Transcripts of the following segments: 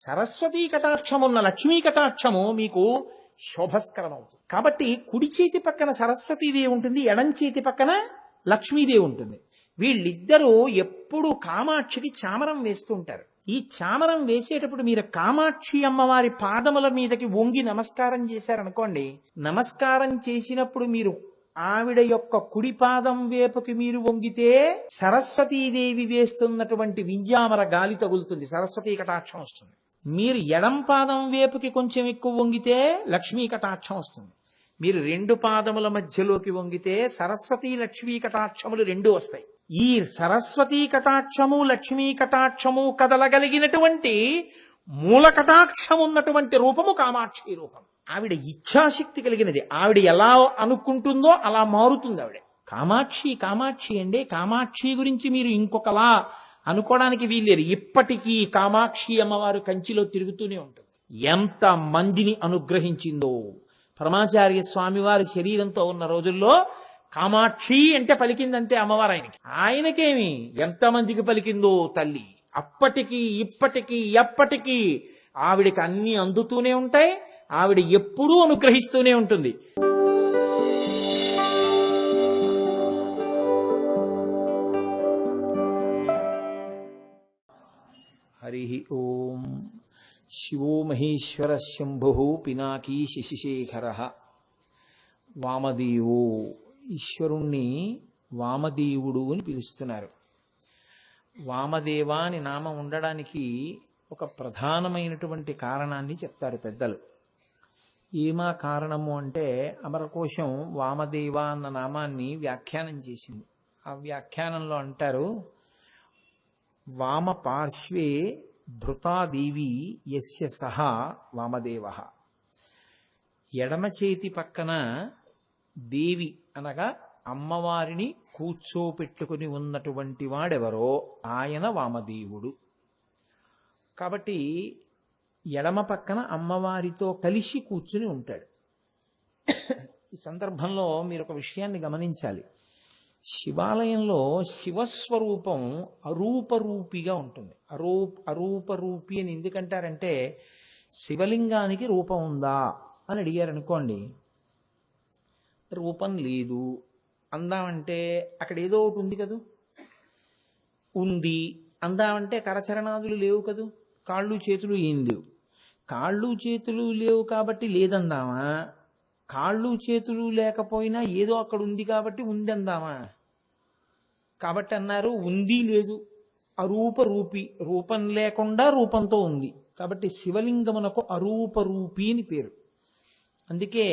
సరస్వతీ కటాక్షం ఉన్న లక్ష్మీ కటాక్షము మీకు శోభస్కరం అవుతుంది. కాబట్టి కుడి చేతి పక్కన సరస్వతీదేవి ఉంటుంది, ఎడం చేతి పక్కన లక్ష్మీదేవి ఉంటుంది. వీళ్ళిద్దరూ ఎప్పుడు కామాక్షికి చామరం వేస్తూ ఉంటారు. ఈ చామరం వేసేటప్పుడు మీరు కామాక్షి అమ్మవారి పాదముల మీదకి వంగి నమస్కారం చేశారనుకోండి, నమస్కారం చేసినప్పుడు మీరు ఆవిడ యొక్క కుడి పాదం వేపుకి మీరు వంగితే సరస్వతీదేవి వేస్తున్నటువంటి వింజామర గాలి తగులుతుంది, సరస్వతీ కటాక్షం వస్తుంది. మీరు ఎడం పాదం వేపుకి కొంచెం ఎక్కువ వంగితే లక్ష్మీ కటాక్షం వస్తుంది. మీరు రెండు పాదముల మధ్యలోకి వంగితే సరస్వతీ లక్ష్మీ కటాక్షములు రెండు వస్తాయి. ఈ సరస్వతీ కటాక్షము లక్ష్మీ కటాక్షము కదలగలిగినటువంటి మూల కటాక్షం ఉన్నటువంటి రూపము కామాక్షి రూపం. ఆవిడ ఇచ్ఛాశక్తి కలిగినది. ఆవిడ ఎలా అనుకుంటుందో అలా మారుతుంది ఆవిడ. కామాక్షి కామాక్షి అండి. కామాక్షి గురించి మీరు ఇంకొకలా అనుకోవడానికి వీల్లేదు. ఇప్పటికీ కామాక్షి అమ్మవారు కంచిలో తిరుగుతూనే ఉంటుంది. ఎంత మందిని అనుగ్రహించిందో. పరమాచార్య స్వామి వారి శరీరంతో ఉన్న రోజుల్లో కామాక్షి అంటే పలికిందంతే అమ్మవారు. ఆయనకేమి ఎంతమందికి పలికిందో తల్లి. అప్పటికీ ఇప్పటికీ ఎప్పటికీ ఆవిడికి అన్ని అందుతూనే ఉంటాయి. ఆవిడ ఎప్పుడూ అనుగ్రహిస్తూనే ఉంటుంది. హరి ఓం. శివో మహేశ్వర శంభు పినాకీ శశిశేఖర. వామదేవో, ఈశ్వరుణ్ణి వామదేవుడు అని పిలుస్తున్నారు. వామదేవ అని నామం ఉండడానికి ఒక ప్రధానమైనటువంటి కారణాన్ని చెప్తారు పెద్దలు. ఏమా కారణము అంటే, అమరకోశం వామదేవ అన్న నామాన్ని వ్యాఖ్యానం చేసింది. ఆ వ్యాఖ్యానంలో అంటారు, వామ పార్శ్వే ధృతాదేవి యస్య సహా వామదేవ. ఎడమ చేతి పక్కన దేవి అనగా అమ్మవారిని కూర్చోపెట్టుకుని ఉన్నటువంటి వాడెవరో ఆయన వామదేవుడు. కాబట్టి ఎడమ పక్కన అమ్మవారితో కలిసి కూర్చుని ఉంటాడు. ఈ సందర్భంలో మీరు ఒక విషయాన్ని గమనించాలి. శివాలయంలో శివస్వరూపం అరూపరూపిగా ఉంటుంది. అరూపరూపి అని ఎందుకంటారంటే, శివలింగానికి రూపం ఉందా అని అడిగారు అనుకోండి, రూపం లేదు అందామంటే అక్కడ ఏదో ఒకటి ఉంది కదూ. ఉంది అందామంటే కరచరణాదులు లేవు కదూ, కాళ్ళు చేతులు ఏం లేవు. కాళ్ళు చేతులు లేవు కాబట్టి లేదందామా, కాళ్ళు చేతులు లేకపోయినా ఏదో అక్కడ ఉంది కాబట్టి ఉంది అందామా? కాబట్టి అన్నారు ఉంది లేదు, అరూపరూపి, రూపం లేకుండా రూపంతో ఉంది. కాబట్టి శివలింగమునకు అరూపరూపి అని పేరు. అందుకే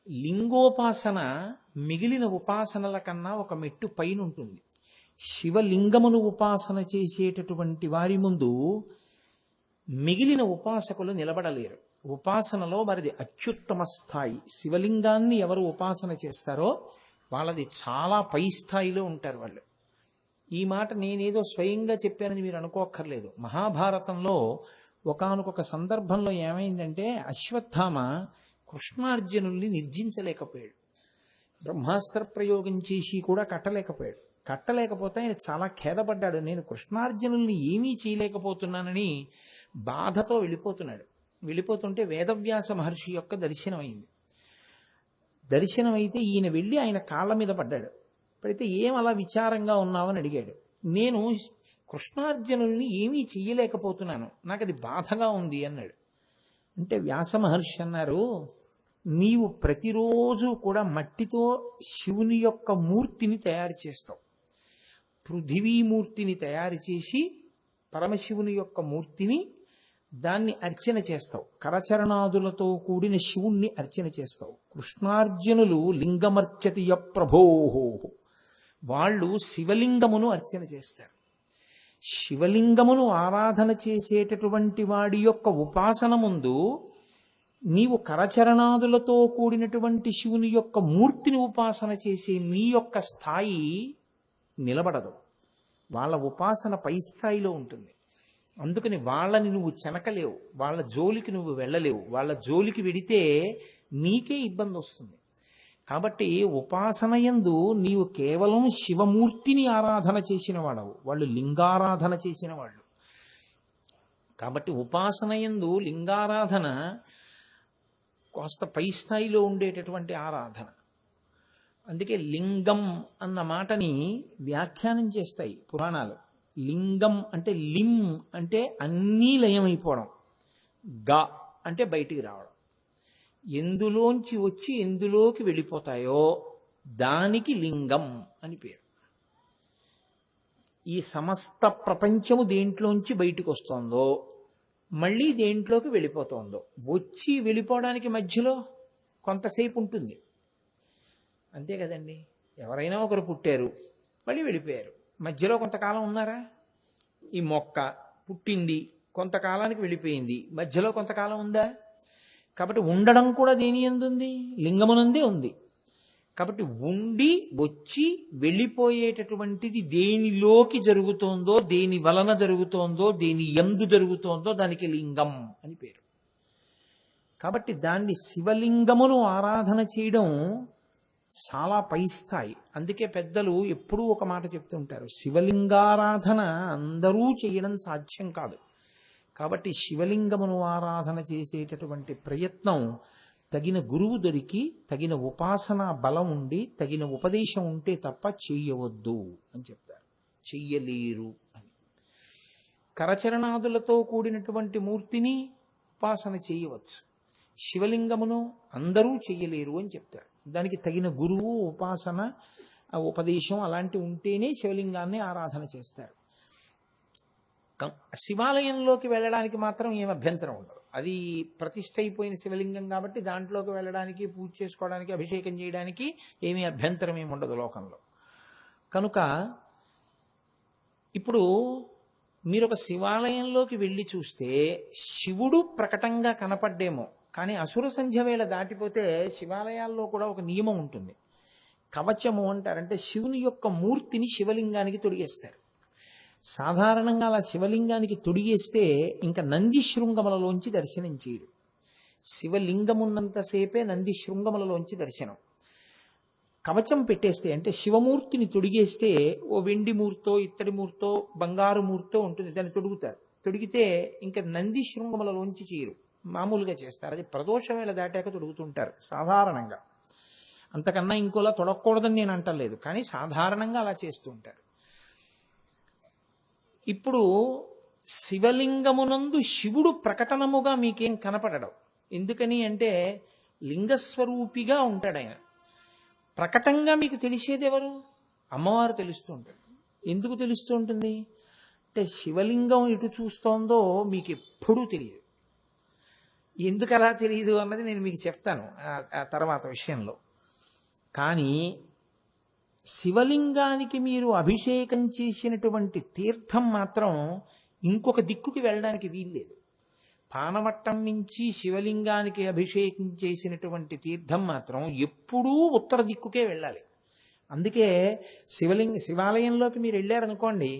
లింగోపాసన మిగిలిన ఉపాసనల కన్నా ఒక మెట్టు పైన ఉంటుంది. శివలింగమును ఉపాసన చేసేటటువంటి వారి ముందు మిగిలిన ఉపాసకులు నిలబడలేరు. ఉపాసనలో వారిది అత్యుత్తమ స్థాయి. శివలింగాన్ని ఎవరు ఉపాసన చేస్తారో వాళ్ళది చాలా పై స్థాయిలో ఉంటారు వాళ్ళు. ఈ మాట నేనేదో స్వయంగా చెప్పానని మీరు అనుకోక్కర్లేదు. మహాభారతంలో ఒకానొక సందర్భంలో ఏమైందంటే, అశ్వత్థామ కృష్ణార్జునుల్ని నిర్జించలేకపోయాడు. బ్రహ్మాస్త్ర ప్రయోగం చేసి కూడా కట్టలేకపోయాడు. కట్టలేకపోతే ఆయన చాలా ఖేదపడ్డాడు. నేను కృష్ణార్జునుల్ని ఏమీ చేయలేకపోతున్నానని బాధతో వెళ్ళిపోతున్నాడు. వెళ్ళిపోతుంటే వేదవ్యాస మహర్షి యొక్క దర్శనమైంది. దర్శనమైతే ఈయన వెళ్ళి ఆయన కాళ్ళ మీద పడ్డాడు. పడితే ఏం అలా విచారంగా ఉన్నావని అడిగాడు. నేను కృష్ణార్జునుల్ని ఏమీ చెయ్యలేకపోతున్నాను, నాకు అది బాధగా ఉంది అన్నాడు. అంటే వ్యాస మహర్షి అన్నారు, నీవు ప్రతిరోజు కూడా మట్టితో శివుని యొక్క మూర్తిని తయారు చేస్తావు. పృథివీమూర్తిని తయారు చేసి పరమశివుని యొక్క మూర్తిని దాన్ని అర్చన చేస్తావు. కరచరణాదులతో కూడిన శివుణ్ణి అర్చన చేస్తావు. కృష్ణార్జునులు లింగమర్చతియ ప్రభోహో, వాళ్ళు శివలింగమును అర్చన చేస్తారు. శివలింగమును ఆరాధన చేసేటటువంటి వాడి యొక్క ఉపాసన ముందు నీవు కరచరణాదులతో కూడినటువంటి శివుని యొక్క మూర్తిని ఉపాసన చేసే నీ యొక్క స్థాయి నిలబడదు. వాళ్ళ ఉపాసన పై స్థాయిలో ఉంటుంది. అందుకని వాళ్ళని నువ్వు చెనకలేవు, వాళ్ళ జోలికి నువ్వు వెళ్ళలేవు. వాళ్ళ జోలికి వెడితే నీకే ఇబ్బంది వస్తుంది. కాబట్టి ఉపాసనయందు నీవు కేవలం శివమూర్తిని ఆరాధన చేసిన వాడవు, వాళ్ళు లింగారాధన చేసిన వాళ్ళు. కాబట్టి ఉపాసనయందు లింగారాధన కాస్త పై స్థాయిలో ఉండేటటువంటి ఆరాధన. అందుకే లింగం అన్న మాటని వ్యాఖ్యానం చేస్తాయి పురాణాలు. లింగం అంటే లిం అంటే అన్నీ లయమైపోవడం, గా అంటే బయటికి రావడం. ఎందులోంచి వచ్చి ఎందులోకి వెళ్ళిపోతాయో దానికి లింగం అని పేరు. ఈ సమస్త ప్రపంచము దేంట్లోంచి బయటికి వస్తోందో మళ్ళీ దేంట్లోకి వెళ్ళిపోతోందో, వచ్చి వెళ్ళిపోవడానికి మధ్యలో కొంతసేపు ఉంటుంది అంతే కదండి. ఎవరైనా ఒకరు పుట్టారు, మళ్ళీ వెళ్ళిపోయారు, మధ్యలో కొంతకాలం ఉన్నారా? ఈ మొక్క పుట్టింది, కొంతకాలానికి వెళ్ళిపోయింది, మధ్యలో కొంతకాలం ఉందా? కాబట్టి ఉండడం కూడా దేని యందు ఉంది? లింగమునందే ఉంది. కాబట్టి ఉండి వచ్చి వెళ్ళిపోయేటటువంటిది దేనిలోకి జరుగుతోందో, దేని వలన జరుగుతోందో, దేని యందు జరుగుతోందో దానికి లింగం అని పేరు. కాబట్టి దాన్ని శివలింగమును ఆరాధన చేయడం చాలా పై స్థాయి. అందుకే పెద్దలు ఎప్పుడూ ఒక మాట చెప్తుంటారు, శివలింగారాధన అందరూ చేయడం సాధ్యం కాదు. కాబట్టి శివలింగమును ఆరాధన చేసేటటువంటి ప్రయత్నం తగిన గురువు దొరికి, తగిన ఉపాసనా బలం ఉండి, తగిన ఉపదేశం ఉంటే తప్ప చెయ్యవద్దు అని చెప్తారు. చెయ్యలేరు అని. కరచరణాదులతో కూడినటువంటి మూర్తిని ఉపాసన చేయవచ్చు, శివలింగమును అందరూ చెయ్యలేరు అని చెప్తారు. దానికి తగిన గురువు, ఉపాసన, ఉపదేశం అలాంటివి ఉంటేనే శివలింగాన్ని ఆరాధన చేస్తారు. శివాలయంలోకి వెళ్ళడానికి మాత్రం ఏం అభ్యంతరం ఉండదు. అది ప్రతిష్ఠ అయిపోయిన శివలింగం కాబట్టి దాంట్లోకి వెళ్ళడానికి, పూజ చేసుకోవడానికి, అభిషేకం చేయడానికి ఏమీ అభ్యంతరం ఏమి ఉండదు లోకంలో. కనుక ఇప్పుడు మీరు ఒక శివాలయంలోకి వెళ్ళి చూస్తే శివుడు ప్రకటంగా కనపడ్డేమో, కానీ అసుర సంధ్య వేళ దాటిపోతే శివాలయాల్లో కూడా ఒక నియమం ఉంటుంది. కవచము అంటారంటే శివుని యొక్క మూర్తిని శివలింగానికి తొడిగేస్తారు. సాధారణంగా అలా శివలింగానికి తొడిగేస్తే ఇంకా నంది శృంగములలోంచి దర్శనం చేయరు. శివలింగమున్నంతసేపే నంది శృంగములలోంచి దర్శనం. కవచం పెట్టేస్తే అంటే శివమూర్తిని తొడిగేస్తే ఓ వెండి మూర్తో, ఇత్తడి మూర్తో, బంగారు మూర్తో ఉంటుంది, దాన్ని తొడుగుతారు. తొడిగితే ఇంకా నంది శృంగములలోంచి చేయరు, మామూలుగా చేస్తారు. అది ప్రదోష వేళ దాటాక తొడుగుతుంటారు సాధారణంగా. అంతకన్నా ఇంకోలా తొడగకూడదని నేను అంటలేదు, కానీ సాధారణంగా అలా చేస్తూ ఉంటారు. ఇప్పుడు శివలింగమునందు శివుడు ప్రకటనముగా మీకేం కనపడడం. ఎందుకని అంటే లింగస్వరూపిగా ఉంటాడు ఆయన. ప్రకటంగా మీకు తెలిసేది ఎవరు? అమ్మవారు తెలుస్తూ ఉంటాడు. ఎందుకు తెలుస్తూ ఉంటుంది అంటే శివలింగం ఎటు చూస్తోందో మీకు ఎప్పుడూ తెలియదు. ఎందుకు అలా తెలియదు అన్నది నేను మీకు చెప్తాను ఆ తర్వాత విషయంలో. కానీ శివలింగానికి మీరు అభిషేకం చేసినటువంటి తీర్థం మాత్రం ఇంకొక దిక్కుకి వెళ్ళడానికి వీల్లేదు. పానవట్టం నుంచి శివలింగానికి అభిషేకం చేసినటువంటి తీర్థం మాత్రం ఎప్పుడూ ఉత్తర దిక్కుకే వెళ్ళాలి. అందుకే శివాలయంలోకి మీరు వెళ్ళారనుకోండి,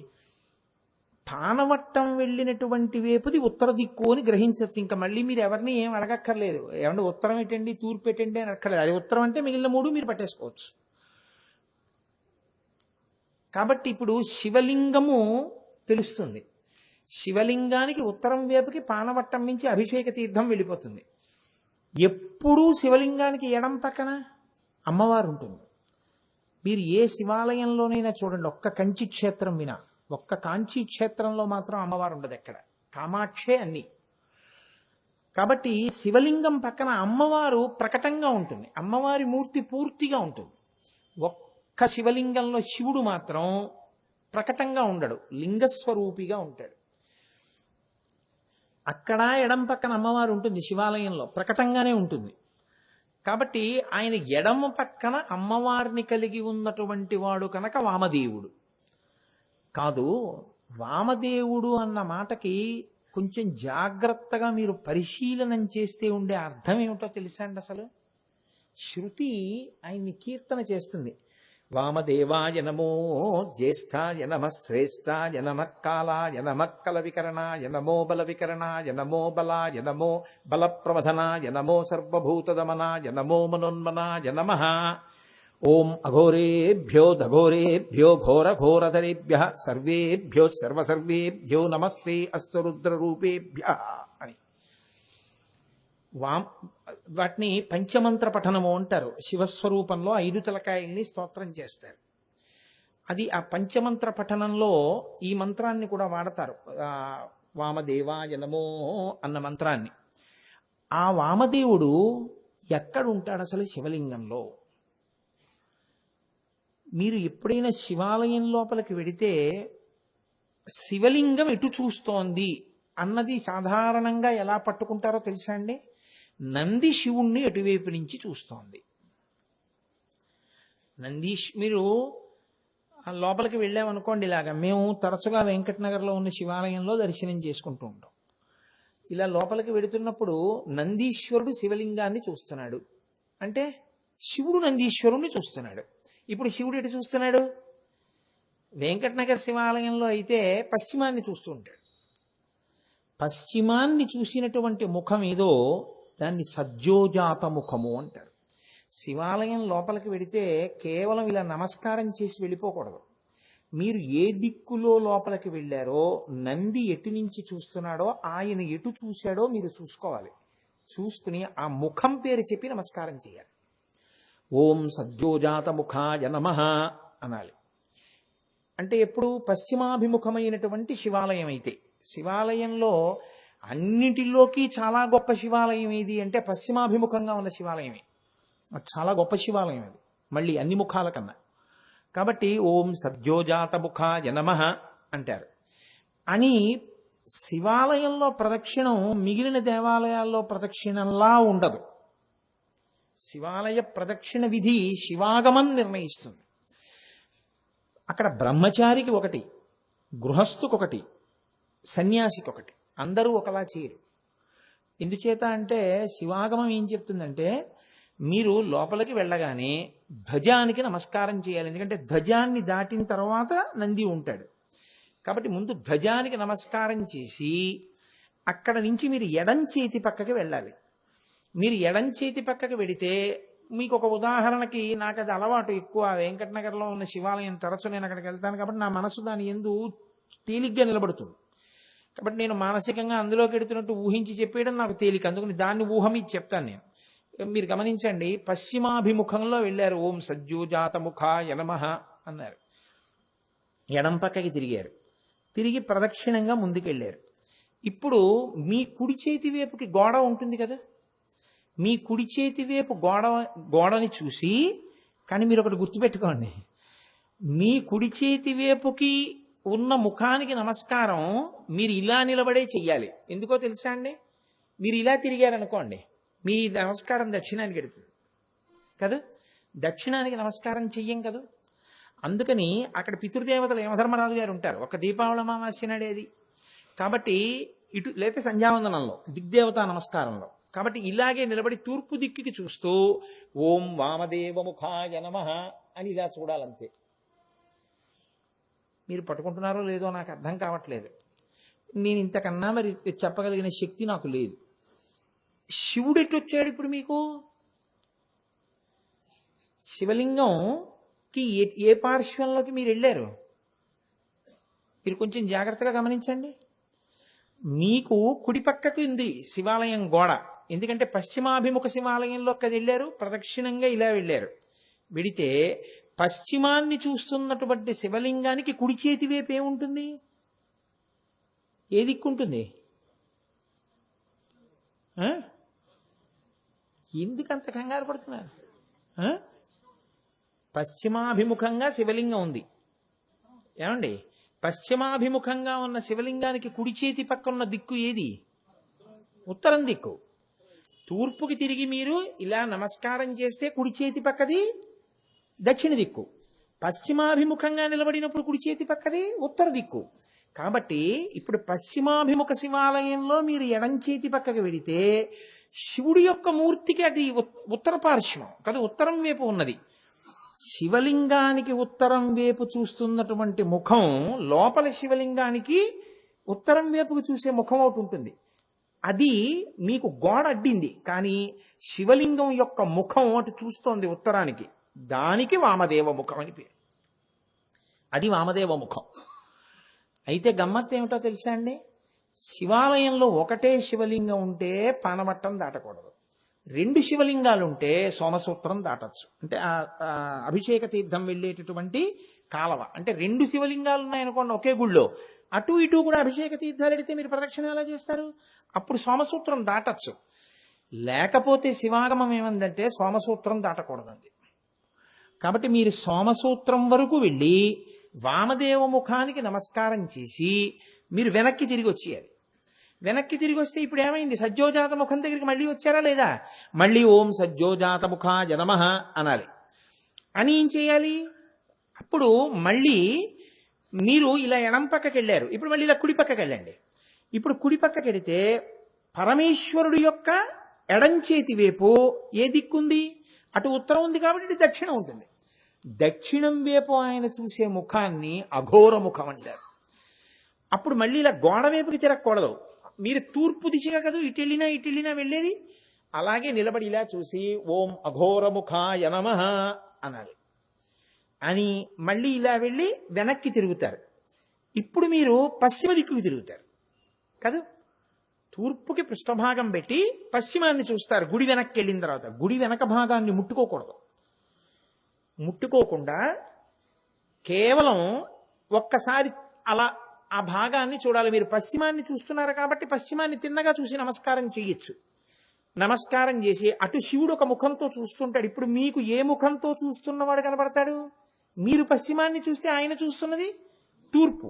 పానవట్టం వెళ్ళినటువంటి వేపుది ఉత్తర దిక్కు అని గ్రహించవచ్చు. ఇంకా మళ్ళీ మీరు ఎవరిని ఏం అడగక్కర్లేదు, ఏమంటే ఉత్తరం ఏంటండి, తూర్పు పెట్టండి అని అక్కర్లేదు. అది ఉత్తరం అంటే మిగిలిన మూడు మీరు పట్టేసుకోవచ్చు. కాబట్టి ఇప్పుడు శివలింగము తెలుస్తుంది. శివలింగానికి ఉత్తరం వైపుకి పానవట్టం నుంచి అభిషేక తీర్థం వెళ్ళిపోతుంది. ఎప్పుడూ శివలింగానికి ఎడం పక్కన అమ్మవారు ఉంటుంది. మీరు ఏ శివాలయంలోనైనా చూడండి, ఒక్క కంచి క్షేత్రం వినా, ఒక్క కాంచీ క్షేత్రంలో మాత్రం అమ్మవారు ఉండదు ఎక్కడ, కామాక్షే అన్ని. కాబట్టి శివలింగం పక్కన అమ్మవారు ప్రకటంగా ఉంటుంది, అమ్మవారి మూర్తి పూర్తిగా ఉంటుంది. ఒక్క శివలింగంలో శివుడు మాత్రం ప్రకటంగా ఉండడు, లింగస్వరూపిగా ఉంటాడు. అక్కడ ఎడం పక్కన అమ్మవారు ఉంటుంది, శివాలయంలో ప్రకటంగానే ఉంటుంది. కాబట్టి ఆయన ఎడమ పక్కన అమ్మవారిని కలిగి ఉన్నటువంటి వాడు కనుక వామదేవుడు కాదు. వామదేవుడు అన్న మాటకి కొంచెం జాగ్రత్తగా మీరు పరిశీలనం చేస్తే ఉండే అర్థం ఏమిటో తెలుసా అండి? అసలు శృతి ఆయన్ని కీర్తన చేస్తుంది. వామదేవాయ నమో జ్యేష్ఠాయ నమ శ్రేష్ఠాయ నమ కాలాయ నమ కల వికరణాయ నమో బల వికరణాయ నమో బలాయ నమో బల ప్రమథనాయ నమో సర్వభూతదమనాయ నమో మనోన్మనాయ నమః. ఓం అఘోరేభ్యో దఘోరేభ్యో ఘోరఘోరధరేభ్య సర్వేభ్యో సర్వసర్వేభ్యో నమస్తే అస్తు రుద్రరూపేభ్య అని వాటిని పంచమంత్ర పఠనము అంటారు. శివస్వరూపంలో 5 తలకాయల్ని స్తోత్రం చేస్తారు. అది ఆ పంచమంత్ర పఠనంలో ఈ మంత్రాన్ని కూడా వాడతారు. వామదేవాయ నమో అన్న మంత్రాన్ని. ఆ వామదేవుడు ఎక్కడుంటాడు అసలు శివలింగంలో? మీరు ఎప్పుడైనా శివాలయం లోపలికి వెడితే శివలింగం ఎటు చూస్తోంది అన్నది సాధారణంగా ఎలా పట్టుకుంటారో తెలుసా అండి? నంది శివుణ్ణి ఎటువైపు నుంచి చూస్తోంది. మీరు లోపలికి వెళ్ళామనుకోండి, ఇలాగా మేము తరచుగా వెంకటనగర్లో ఉన్న శివాలయంలో దర్శనం చేసుకుంటూ ఉంటాం. ఇలా లోపలికి వెడుతున్నప్పుడు నందీశ్వరుడు శివలింగాన్ని చూస్తున్నాడు అంటే శివుడు నందీశ్వరుణ్ణి చూస్తున్నాడు. ఇప్పుడు శివుడు ఎటు చూస్తున్నాడు? వెంకటనగర్ శివాలయంలో అయితే పశ్చిమాన్ని చూస్తూ ఉంటాడు. పశ్చిమాన్ని చూసినటువంటి ముఖం ఏదో దాన్ని సజ్జోజాత ముఖము అంటారు. శివాలయం లోపలికి వెడితే కేవలం ఇలా నమస్కారం చేసి వెళ్ళిపోకూడదు. మీరు ఏ దిక్కులో లోపలికి వెళ్ళారో నంది ఎటు నుంచి చూస్తున్నాడో ఆయన ఎటు చూశాడో మీరు చూసుకోవాలి. చూసుకుని ఆ ముఖం పేరు చెప్పి నమస్కారం చేయాలి. ఓం సద్యోజాత ముఖాయ నమః అనాలి. అంటే ఎప్పుడు పశ్చిమాభిముఖమైనటువంటి శివాలయం అయితే, శివాలయంలో అన్నిటిలోకి చాలా గొప్ప శివాలయం ఏది అంటే పశ్చిమాభిముఖంగా ఉన్న శివాలయమే. చాలా గొప్ప శివాలయం అది, మళ్ళీ అన్ని ముఖాల కన్నా. కాబట్టి ఓం సద్యోజాత ముఖాయ నమః అంటారు. అని శివాలయంలో ప్రదక్షిణం మిగిలిన దేవాలయాల్లో ప్రదక్షిణంలా ఉండదు. శివాలయ ప్రదక్షిణ విధి శివాగమం నిర్ణయిస్తుంది. అక్కడ బ్రహ్మచారికి ఒకటి, గృహస్థుకొకటి, సన్యాసికొకటి, అందరూ ఒకలా చేయరు. ఎందుచేత అంటే శివాగమం ఏం చెప్తుందంటే మీరు లోపలికి వెళ్ళగానే ధ్వజానికి నమస్కారం చేయాలి. ఎందుకంటే ధ్వజాన్ని దాటిన తర్వాత నంది ఉంటాడు. కాబట్టి ముందు ధ్వజానికి నమస్కారం చేసి అక్కడ నుంచి మీరు ఎడం చేతి పక్కకి వెళ్ళాలి. మీరు ఎడం చేతి పక్కకి వెడితే మీకు ఒక ఉదాహరణకి, నాకు అది అలవాటు ఎక్కువ, వెంకటనగర్లో ఉన్న శివాలయం తరచు నేను అక్కడికి వెళ్తాను కాబట్టి నా మనసు దాని యందు తేలిగ్గా నిలబడుతుంది. కాబట్టి నేను మానసికంగా అందులోకి వెడుతున్నట్టు ఊహించి చెప్పేయడం నాకు తేలిక. అందుకని దాన్ని ఊహమి చెప్తాను నేను. మీరు గమనించండి, పశ్చిమాభిముఖంలో వెళ్ళారు. ఓం సజ్జోజాత ముఖాయ నమః అన్నారు. ఎడం పక్కకి తిరిగారు. తిరిగి ప్రదక్షిణంగా ముందుకెళ్ళారు. ఇప్పుడు మీ కుడి చేతి వైపుకి గోడ ఉంటుంది కదా, మీ కుడి చేతి వైపు గోడని చూసి, కానీ మీరు ఒకటి గుర్తుపెట్టుకోండి, మీ కుడి చేతి వైపుకి ఉన్న ముఖానికి నమస్కారం మీరు ఇలా నిలబడే చెయ్యాలి. ఎందుకో తెలుసా అండి? మీరు ఇలా తిరిగారనుకోండి, మీ నమస్కారం దక్షిణానికి వెడుతుంది కదా, దక్షిణానికి నమస్కారం చెయ్యం కదా. అందుకని అక్కడ పితృదేవతలు యమధర్మరాజు గారు ఉంటారు, ఒక దీపావళి అమావాస్య నాడేది. కాబట్టి ఇటు లేతే సంధ్యావందనంలో దిగ్దేవతా నమస్కారంలో, కాబట్టి ఇలాగే నిలబడి తూర్పు దిక్కుకి చూస్తూ ఓం వామదేవముఖాయ నమః అని ఇలా చూడాలంతే. మీరు పట్టుకుంటున్నారో లేదో నాకు అర్థం కావట్లేదు. నేను ఇంతకన్నా మరి చెప్పగలిగిన శక్తి నాకు లేదు. శివుడు ఎటు వచ్చాడు ఇప్పుడు మీకు? శివలింగంకి ఏ పార్శ్వంలోకి మీరు వెళ్ళారు? మీరు కొంచెం జాగ్రత్తగా గమనించండి. మీకు కుడి పక్కకు ఉంది శివాలయం గోడ. ఎందుకంటే పశ్చిమాభిముఖ శివాలయంలో కదా వెళ్ళారు, ప్రదక్షిణంగా ఇలా వెళ్ళారు. వెడితే పశ్చిమాన్ని చూస్తున్నటువంటి శివలింగానికి కుడి చేతి వైపు ఏముంటుంది? ఏ దిక్కుంటుంది? ఎందుకంత కంగారు పడుతున్నారు? పశ్చిమాభిముఖంగా శివలింగం ఉంది. ఏమండి, పశ్చిమాభిముఖంగా ఉన్న శివలింగానికి కుడి చేతి పక్క ఉన్న దిక్కు ఏది? ఉత్తరం దిక్కు. తూర్పుకి తిరిగి మీరు ఇలా నమస్కారం చేస్తే కుడి చేతి పక్కది దక్షిణ దిక్కు. పశ్చిమాభిముఖంగా నిలబడినప్పుడు కుడి చేతి పక్కది ఉత్తర దిక్కు. కాబట్టి ఇప్పుడు పశ్చిమాభిముఖ శివాలయంలో మీరు ఎడం చేతి పక్కకి వెడితే శివుడి యొక్క మూర్తికి అది ఉత్తర పార్శ్వం కదా, ఉత్తరం వైపు ఉన్నది. శివలింగానికి ఉత్తరం వైపు చూస్తున్నటువంటి ముఖం లోపల శివలింగానికి ఉత్తరం వైపుకు చూసే ముఖం ఒకటి ఉంటుంది. అది మీకు గోడ అడ్డింది, కానీ శివలింగం యొక్క ముఖం అటు చూస్తోంది ఉత్తరానికి. దానికి వామదేవ ముఖం అని పేరు. అది వామదేవ ముఖం. అయితే గమ్మత్తు ఏమిటో తెలుసా అండి, శివాలయంలో ఒకటే శివలింగం ఉంటే పానమట్టం దాటకూడదు, 2 శివలింగాలు ఉంటే సోమసూత్రం దాటచ్చు. అంటే ఆ అభిషేక తీర్థం వెళ్ళేటటువంటి కాలవ అంటే 2 శివలింగాలు ఉన్నాయనుకోండి ఒకే గుళ్ళో, అటు ఇటు కూడా అభిషేక తీర్థాలు ఎడితే మీరు ప్రదక్షిణ ఎలా చేస్తారు? అప్పుడు సోమసూత్రం దాటచ్చు. లేకపోతే శివాగమం ఏమందంటే సోమసూత్రం దాటకూడదండి. కాబట్టి మీరు సోమసూత్రం వరకు వెళ్ళి వామదేవ ముఖానికి నమస్కారం చేసి మీరు వెనక్కి తిరిగి వచ్చేయాలి. వెనక్కి తిరిగి వస్తే ఇప్పుడు ఏమైంది? సజ్జోజాత ముఖం దగ్గరికి మళ్ళీ వచ్చారా లేదా? మళ్ళీ ఓం సజ్జోజాత ముఖాయ నమః అనాలి. అని ఏం చేయాలి? అప్పుడు మళ్ళీ మీరు ఇలా ఎడం పక్కకి వెళ్ళారు, ఇప్పుడు మళ్ళీ ఇలా కుడి పక్కకి వెళ్ళండి. ఇప్పుడు కుడి పక్కకి వెడితే పరమేశ్వరుడు యొక్క ఎడం చేతి వైపు ఏ దిక్కుంది? అటు ఉత్తరం ఉంది కాబట్టి ఇటు దక్షిణం ఉంటుంది. దక్షిణం వైపు ఆయన చూసే ముఖాన్ని అఘోర ముఖం అంటారు. అప్పుడు మళ్ళీ ఇలా గోడ వైపుకి తిరగకూడదు. మీరు తూర్పు దిశగా కదా ఇటు వెళ్ళినా వెళ్ళేది. అలాగే నిలబడి ఇలా చూసి ఓం అఘోరముఖాయ నమః అనాలి. అని మళ్ళీ ఇలా వెళ్ళి వెనక్కి తిరుగుతారు. ఇప్పుడు మీరు పశ్చిమ దిక్కుకి తిరుగుతారు కదా. తూర్పుకి పృష్ఠభాగం పెట్టి పశ్చిమాన్ని చూస్తారు గుడి వెనక్కి వెళ్ళిన తర్వాత. గుడి వెనక భాగాన్ని ముట్టుకోకూడదు. ముట్టుకోకుండా కేవలం ఒక్కసారి అలా ఆ భాగాన్ని చూడాలి. మీరు పశ్చిమాన్ని చూస్తున్నారు కాబట్టి పశ్చిమాన్ని తిన్నగా చూసి నమస్కారం చేయొచ్చు. నమస్కారం చేసి అటు శివుడు ఒక ముఖంతో చూస్తుంటాడు. ఇప్పుడు మీకు ఏ ముఖంతో చూస్తున్నవాడు కనబడతాడు? మీరు పశ్చిమాన్ని చూస్తే ఆయన చూస్తున్నది తూర్పు.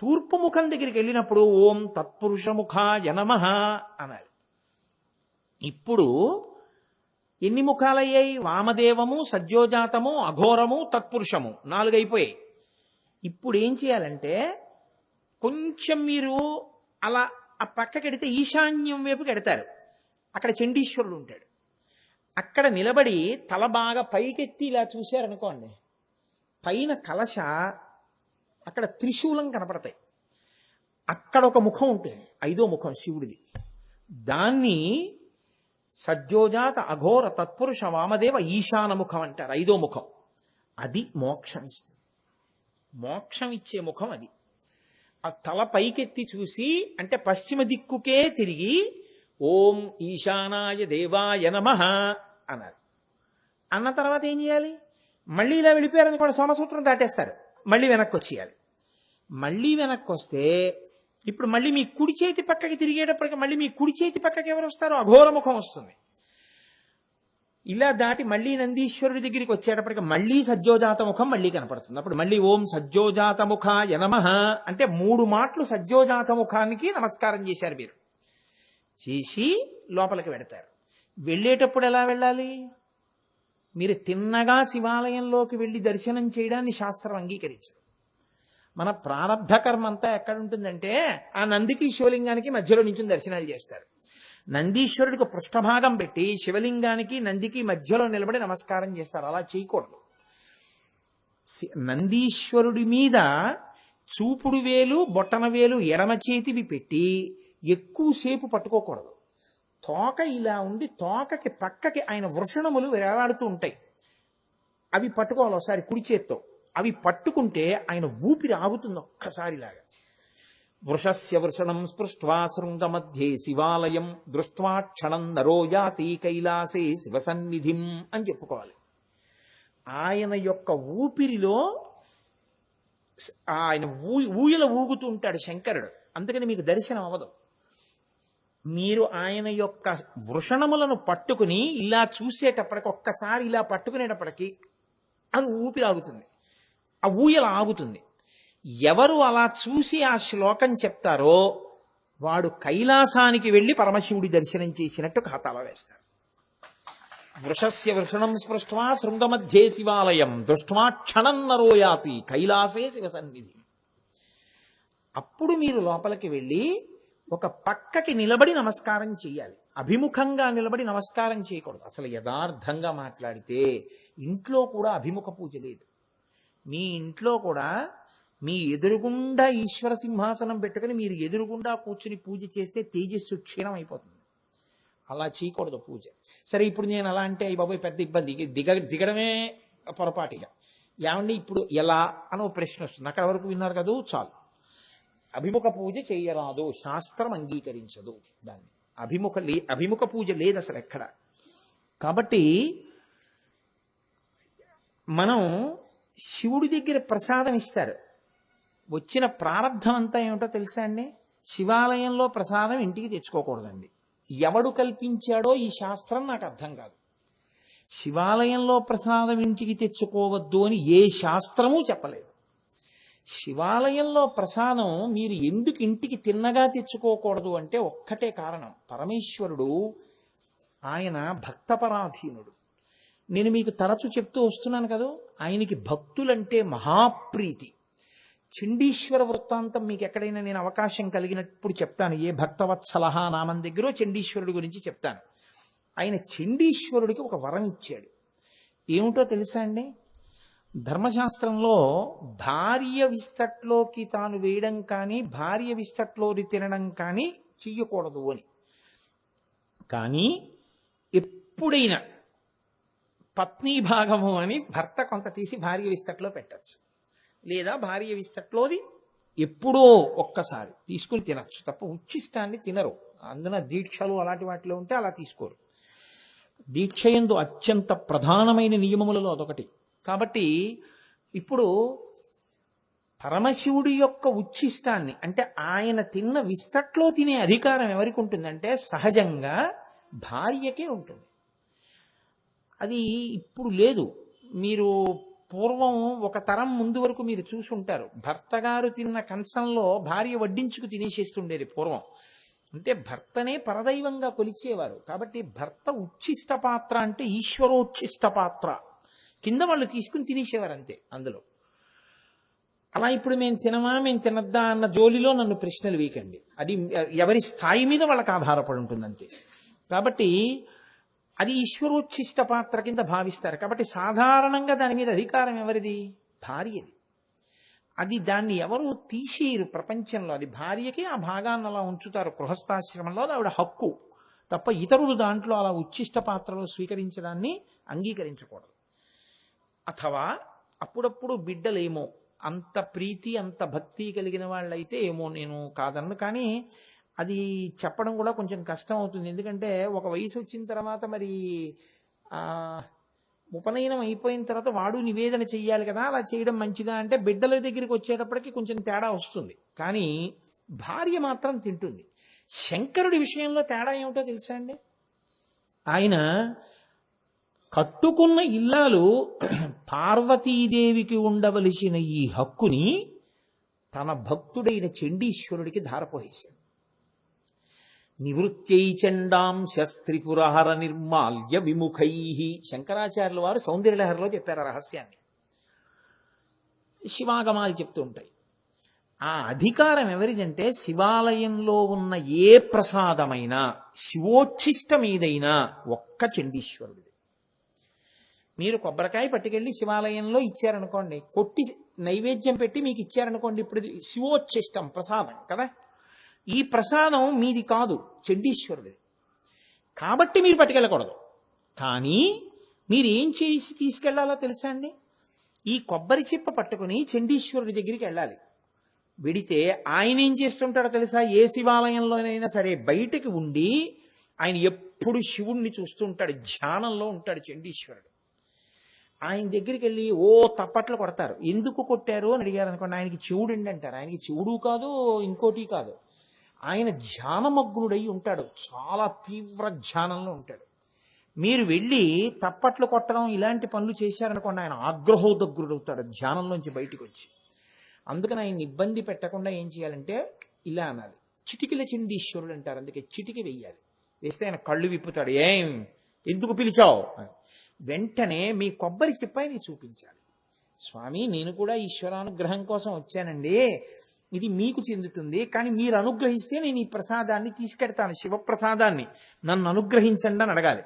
తూర్పు ముఖం దగ్గరికి వెళ్ళినప్పుడు ఓం తత్పురుషముఖాయ నమః అనాలి. ఇప్పుడు ఎన్ని ముఖాలయ్యాయి? వామదేవము, సజ్జోజాతము, అఘోరము, తత్పురుషము 4 అయిపోయాయి. ఇప్పుడు ఏం చేయాలంటే కొంచెం మీరు అలా ఆ పక్కకెడితే ఈశాన్యం వైపుకి ఎడతారు. అక్కడ చండీశ్వరుడు ఉంటాడు. అక్కడ నిలబడి తల బాగా పైకెత్తి ఇలా చూశారనుకోండి, పైన కలశ అక్కడ త్రిశూలం కనపడతాయి. అక్కడ ఒక ముఖం ఉంటుంది, 5వ ముఖం శివుడిది. దాన్ని సజ్జోజాత అఘోర తత్పురుష వామదేవ ఈశాన ముఖం అంటారు. 5వ ముఖం. అది మోక్షం ఇస్తుంది. మోక్షం ఇచ్చే ముఖం అది. ఆ తల పైకెత్తి చూసి అంటే పశ్చిమ దిక్కుకే తిరిగి ఓం ఈశానాయ దేవాయ నమః అన్నారు. అన్న తర్వాత ఏం చేయాలి? మళ్ళీ ఇలా వెళ్ళిపోయారనుకోండి, సోమసూత్రం దాటేస్తారు. మళ్ళీ వెనక్కి వచ్చేయాలి. మళ్ళీ వెనక్కి వస్తే ఇప్పుడు మళ్ళీ మీ కుడి చేతి పక్కకి తిరిగేటప్పటికి మళ్ళీ మీ కుడి చేతి పక్కకి ఎవరు వస్తారో అఘోర ముఖం వస్తుంది. ఇలా దాటి మళ్ళీ నందీశ్వరుడి దగ్గరికి వచ్చేటప్పటికి మళ్ళీ సజ్జోజాత ముఖం మళ్ళీ కనపడుతుంది. అప్పుడు మళ్ళీ ఓం సజ్జోజాత ముఖాయ నమః అంటే 3 మాటలు సజ్జోజాత ముఖానికి నమస్కారం చేశారు మీరు. చేసి లోపలికి వెడతారు. వెళ్ళేటప్పుడు ఎలా వెళ్ళాలి? మీరు తిన్నగా శివాలయంలోకి వెళ్ళి దర్శనం చేయడాన్ని శాస్త్రం అంగీకరించదు. మన ప్రారబ్ధ కర్మ అంతా ఎక్కడుంటుందంటే ఆ నందికి శివలింగానికి మధ్యలో నుంచి దర్శనాలు చేస్తారు. నందీశ్వరుడికి పృష్ఠభాగం పెట్టి శివలింగానికి నందికి మధ్యలో నిలబడి నమస్కారం చేస్తారు. అలా చేయకూడదు. నందీశ్వరుడి మీద చూపుడు వేలు బొట్టన వేలు ఎడమ చేతివి పెట్టి ఎక్కువసేపు పట్టుకోకూడదు. తోక ఇలా ఉండి తోకకి పక్కకి ఆయన వృషణములు వేలాడుతూ ఉంటాయి. అవి పట్టుకోవాలి ఒకసారి కుడి చేత్తో. అవి పట్టుకుంటే ఆయన ఊపిరి ఆగుతుంది ఒక్కసారిలాగా. వృషస్య వృషణం స్పృష్ట్వా శృంగమధ్యే శివాలయం దృష్ట్వా క్షణం నరో యాతి కైలాసే శివసన్నిధిం అని చెప్పుకోవాలి. ఆయన యొక్క ఊపిరిలో ఆయన ఊయల ఊగుతూ ఉంటాడు శంకరుడు. అందుకని మీకు దర్శనం అవ్వదు. మీరు ఆయన యొక్క వృషణములను పట్టుకుని ఇలా చూసేటప్పటికి ఒక్కసారి ఇలా పట్టుకునేటప్పటికి అది ఊపిరి ఆగుతుంది, ఆ ఊయల ఆగుతుంది. ఎవరు అలా చూసి ఆ శ్లోకం చెప్తారో వాడు కైలాసానికి వెళ్ళి పరమశివుడి దర్శనం చేసినట్టు ఖాతాలో వేస్తారు. వృషస్య వృషణం స్పృష్ట్వా శృంగమధ్యే శివాలయం దృష్ట్వా క్షణం నరో యాతి కైలాసే శివసన్నిధి. అప్పుడు మీరు లోపలికి వెళ్ళి ఒక పక్కకి నిలబడి నమస్కారం చేయాలి. అభిముఖంగా నిలబడి నమస్కారం చేయకూడదు. అసలు యథార్థంగా మాట్లాడితే ఇంట్లో కూడా అభిముఖ పూజ లేదు. మీ ఇంట్లో కూడా మీ ఎదురుగుండా ఈశ్వర సింహాసనం పెట్టుకుని మీరు ఎదురుగుండా కూర్చుని పూజ చేస్తే తేజస్సు క్షీణం అయిపోతుంది. అలా చేయకూడదు పూజ. సరే ఇప్పుడు నేను అలా అంటే అయ్యి బాబోయ్ పెద్ద ఇబ్బంది, దిగడమే పొరపాటుగా. ఏమండి ఇప్పుడు ఎలా అని ఒక ప్రశ్న వస్తుంది. అక్కడ వరకు విన్నారు కదా, చాలు. అభిముఖ పూజ చేయరాదు, శాస్త్రం అంగీకరించదు దాన్ని. అభిముఖ పూజ లేదు అసలు ఎక్కడ. కాబట్టి మనం శివుడి దగ్గర ప్రసాదం ఇస్తారు. వచ్చిన ప్రారంధం అంతా ఏమిటో తెలుసా అండి? శివాలయంలో ప్రసాదం ఇంటికి తెచ్చుకోకూడదండి. ఎవడు కల్పించాడో ఈ శాస్త్రం నాకు అర్థం కాదు. శివాలయంలో ప్రసాదం ఇంటికి తెచ్చుకోవద్దు అని ఏ శాస్త్రమూ చెప్పలేదు. శివాలయంలో ప్రసాదం మీరు ఎందుకు ఇంటికి తిన్నగా తెచ్చుకోకూడదు అంటే ఒక్కటే కారణం. పరమేశ్వరుడు ఆయన భక్తపరాధీనుడు. నేను మీకు తరచు చెప్తూ వస్తున్నాను కదా, ఆయనకి భక్తులంటే మహాప్రీతి. చండీశ్వర వృత్తాంతం మీకు ఎక్కడైనా నేను అవకాశం కలిగినప్పుడు చెప్తాను. ఏ భక్తవత్సలహ నామం దగ్గర చండీశ్వరుడి గురించి చెప్తాను. ఆయన చండీశ్వరుడికి ఒక వరం ఇచ్చాడు. ఏమిటో తెలుసా అండి? ధర్మశాస్త్రంలో భార్య విస్తట్లోకి తాను వేయడం కానీ భార్య విస్తట్లోది తినడం కానీ చెయ్యకూడదు అని. కానీ ఎప్పుడైనా పత్ని భాగము అని భర్త కొంత తీసి భార్య విస్తట్లో పెట్టచ్చు, లేదా భార్య విస్తట్లోది ఎప్పుడో ఒక్కసారి తీసుకుని తినచ్చు తప్ప ఉచ్ఛిష్టాన్ని తినరు. అందున దీక్షలు అలాంటి వాటిలో ఉంటే అలా తీసుకోరు. దీక్షయందు అత్యంత ప్రధానమైన నియమములలో అదొకటి. కాబట్టి ఇప్పుడు పరమశివుడి యొక్క ఉచ్ఛిష్టాన్ని అంటే ఆయన తిన్న విస్తట్లో తినే అధికారం ఎవరికి ఉంటుందంటే సహజంగా భార్యకే ఉంటుంది. అది ఇప్పుడు లేదు. మీరు పూర్వం ఒక తరం ముందు వరకు మీరు చూసి ఉంటారు. భర్త గారు తిన్న కంచంలో భార్య వడ్డించుకు తినేసేస్తుండేది పూర్వం. అంటే భర్తనే పరదైవంగా కొలిచేవారు. కాబట్టి భర్త ఉచ్ఛిష్ట పాత్ర అంటే ఈశ్వరోచ్ఛిష్ట పాత్ర కింద వాళ్ళు తీసుకుని తినేసేవారు అంతే. అందులో అలా ఇప్పుడు మేము తినద్దా అన్న జోలిలో నన్ను ప్రశ్నలు వేయకండి. అది ఎవరి స్థాయి మీద వాళ్ళకి ఆధారపడి ఉంటుంది అంతే. కాబట్టి అది ఈశ్వరోచ్ఛిష్ట పాత్ర కింద భావిస్తారు. కాబట్టి సాధారణంగా దాని మీద అధికారం ఎవరిది? భార్యది. అది దాన్ని ఎవరు తీసేయరు ప్రపంచంలో. అది భార్యకి ఆ భాగాన్ని అలా ఉంచుతారు గృహస్థాశ్రమంలో. అది ఆవిడ హక్కు తప్ప ఇతరులు దాంట్లో అలా ఉచ్ఛిష్ట పాత్రలో స్వీకరించడాన్ని అంగీకరించకూడదు. అథవా అప్పుడప్పుడు బిడ్డలేమో అంత ప్రీతి అంత భక్తి కలిగిన వాళ్ళైతే ఏమో నేను కాదన్ను. కానీ అది చెప్పడం కూడా కొంచెం కష్టం అవుతుంది. ఎందుకంటే ఒక వయసు వచ్చిన తర్వాత మరి ఉపనయనం అయిపోయిన తర్వాత వాడు నివేదన చెయ్యాలి కదా, అలా చేయడం మంచిదా అంటే బిడ్డల దగ్గరికి వచ్చేటప్పటికి కొంచెం తేడా వస్తుంది. కానీ భార్య మాత్రం తింటుంది. శంకరుడి విషయంలో తేడా ఏమిటో తెలుసా అండి? ఆయన కట్టుకున్న ఇల్లాలు పార్వతీదేవికి ఉండవలసిన ఈ హక్కుని తన భక్తుడైన చండీశ్వరుడికి ధారపోసేశాడు. నివృత్యై చండాం శస్త్రిపురహర నిర్మాల్య విముఖై. శంకరాచార్యుల వారు సౌందర్యలహరిలో చెప్పారు ఆ రహస్యాన్ని. శివాగమాలు చెప్తూ ఉంటాయి. ఆ అధికారం ఎవరిదంటే శివాలయంలో ఉన్న ఏ ప్రసాదమైనా శివోచ్ఛిష్టమేదైనా ఒక్క చండీశ్వరుడిది. మీరు కొబ్బరికాయ పట్టుకెళ్ళి శివాలయంలో ఇచ్చారనుకోండి, కొట్టి నైవేద్యం పెట్టి మీకు ఇచ్చారనుకోండి, ఇప్పుడు ఇది శివోచ్ఛిష్టం ప్రసాదం కదా, ఈ ప్రసాదం మీది కాదు చండీశ్వరుడిది. కాబట్టి మీరు పట్టుకెళ్ళకూడదు. కానీ మీరు ఏం చేసి తీసుకెళ్లాలో తెలుసా అండి? ఈ కొబ్బరి చిప్ప పట్టుకుని చండీశ్వరుడి దగ్గరికి వెళ్ళాలి. వెడితే ఆయన ఏం చేస్తుంటాడో తెలుసా? ఏ శివాలయంలోనైనా సరే బయటికి ఉండి ఆయన ఎప్పుడు శివుణ్ణి చూస్తుంటాడు, ధ్యానంలో ఉంటాడు చండీశ్వరుడు. ఆయన దగ్గరికి వెళ్ళి ఓ తప్పట్లు కొడతారు. ఎందుకు కొట్టారు అని అడిగారు అనుకోండి, ఆయనకి చెవుడండి అంటారు. ఆయనకి చెవుడు కాదు ఇంకోటి కాదు, ఆయన ధ్యానమగ్నుడై ఉంటాడు, చాలా తీవ్ర ధ్యానంలో ఉంటాడు. మీరు వెళ్ళి తప్పట్లు కొట్టడం ఇలాంటి పనులు చేశారనుకోండి, ఆయన ఆగ్రహోదగ్రుడవుతాడు ధ్యానంలోంచి బయటికి వచ్చి. అందుకని ఆయన ఇబ్బంది పెట్టకుండా ఏం చేయాలంటే ఇలా అనాలి, చిటికిల చండీశ్వరుడు అంటారు. అందుకే చిటికి వెయ్యాలి. వేస్తే ఆయన కళ్ళు విప్పుతాడు. ఏం ఎందుకు పిలిచావు? వెంటనే మీ కొబ్బరి చిప్పాయిని చూపించాలి. స్వామి నేను కూడా ఈశ్వరానుగ్రహం కోసం వచ్చానండి, ఇది మీకు చెందుతుంది, కానీ మీరు అనుగ్రహిస్తే నేను ఈ ప్రసాదాన్ని తీసుకెడతాను, శివప్రసాదాన్ని, నన్ను అనుగ్రహించండి అని అడగాలి.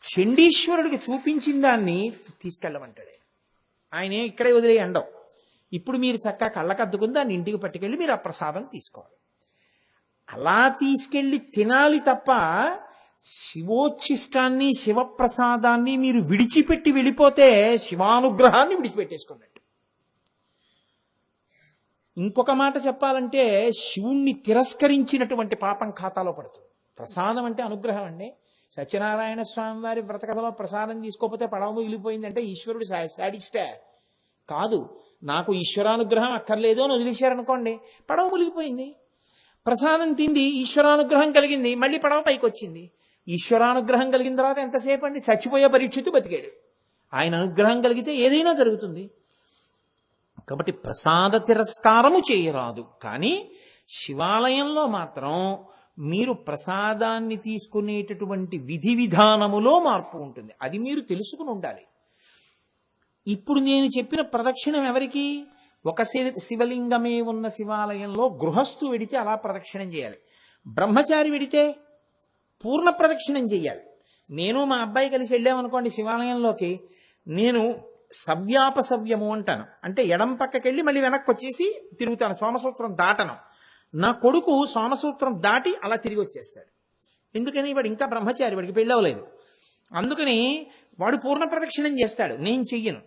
చండీశ్వరుడికి చూపించిన దాన్ని తీసుకెళ్ళమంటాడే. ఆయన ఇక్కడే వదిలే అండవు. ఇప్పుడు మీరు చక్కగా కళ్ళకద్దుకుని దాన్ని ఇంటికి పట్టుకెళ్ళి మీరు ఆ ప్రసాదం తీసుకోవాలి. అలా తీసుకెళ్ళి తినాలి తప్ప శివోచ్ఛిష్టాన్ని శివప్రసాదాన్ని మీరు విడిచిపెట్టి వెళ్ళిపోతే శివానుగ్రహాన్ని విడిచిపెట్టేసుకున్నట్టు. ఇంకొక మాట చెప్పాలంటే శివుణ్ణి తిరస్కరించినటువంటి పాపం ఖాతాలో పడుతుంది. ప్రసాదం అంటే అనుగ్రహం అండి. సత్యనారాయణ స్వామి వారి వ్రతకథలో ప్రసాదం తీసుకోకపోతే పడవ మిగిలిపోయిందంటే ఈశ్వరుడు శాడిస్టే కాదు. నాకు ఈశ్వరానుగ్రహం అక్కర్లేదు అని వదిలేశారనుకోండి, పడవ మునిగిపోయింది. ప్రసాదం తింది, ఈశ్వరానుగ్రహం కలిగింది, మళ్ళీ పడవ పైకి వచ్చింది. ఈశ్వరానుగ్రహం కలిగిన తర్వాత ఎంతసేపు అండి? చచ్చిపోయే పరీక్షిత్తు బతికాడు. ఆయన అనుగ్రహం కలిగితే ఏదైనా జరుగుతుంది. కాబట్టి ప్రసాద తిరస్కారము చేయరాదు. కానీ శివాలయంలో మాత్రం మీరు ప్రసాదాన్ని తీసుకునేటటువంటి విధి విధానములో మార్పు ఉంటుంది. అది మీరు తెలుసుకుని ఉండాలి. ఇప్పుడు నేను చెప్పిన ప్రదక్షిణం ఎవరికి? ఒక శివలింగమే ఉన్న శివాలయంలో గృహస్థు వెడితే అలా ప్రదక్షిణం చేయాలి. బ్రహ్మచారి వెడితే పూర్ణ ప్రదక్షిణం చేయాలి. నేను మా అబ్బాయి కలిసి వెళ్ళామనుకోండి శివాలయంలోకి, నేను సవ్యాపసవ్యము అంటాను. అంటే ఎడం పక్కకెళ్ళి మళ్ళీ వెనక్కి వచ్చేసి తిరుగుతాను, సోమసూత్రం దాటను. నా కొడుకు సోమసూత్రం దాటి అలా తిరిగి వచ్చేస్తాడు. ఎందుకని? వాడు ఇంకా బ్రహ్మచారి, వాడికి పెళ్ళి అవ్వలేదు. అందుకని వాడు పూర్ణ ప్రదక్షిణం చేస్తాడు, నేను చెయ్యను.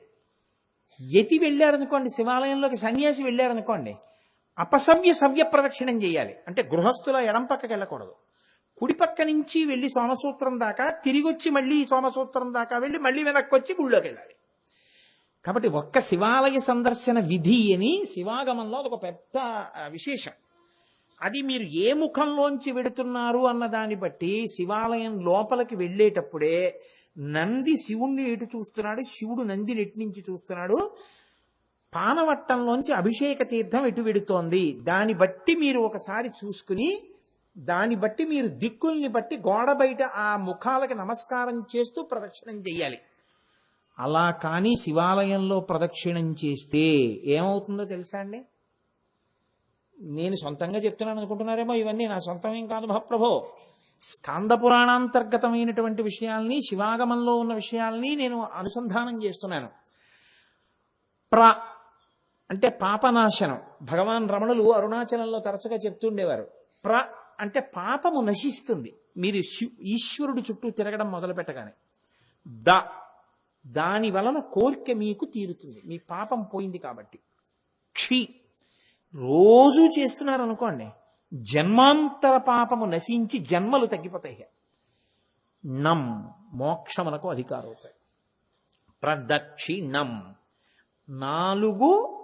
యతి వెళ్ళారనుకోండి శివాలయంలోకి, సన్యాసి వెళ్ళారనుకోండి, అపసవ్య సవ్య ప్రదక్షిణం చేయాలి. అంటే గృహస్థుల ఎడం పక్కకి వెళ్ళకూడదు, కుడి పక్క నుంచి వెళ్ళి సోమసూత్రం దాకా తిరిగి వచ్చి మళ్ళీ సోమసూత్రం దాకా వెళ్ళి మళ్ళీ వెనక్కి వచ్చి గుళ్ళోకి వెళ్ళాలి. కాబట్టి ఒక్క శివాలయ సందర్శన విధి అని శివాగమంలో అదొక పెద్ద విశేషం. అది మీరు ఏ ముఖంలోంచి వెడుతున్నారు అన్న దాన్ని బట్టి శివాలయం లోపలికి వెళ్ళేటప్పుడే నంది శివుణ్ణి ఎటు చూస్తున్నాడు, శివుడు నందిని ఎటు నుంచి చూస్తున్నాడు, పానవట్టంలోంచి అభిషేక తీర్థం ఎటు వెడుతోంది, దాన్ని బట్టి మీరు ఒకసారి చూసుకుని దాన్ని బట్టి మీరు దిక్కుల్ని బట్టి గోడ బయట ఆ ముఖాలకి నమస్కారం చేస్తూ ప్రదక్షిణం చెయ్యాలి. అలా కానీ శివాలయంలో ప్రదక్షిణం చేస్తే ఏమవుతుందో తెలుసా అండి? నేను సొంతంగా చెప్తున్నాను అనుకుంటున్నారేమో, ఇవన్నీ నా సొంతమేం కాదు మహాప్రభో. స్కాంద పురాణాంతర్గతమైనటువంటి విషయాల్ని, శివాగమంలో ఉన్న విషయాల్ని నేను అనుసంధానం చేస్తున్నాను. అంటే పాపనాశనం. భగవాన్ రమణులు అరుణాచలంలో తరచుగా చెప్తుండేవారు, అంటే పాపము నశిస్తుంది మీరు ఈశ్వరుడు చుట్టూ తిరగడం మొదలు పెట్టగానే. దాని వలన కోరిక మీకు తీరుతుంది, మీ పాపం పోయింది కాబట్టి. రోజు చేస్తున్నారు అనుకోండి, జన్మాంతర పాపము నశించి జన్మలు తగ్గిపోతాయి. మోక్షమునకు అధికారం అవుతాయి. ప్రదక్షిణం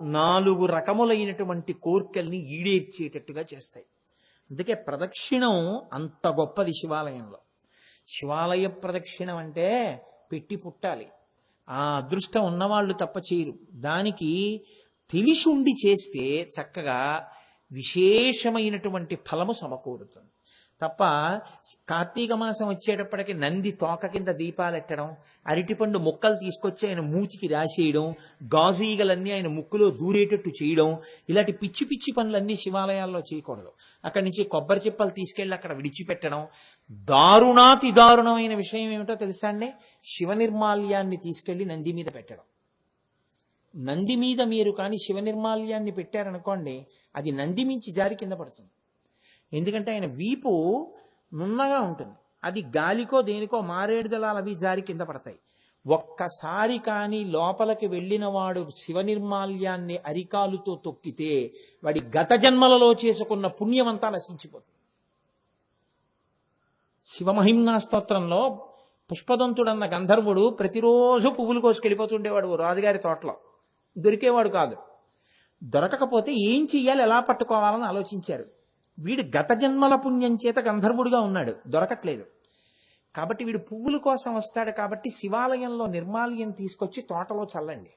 నాలుగు రకములైనటువంటి కోర్కెల్ని ఈడేర్చేటట్టుగా చేస్తాయి. అందుకే ప్రదక్షిణం అంత గొప్పది శివాలయంలో. శివాలయ ప్రదక్షిణం అంటే పెట్టి పుట్టాలి, ఆ అదృష్టం ఉన్నవాళ్ళు తప్ప చేయరు. దానికి తెలిసి ఉండి చేస్తే చక్కగా విశేషమైనటువంటి ఫలము సమకూరుతుంది. తప్ప కార్తీక మాసం వచ్చేటప్పటికి నంది తోక కింద దీపాలెట్టడం, అరటిపండు ముక్కలు తీసుకొచ్చి ఆయన మూతికి రాసేయడం, గాజు ఈగలన్నీ ఆయన ముక్కులో దూరేటట్టు చేయడం, ఇలాంటి పిచ్చి పిచ్చి పనులన్నీ శివాలయాల్లో చేయకూడదు. అక్కడి నుంచి కొబ్బరి చిప్పలు తీసుకెళ్లి అక్కడ విడిచిపెట్టడం. దారుణాతి దారుణమైన విషయం ఏమిటో తెలుసా అండి? శివ నిర్మాల్యాన్ని తీసుకెళ్లి నంది మీద పెట్టడం. నంది మీద మీరు కానీ శివ నిర్మాల్యాన్ని పెట్టారనుకోండి, అది నంది మించి జారి కింద పడుతుంది. ఎందుకంటే ఆయన వీపు నున్నగా ఉంటుంది, అది గాలికో దేనికో మారేడు దళాలు అవి జారి కింద పడతాయి. ఒక్కసారి కానీ లోపలికి వెళ్ళిన వాడు శివ నిర్మాల్యాన్ని అరికాలుతో తొక్కితే వాడి గత జన్మలలో చేసుకున్న పుణ్యమంతా నశించిపోతుంది. శివమహిమ్నా స్తోత్రంలో పుష్పదంతుడన్న గంధర్వుడు ప్రతిరోజు పువ్వులు కోసుకెళ్ళిపోతుండేవాడు రాజుగారి తోటలో. దొరికేవాడు కాదు. దొరకకపోతే ఏం చెయ్యాలి, ఎలా పట్టుకోవాలని ఆలోచించారు. వీడు గత జన్మల పుణ్యం చేత గంధర్వుడిగా ఉన్నాడు, దొరకట్లేదు. కాబట్టి వీడు పువ్వుల కోసం వస్తాడు. కాబట్టి శివాలయంలో నిర్మాల్యం తీసుకొచ్చి తోటలో చల్లండి.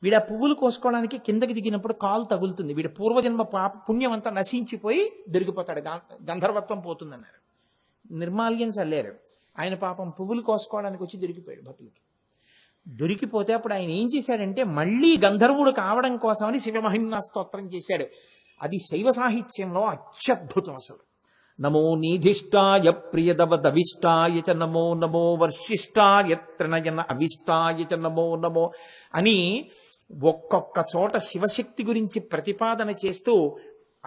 వీడు ఆ పువ్వులు కోసుకోవడానికి కిందకి దిగినప్పుడు కాలు తగులుతుంది, వీడి పూర్వజన్మ పుణ్యం అంతా నశించిపోయి దొరికిపోతాడు, గంధర్వత్వం పోతుందన్నారు. నిర్మాల్యం చల్లారు. ఆయన పాపం పువ్వులు కోసుకోవడానికి వచ్చి దొరికిపోయాడు భక్తులకి. దొరికిపోతే అప్పుడు ఆయన ఏం చేశాడంటే మళ్ళీ గంధర్వుడు కావడం కోసమని శివమహిమ్నా స్తోత్రం చేశాడు. అది శైవ సాహిత్యంలో అత్యద్భుతం అసలు. నమో నీధిష్టాయ ప్రియదవదవిష్టాయ చ నమో నమో వర్షిష్టాయ త్రినయన అవిష్టాయ చ నమో నమో అని ఒక్కొక్క చోట శివశక్తి గురించి ప్రతిపాదన చేస్తూ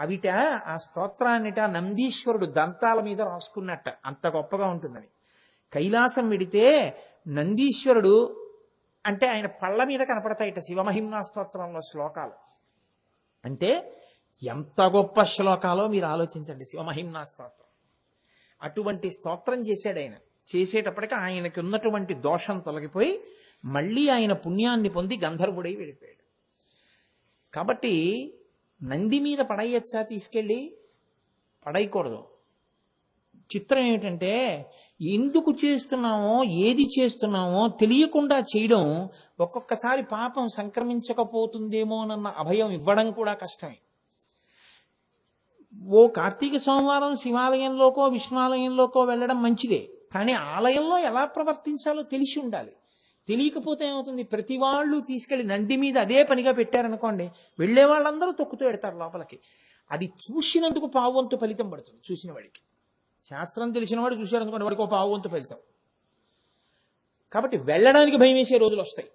అవిట ఆ స్తోత్రాన్నిట నందీశ్వరుడు దంతాల మీద రాసుకున్నట్ట, అంత గొప్పగా ఉంటుందని. కైలాసం విడితే నందీశ్వరుడు అంటే ఆయన పళ్ళ మీద కనపడతాయిట శివమహిమ్నా స్తోత్రంలో శ్లోకాలు. అంటే ఎంత గొప్ప శ్లోకాలో మీరు ఆలోచించండి శివమహిమ్నా స్తోత్రం. అటువంటి స్తోత్రం చేశాడు ఆయన. చేసేటప్పటికి ఆయనకి ఉన్నటువంటి దోషం తొలగిపోయి మళ్ళీ ఆయన పుణ్యాన్ని పొంది గంధర్వుడై వెళ్ళిపోయాడు. కాబట్టి నంది మీద పడేయచ్చా తీసుకెళ్ళి? పడేయకూడదు. చిత్రం ఏమిటంటే ఎందుకు చేస్తున్నామో ఏది చేస్తున్నామో తెలియకుండా చేయడం ఒక్కొక్కసారి పాపం సంక్రమించకపోతుందేమోనన్న అభయం ఇవ్వడం కూడా కష్టమే. ఓ కార్తీక సోమవారం శివాలయంలోకో విష్ణువాలయంలోకో వెళ్ళడం మంచిదే, కానీ ఆలయంలో ఎలా ప్రవర్తించాలో తెలిసి ఉండాలి. తెలియకపోతే ఏమవుతుంది, ప్రతి వాళ్ళు తీసుకెళ్లి నంది మీద అదే పనిగా పెట్టారనుకోండి, వెళ్లే వాళ్ళందరూ తొక్కుతూ పెడతారు లోపలికి. అది చూసినందుకు పావువంతు ఫలితం పడుతుంది చూసిన వాడికి. శాస్త్రం తెలిసిన వాడు చూశారనుకోండి, వాడికి ఒక పావువంతు ఫలితం. కాబట్టి వెళ్ళడానికి భయం వేసే రోజులు వస్తాయి.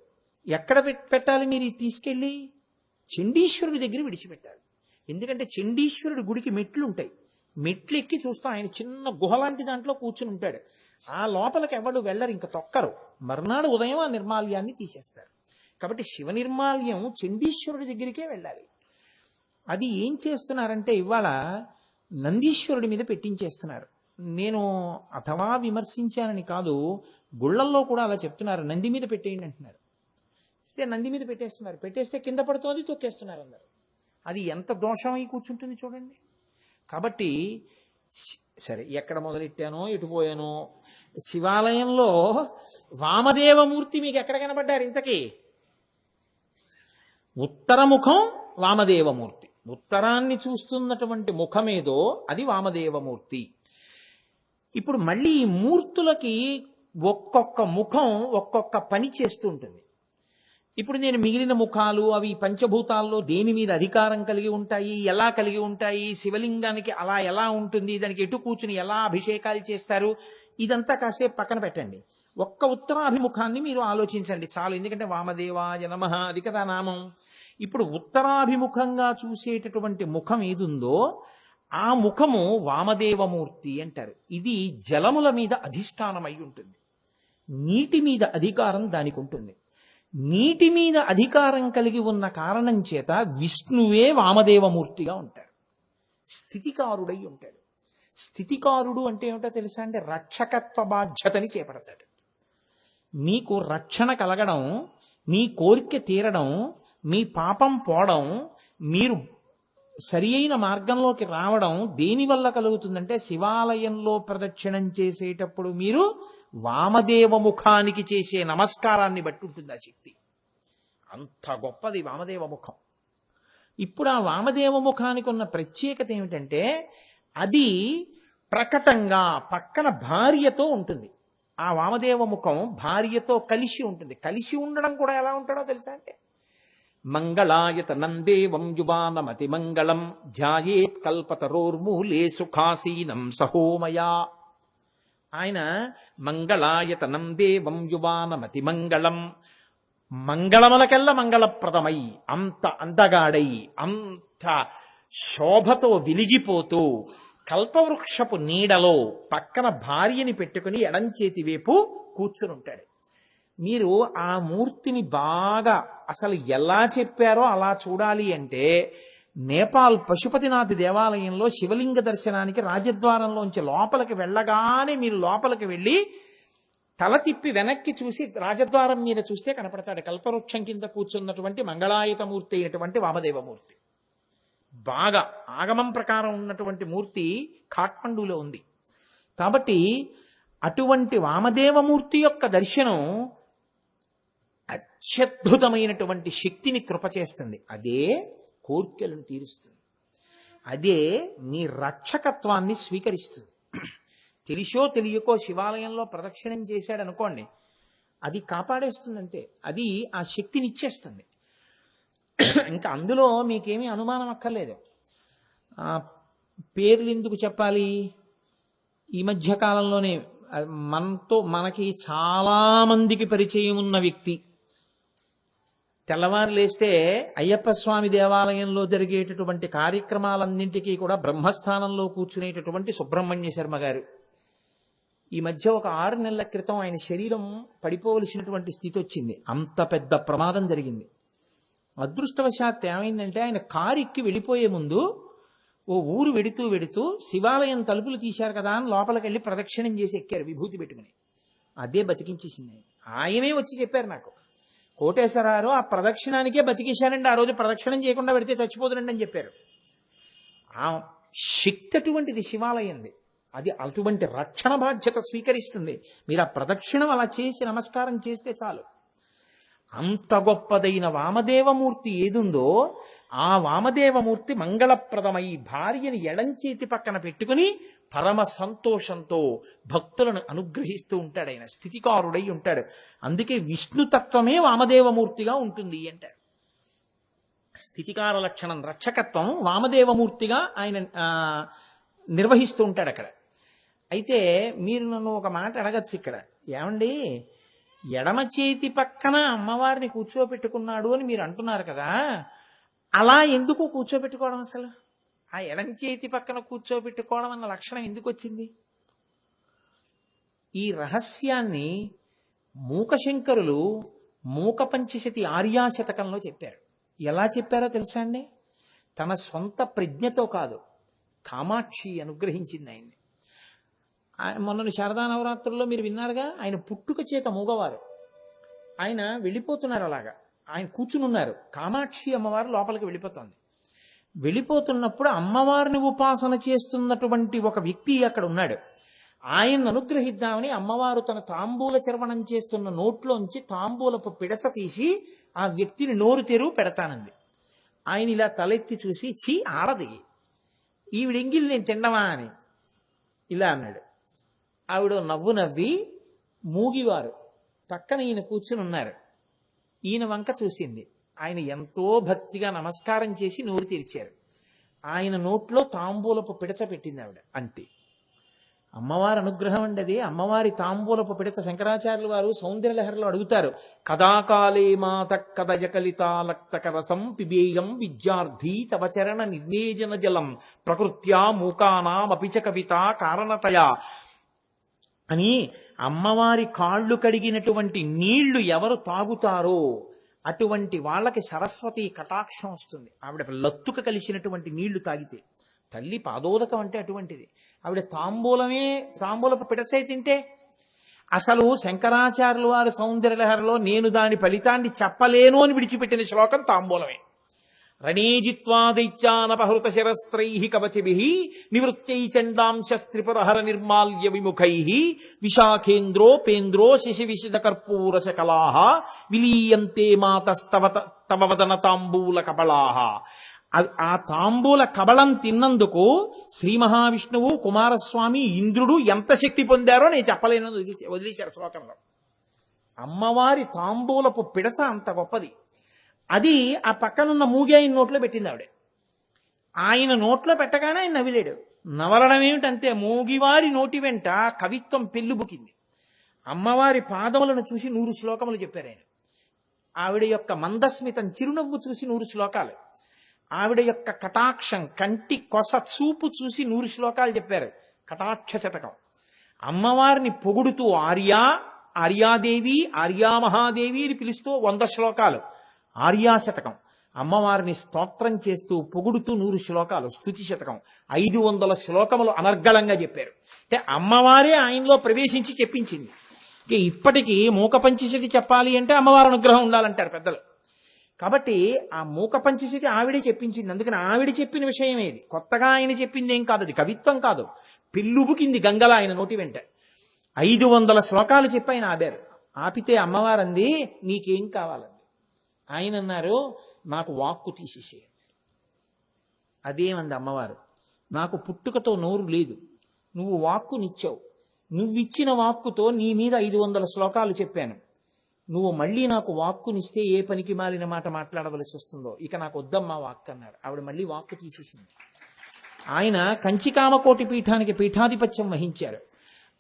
ఎక్కడ పెట్టాలి మీరు తీసుకెళ్ళి? చండీశ్వరుడి దగ్గర విడిచిపెట్టాలి. ఎందుకంటే చండీశ్వరుడి గుడికి మెట్లు ఉంటాయి. మెట్లు ఎక్కి చూస్తాం, ఆయన చిన్న గుహ లాంటి దాంట్లో కూర్చుని ఉంటాడు. ఆ లోపలికి ఎవరు వెళ్ళరు, ఇంకా తొక్కరు. మర్నాడు ఉదయం ఆ నిర్మాల్యాన్ని తీసేస్తారు. కాబట్టి శివ నిర్మాల్యం చండీశ్వరుడి దగ్గరికే వెళ్ళాలి. అది ఏం చేస్తున్నారంటే ఇవాళ నందీశ్వరుడి మీద పెట్టించేస్తున్నారు. నేను అథవా విమర్శించానని కాదు, గుళ్ళల్లో కూడా అలా చెప్తున్నారు, నంది మీద పెట్టేయండి అంటున్నారు. నంది మీద పెట్టేస్తున్నారు, పెట్టేస్తే కింద పడుతోంది, తొక్కేస్తున్నారు అందరు. అది ఎంత దోషం అయి కూర్చుంటుంది చూడండి. కాబట్టి సరే, ఎక్కడ మొదలెట్టానో ఎటు పోయానో. శివాలయంలో వామదేవమూర్తి మీకు ఎక్కడ కనబడ్డారు ఇంతకీ? ఉత్తరముఖం వామదేవమూర్తి. ఉత్తరాన్ని చూస్తున్నటువంటి ముఖమేదో అది వామదేవమూర్తి. ఇప్పుడు మళ్ళీ ఈ మూర్తులకి ఒక్కొక్క ముఖం ఒక్కొక్క పని చేస్తూ ఉంటుంది. ఇప్పుడు నేను మిగిలిన ముఖాలు అవి పంచభూతాల్లో దేని మీద అధికారం కలిగి ఉంటాయి, ఎలా కలిగి ఉంటాయి, శివలింగానికి అలా ఎలా ఉంటుంది, దానికి ఎటు కూర్చుని ఎలా అభిషేకాలు చేస్తారు, ఇదంతా కాసేపు పక్కన పెట్టండి. ఒక్క ఉత్తరాభిముఖాన్ని మీరు ఆలోచించండి చాలు. ఎందుకంటే వామదేవాయ నమః అది కదా నామం. ఇప్పుడు ఉత్తరాభిముఖంగా చూసేటటువంటి ముఖం ఏదుందో ఆ ముఖము వామదేవమూర్తి అంటారు. ఇది జలముల మీద అధిష్టానమై ఉంటుంది. నీటి మీద అధికారం దానికి ఉంటుంది. నీటి మీద అధికారం కలిగి ఉన్న కారణం చేత విష్ణువే వామదేవమూర్తిగా ఉంటాడు. స్థితికారుడై ఉంటాడు. స్థితికారుడు అంటే ఏమిటో తెలుసా అంటే రక్షకత్వ బాధ్యతని చేపడతాడు. మీకు రక్షణ కలగడం, మీ కోరిక తీరడం, మీ పాపం పోవడం, మీరు సరి అయిన మార్గంలోకి రావడం దేనివల్ల కలుగుతుందంటే శివాలయంలో ప్రదక్షిణం చేసేటప్పుడు మీరు వామదేవ ముఖానికి చేసే నమస్కారాన్ని బట్టి ఉంటుంది ఆ శక్తి. అంత గొప్పది వామదేవ ముఖం. ఇప్పుడు ఆ వామదేవ ముఖానికి ఉన్న ప్రత్యేకత ఏమిటంటే అది ప్రకటంగా పక్కన భార్యతో ఉంటుంది. ఆ వామదేవ ముఖం భార్యతో కలిసి ఉంటుంది. కలిసి ఉండడం కూడా ఎలా ఉంటాడో తెలుసా అంటే మంగళాయతనం దేవం యువానమతి మంగళం ధ్యాయేత్ కల్పతరోర్మూలే సుఖాసీనం సహోమయా. ఆయన మంగళాయతనం దేవం యువానమతి మంగళం, మంగళములకెల్లా మంగళప్రదమై అంత అందగాడై అంత శోభతో వెలిగిపోతూ కల్పవృక్షపు నీడలో పక్కన భార్యని పెట్టుకుని ఎడంచేతి వైపు కూర్చుని ఉంటాడు. మీరు ఆ మూర్తిని బాగా అసలు ఎలా చెప్పారో అలా చూడాలి అంటే నేపాల్ పశుపతినాథ్ దేవాలయంలో శివలింగ దర్శనానికి రాజద్వారంలోంచి లోపలికి వెళ్ళగానే మీరు లోపలికి వెళ్ళి తల తిప్పి వెనక్కి చూసి రాజద్వారం మీద చూస్తే కనపడతాడు కల్పవృక్షం కింద కూర్చున్నటువంటి మంగళాయుతమూర్తి అయినటువంటి వామదేవమూర్తి. బాగా ఆగమం ప్రకారం ఉన్నటువంటి మూర్తి ఖాట్మండూలో ఉంది. కాబట్టి అటువంటి వామదేవమూర్తి యొక్క దర్శనం అత్యద్భుతమైనటువంటి శక్తిని కృప చేస్తుంది. అదే కోర్కెలను తీరుస్తుంది. అదే నీ రక్షకత్వాన్ని స్వీకరిస్తుంది. తెలిసో తెలియకో శివాలయంలో ప్రదక్షిణం చేశాడు అనుకోండి, అది కాపాడేస్తుంది అంతే. అది ఆ శక్తిని ఇచ్చేస్తుంది. ఇంకా అందులో మీకేమీ అనుమానం అక్కర్లేదు. పేర్లు ఎందుకు చెప్పాలి? ఈ మధ్య కాలంలోనే మనకి చాలా మందికి పరిచయం ఉన్న వ్యక్తి తెల్లవారు లేస్తే అయ్యప్ప స్వామి దేవాలయంలో జరిగేటటువంటి కార్యక్రమాలన్నింటికీ కూడా బ్రహ్మస్థానంలో కూర్చునేటటువంటి సుబ్రహ్మణ్య శర్మ గారు ఈ మధ్య ఒక 6 నెలల క్రితం ఆయన శరీరం పడిపోవలసినటువంటి స్థితి వచ్చింది. అంత పెద్ద ప్రమాదం జరిగింది. అదృష్టవశాత్తు ఏమైందంటే ఆయన కారు ఎక్కి వెళ్ళిపోయే ముందు ఓ ఊరు వెడుతూ శివాలయం తలుపులు తీశారు కదా అని లోపలికి వెళ్ళి ప్రదక్షిణం చేసి ఎక్కారు విభూతి పెట్టుకుని. అదే బతికించేసింది. ఆయనే వచ్చి చెప్పారు నాకు, కోటేశ్వరారు ఆ ప్రదక్షిణానికే బతికేశారండి, ఆ రోజు ప్రదక్షిణం చేయకుండా పెడితే చచ్చిపోతురండి అని చెప్పారు. ఆ శక్తి అటువంటిది శివాలయంది. అది అటువంటి రక్షణ బాధ్యత స్వీకరిస్తుంది. మీరు ఆ ప్రదక్షిణం అలా చేసి నమస్కారం చేస్తే చాలు. అంత గొప్పదైన వామదేవమూర్తి ఏదుందో ఆ వామదేవమూర్తి మంగళప్రదమై భార్యని ఎడంచేతి పక్కన పెట్టుకుని పరమ సంతోషంతో భక్తులను అనుగ్రహిస్తూ ఉంటాడు. ఆయన స్థితికారుడై ఉంటాడు. అందుకే విష్ణుతత్వమే వామదేవమూర్తిగా ఉంటుంది అంటారు. స్థితికార లక్షణం, రక్షకత్వం వామదేవమూర్తిగా ఆయన నిర్వహిస్తూ ఉంటాడు అక్కడ. అయితే మీరు నన్ను ఒక మాట అడగచ్చు ఇక్కడ, ఏమండి ఎడమ చేతి పక్కన అమ్మవారిని కూర్చోబెట్టుకున్నాడు అని మీరు అంటున్నారు కదా, అలా ఎందుకు కూర్చోబెట్టుకోవడం? అసలు ఆ ఎడం చేతి పక్కన కూర్చోబెట్టుకోవడం అన్న లక్షణం ఎందుకు వచ్చింది? ఈ రహస్యాన్ని మూకశంకరులు మూక పంచశతి ఆర్యాశతకంలో చెప్పారు. ఎలా చెప్పారో తెలుసా అండి? తన సొంత ప్రజ్ఞతో కాదు, కామాక్షి అనుగ్రహించింది ఆయన్ని. మొన్న శారదా నవరాత్రుల్లో మీరు విన్నారుగా, ఆయన పుట్టుక చేత మూగవారు, ఆయన వెళ్ళిపోతున్నారు. అలాగా ఆయన కూర్చుని ఉన్నారు. కామాక్షి అమ్మవారు లోపలికి వెళ్ళిపోతుంది. వెళ్ళిపోతున్నప్పుడు అమ్మవారిని ఉపాసన చేస్తున్నటువంటి ఒక వ్యక్తి అక్కడ ఉన్నాడు. ఆయన్ని అనుగ్రహిద్దామని అమ్మవారు తన తాంబూల చర్వణం చేస్తున్న నోట్లోంచి తాంబూలపు పిడచ తీసి ఆ వ్యక్తిని నోరు తెరువు పెడతానంది. ఆయన ఇలా తలెత్తి చూసి, చీ ఆడది, ఈవిడెంగిల్ నేను తిండమా అని ఇలా అన్నాడు. ఆవిడ నవ్వు నవ్వి, మూగివారు పక్కన ఈయన కూర్చుని ఉన్నారు, ఈయన వంక చూసింది. ఆయన ఎంతో భక్తిగా నమస్కారం చేసి నోరు తెరిచారు. ఆయన నోట్లో తాంబూలపు పిడచ పెట్టింది ఆవిడ. అంతే. అమ్మవారి అనుగ్రహం అండి అది. అమ్మవారి తాంబూలపు పిడచ శంకరాచార్యుల వారు సౌందర్యలహరిలో అడుగుతారు, కదాకాలే మాత కదజకలితాలక్తక రసం పిబేయం విద్యార్థి తవ చరణ నిర్నేజన జలం ప్రకృత్యా మూకానామపిచ కవిత కారణతయా అని అమ్మవారి కాళ్ళు కడిగినటువంటి నీళ్లు ఎవరు తాగుతారో అటువంటి వాళ్ళకి సరస్వతి కటాక్షం వస్తుంది. ఆవిడ లత్తుక కలిసినటువంటి నీళ్లు తాగితే. తల్లి పాదోదకం అంటే అటువంటిది. ఆవిడ తాంబూలపు పిడచై తింటే అసలు శంకరాచార్యుల వారి సౌందర్యలహరిలో నేను దాని ఫలితాన్ని చెప్పలేను అని విడిచిపెట్టిన శ్లోకం తాంబూలమే. రణేజిత్వా దైత్యానపహృత శిరస్త్రై కవచిభి నివృత్తై చండాంశస్త్రిపురహర నిర్మాల్య విముఖై విశాఖేంద్రో పేంద్రో శశి విశిద కర్పూర శకలాహ విలీయంతే మాతస్తవ వదన తాంబూల కబళాహ. ఆ తాంబూల కబళం తిన్నందుకు శ్రీ మహావిష్ణువు, కుమారస్వామి, ఇంద్రుడు ఎంత శక్తి పొందారో నేను చెప్పలేను వదిలేశారు శ్లోకంలో. అమ్మవారి తాంబూలపు పిడచ అంత గొప్పది. అది ఆ పక్కనున్న మూగి ఆయన నోట్లో పెట్టింది ఆవిడ. ఆయన నోట్లో పెట్టగానే ఆయన నవిలేడు. నవలడం ఏమిటంతే, మూగివారి నోటి వెంట కవిత్వం పెళ్ళుబుకింది. అమ్మవారి పాదములను చూసి 100 శ్లోకములు చెప్పారు ఆయన. ఆవిడ యొక్క మందస్మితం, చిరునవ్వు చూసి 100 శ్లోకాలు. ఆవిడ యొక్క కటాక్షం, కంటి కొస చూపు చూసి 100 శ్లోకాలు చెప్పారు. కటాక్ష శతకం. అమ్మవారిని పొగుడుతూ ఆర్యాదేవి, ఆర్యామహాదేవి అని పిలుస్తూ 100 శ్లోకాలు ఆర్యాశతకం. అమ్మవారిని స్తోత్రం చేస్తూ పొగుడుతూ 100 శ్లోకాలు స్తుతి శతకం. 500 శ్లోకములు అనర్గళంగా చెప్పారు. అంటే అమ్మవారే ఆయనలో ప్రవేశించి చెప్పించింది. ఇప్పటికీ మూక పంచశతి చెప్పాలి అంటే అమ్మవారి అనుగ్రహం ఉండాలంటారు పెద్దలు. కాబట్టి ఆ మూక పంచశతి ఆవిడే చెప్పించింది. అందుకని ఆవిడ చెప్పిన విషయం ఏది, కొత్తగా ఆయన చెప్పింది ఏం కాదు, అది కవిత్వం కాదు. పిల్లుబుకింది గంగల ఆయన నోటి వెంట. 500 శ్లోకాలు చెప్పి ఆయన ఆపారు. ఆపితే అమ్మవారంది, నీకేం కావాలండి? ఆయన అన్నారు, నాకు వాక్కు తీసేసేయండి. అదేమంది అమ్మవారు, నాకు పుట్టుకతో నోరు లేదు, నువ్వు వాక్కునిచ్చావు, నువ్విచ్చిన వాక్కుతో నీ మీద 500 శ్లోకాలు చెప్పాను, నువ్వు మళ్ళీ నాకు వాక్కునిస్తే ఏ పనికి మాలిన మాట మాట్లాడవలసి వస్తుందో, ఇక నాకు వద్దమ్మా వాక్కు అన్నారు. ఆవిడ మళ్ళీ వాక్కు తీసేసింది. ఆయన కంచికామకోటి పీఠానికి పీఠాధిపత్యం వహించారు.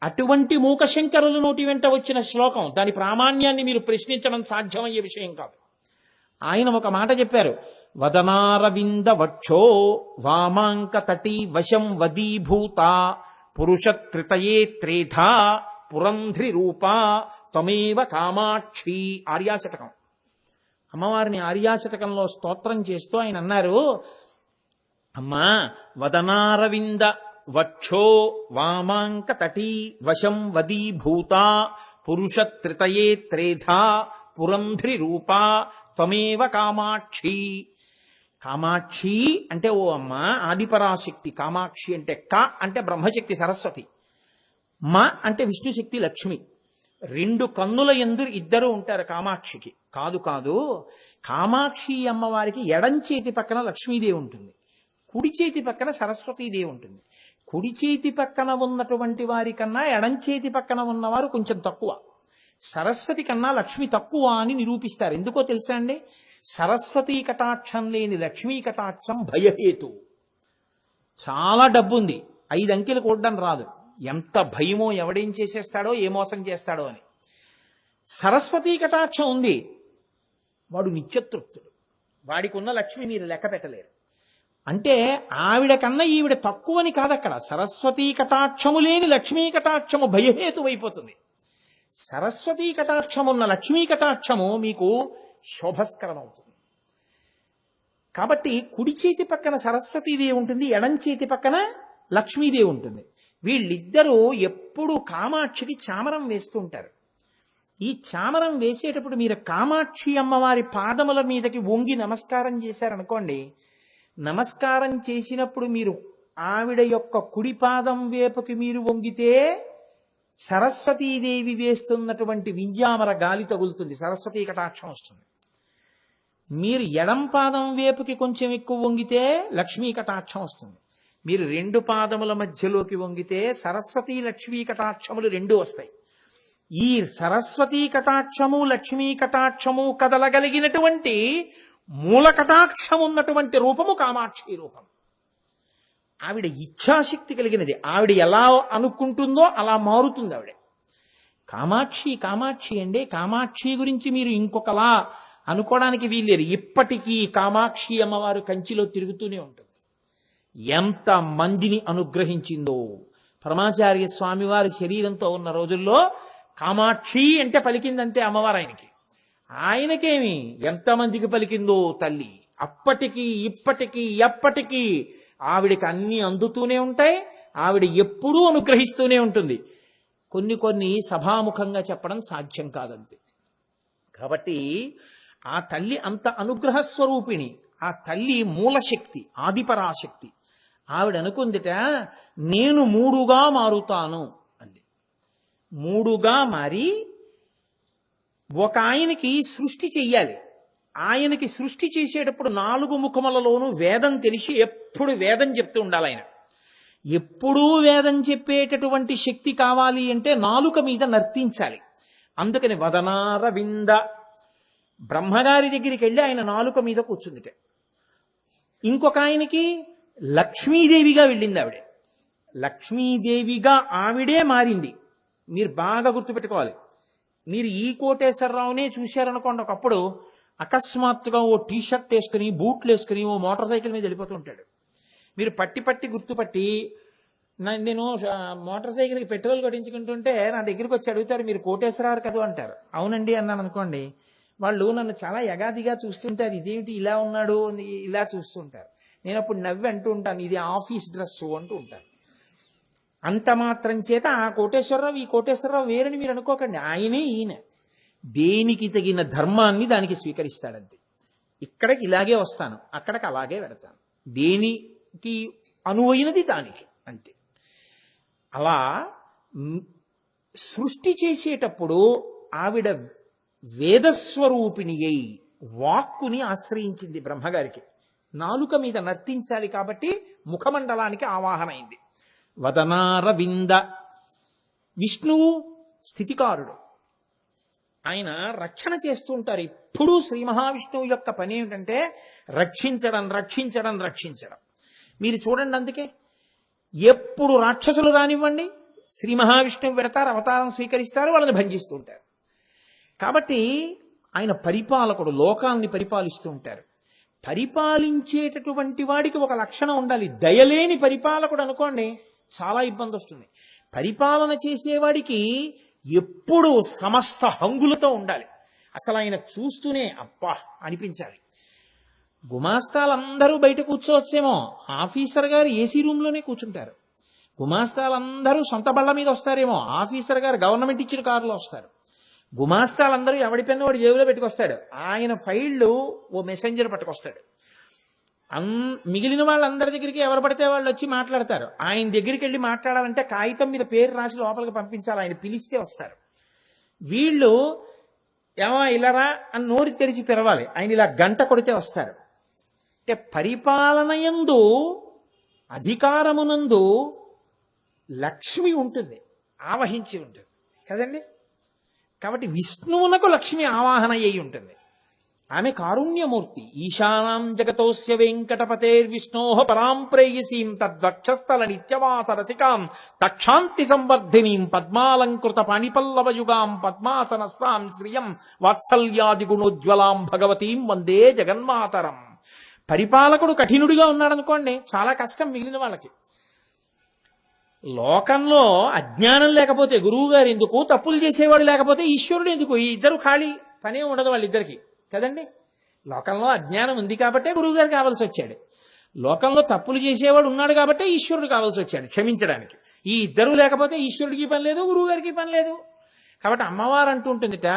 అటువంటి మూకశంకరుల నోటి వెంట వచ్చిన శ్లోకం, దాని ప్రామాణ్యాన్ని మీరు ప్రశ్నించడం సాధ్యమయ్యే విషయం కాదు. ఆయన ఒక మాట చెప్పారు, వదనారవింద వక్షో వామాంక తటీ వశం వదీభూత పురుష త్రితయే త్రేధా పురంధ్రి రూపా త్వమేవ కామాక్షి. ఆర్యాశతకం. అమ్మవారిని ఆర్యాశతకంలో స్తోత్రం చేస్తూ ఆయన అన్నారు, అమ్మా వదనారవింద వక్షో వామాంక తటీ వశం వదీభూత పురుష త్రితయే త్రేధా పురంధ్రి రూపా త్వమేవ కామాక్షి. కామాక్షి అంటే ఓ అమ్మ ఆదిపరాశక్తి. కామాక్షి అంటే క అంటే బ్రహ్మశక్తి సరస్వతి, మ అంటే విష్ణుశక్తి లక్ష్మి. రెండు కన్నుల యందు ఇద్దరు ఉంటారు కామాక్షికి. కాదు కాదు, కామాక్షి అమ్మవారికి ఎడం చేతి పక్కన లక్ష్మీదేవి ఉంటుంది, కుడి చేతి పక్కన సరస్వతీదేవి ఉంటుంది. కుడి చేతి పక్కన ఉన్నటువంటి వారి కన్నా ఎడం చేతి పక్కన ఉన్నవారు కొంచెం తక్కువ. సరస్వతి కన్నా లక్ష్మి తక్కువ అని నిరూపిస్తారు. ఎందుకో తెలుసా అండి? సరస్వతీ కటాక్షం లేని లక్ష్మీ కటాక్షం భయహేతు. చాలా డబ్బుంది, 5 అంకెలు కూడడం రాదు, ఎంత భయమో ఎవడేం చేసేస్తాడో ఏ మోసం చేస్తాడో అని. సరస్వతీ కటాక్షం ఉంది, వాడు నిత్యతృప్తుడు, వాడికి ఉన్న లక్ష్మి మీరు లెక్క పెట్టలేరు. అంటే ఆవిడ కన్నా ఈవిడ తక్కువని కాదక్కడ. సరస్వతీ కటాక్షము లేని లక్ష్మీ కటాక్షము భయహేతువైపోతుంది. సరస్వతీ కటాక్షమున్న లక్ష్మీ కటాక్షము మీకు శోభస్కరం అవుతుంది. కాబట్టి కుడి చేతి పక్కన సరస్వతీదేవి ఉంటుంది, ఎడం చేతి పక్కన లక్ష్మీదేవి ఉంటుంది. వీళ్ళిద్దరూ ఎప్పుడూ కామాక్షికి చామరం వేస్తూ ఉంటారు. ఈ చామరం వేసేటప్పుడు మీరు కామాక్షి అమ్మవారి పాదముల మీదకి వంగి నమస్కారం చేశారనుకోండి, నమస్కారం చేసినప్పుడు మీరు ఆవిడ యొక్క కుడి పాదం వేపుకి మీరు వంగితే సరస్వతీదేవి వేస్తున్నటువంటి వింజామర గాలి తగులుతుంది, సరస్వతీ కటాక్షం వస్తుంది. మీరు ఎడం పాదం వేపుకి కొంచెం ఎక్కువ వంగితే లక్ష్మీ కటాక్షం వస్తుంది. మీరు 2 పాదముల మధ్యలోకి వంగితే సరస్వతీ లక్ష్మీ కటాక్షములు 2 వస్తాయి. ఈ సరస్వతీ కటాక్షము లక్ష్మీ కటాక్షము కదలగలిగినటువంటి మూల కటాక్షం ఉన్నటువంటి రూపము కామాక్షి రూపం. ఆవిడ ఇచ్ఛాశక్తి కలిగినది. ఆవిడ ఎలా అనుకుంటుందో అలా మారుతుంది ఆవిడ. కామాక్షి కామాక్షి అండి. కామాక్షి గురించి మీరు ఇంకొకలా అనుకోవడానికి వీల్లేదు. ఇప్పటికీ కామాక్షి అమ్మవారు కంచిలో తిరుగుతూనే ఉంటుంది. ఎంత మందిని అనుగ్రహించిందో. పరమాచార్య స్వామివారి శరీరంతో ఉన్న రోజుల్లో కామాక్షి అంటే పలికిందంతే అమ్మవారు ఆయనకి. ఆయనకేమి ఎంతమందికి పలికిందో తల్లి. అప్పటికీ ఇప్పటికీ ఎప్పటికీ ఆవిడికి అన్ని అందుతూనే ఉంటాయి. ఆవిడ ఎప్పుడూ అనుగ్రహిస్తూనే ఉంటుంది. కొన్ని సభాముఖంగా చెప్పడం సాధ్యం కాదంతే. కాబట్టి ఆ తల్లి అంత అనుగ్రహ స్వరూపిణి. ఆ తల్లి మూలశక్తి, ఆదిపరాశక్తి. ఆవిడ అనుకుందిట, నేను 3గా మారుతాను అంది. 3గా మారి ఒక ఆయనకి సృష్టి చెయ్యాలి. ఆయనకి సృష్టి చేసేటప్పుడు 4 ముఖములలోనూ వేదం తెలిసి ఎప్పుడు వేదం చెప్తూ ఉండాలి. ఆయన ఎప్పుడూ వేదం చెప్పేటటువంటి శక్తి కావాలి అంటే నాలుక మీద నర్తించాలి. అందుకని వదనారవింద బ్రహ్మగారి దగ్గరికి వెళ్ళి ఆయన నాలుక మీద కూర్చుందిట. ఇంకొక ఆయనకి లక్ష్మీదేవిగా వెళ్ళింది ఆవిడే. లక్ష్మీదేవిగా ఆవిడే మారింది. మీరు బాగా గుర్తుపెట్టుకోవాలి. మీరు ఈ కోటేశ్వరరావునే చూశారనుకోండి, ఒకప్పుడు అకస్మాత్తుగా ఓ టీషర్ట్ వేసుకుని బూట్లు వేసుకుని ఓ మోటార్ సైకిల్ మీద వెళ్ళిపోతూ ఉంటాడు. మీరు పట్టి గుర్తుపట్టి, నేను మోటార్ సైకిల్కి పెట్రోల్ కొట్టించుకుంటుంటే నా దగ్గరికి వచ్చి అడుగుతారు, మీరు కోటేశ్వరరావు కదా అంటారు. అవునండి అన్నాను అనుకోండి, వాళ్ళు నన్ను చాలా యగాదిగా చూస్తుంటారు. ఇదేమిటి ఇలా ఉన్నాడు ఇలా చూస్తుంటారు. నేను అప్పుడు నవ్వి అంటూ ఉంటాను, ఇది ఆఫీస్ డ్రెస్ అంటూ ఉంటాను. అంత మాత్రం చేత ఆ కోటేశ్వరరావు ఈ కోటేశ్వరరావు వేరని మీరు అనుకోకండి. ఆయనే ఈయన. దేనికి తగిన ధర్మాన్ని దానికి స్వీకరిస్తాడంతే. ఇక్కడికి ఇలాగే వస్తాను, అక్కడికి అలాగే వెడతాను. దేనికి అనువైనది దానికి అంతే. అలా సృష్టి చేసేటప్పుడు ఆవిడ వేదస్వరూపిణి అయి వాక్కుని ఆశ్రయించింది బ్రహ్మగారికి. నాలుక మీద నర్తించాలి కాబట్టి ముఖమండలానికి ఆవాహన అయింది. వదనారవింద. విష్ణువు స్థితికారుడు, ఆయన రక్షణ చేస్తూ ఉంటారు. ఎప్పుడూ శ్రీ మహావిష్ణువు యొక్క పని ఏమిటంటే రక్షించడం రక్షించడం రక్షించడం. మీరు చూడండి, అందుకే ఎప్పుడు రాక్షసులు రానివ్వండి, శ్రీ మహావిష్ణువు పెడతారు, అవతారం స్వీకరిస్తారు, వాళ్ళని భంజిస్తూ ఉంటారు. కాబట్టి ఆయన పరిపాలకుడు, లోకాల్ని పరిపాలిస్తూ ఉంటారు. పరిపాలించేటటువంటి వాడికి ఒక లక్షణం ఉండాలి. దయలేని పరిపాలకుడు అనుకోండి చాలా ఇబ్బంది వస్తుంది. పరిపాలన చేసేవాడికి ఎప్పుడూ సమస్త హంగులతో ఉండాలి. అసలు ఆయన చూస్తూనే అబ్బా అనిపించాలి. గుమాస్తాలందరూ బయట కూర్చోవచ్చేమో, ఆఫీసర్ గారు ఏసీ రూమ్లోనే కూర్చుంటారు. గుమాస్తాలందరూ సొంత బళ్ళ మీద వస్తారేమో, ఆఫీసర్ గారు గవర్నమెంట్ ఇచ్చిన కారులో వస్తారు. గుమాస్తాలందరూ ఎవడి పెన్ను వాడు జేబులో పెట్టుకొస్తాడు. ఆయన ఫైళ్ళు ఓ మెసెంజర్ పట్టుకొస్తాడు. మిగిలిన వాళ్ళందరి దగ్గరికి ఎవరు పడితే వాళ్ళు వచ్చి మాట్లాడతారు. ఆయన దగ్గరికి వెళ్ళి మాట్లాడాలంటే కాగితం మీద పేరు రాసి లోపలికి పంపించాలి. ఆయన పిలిస్తే వస్తారు. వీళ్ళు ఏమో ఇలారా అని నోరు తెరిచి పిలవాలి. ఆయన ఇలా గంట కొడితే వస్తారు. అంటే పరిపాలనయందు, అధికారమునందు లక్ష్మి ఉంటుంది, ఆవహించి ఉంటుంది కదండి. కాబట్టి విష్ణువునకు లక్ష్మి ఆవాహన అయి ఉంటుంది. ఆమె కారుణ్యమూర్తి. ఈశానాం జగతోస్య వెంకటపతేర్విష్ణోః పరాం ప్రేయసీం తద్వక్షస్థల నిత్యవాస రసికాం తక్షాంతి సంవర్ధినీం పద్మాలంకృత పాణిపల్లవయుగాం పద్మాసనస్తాం శ్రియం వాత్సల్యాది గుణోజ్వలాం భగవతీం వందే జగన్మాతరం. పరిపాలకుడు కఠినుడిగా ఉన్నాడనుకోండి చాలా కష్టం మిగిలిన వాళ్ళకి. లోకంలో అజ్ఞానం లేకపోతే గురువు గారు ఎందుకు, తప్పులు చేసేవాడు లేకపోతే ఈశ్వరుడు ఎందుకు? ఈ ఇద్దరు ఖాళీ పనే ఉండదు వాళ్ళిద్దరికి కదండి. లోకంలో అజ్ఞానం ఉంది కాబట్టే గురువు గారు కావాల్సి వచ్చాడు. లోకంలో తప్పులు చేసేవాడు ఉన్నాడు కాబట్టే ఈశ్వరుడు కావాల్సి వచ్చాడు క్షమించడానికి. ఈ ఇద్దరు లేకపోతే ఈశ్వరుడికి పని లేదు, గురువు గారికి పని లేదు. కాబట్టి అమ్మవారు అంటూ ఉంటుందిట,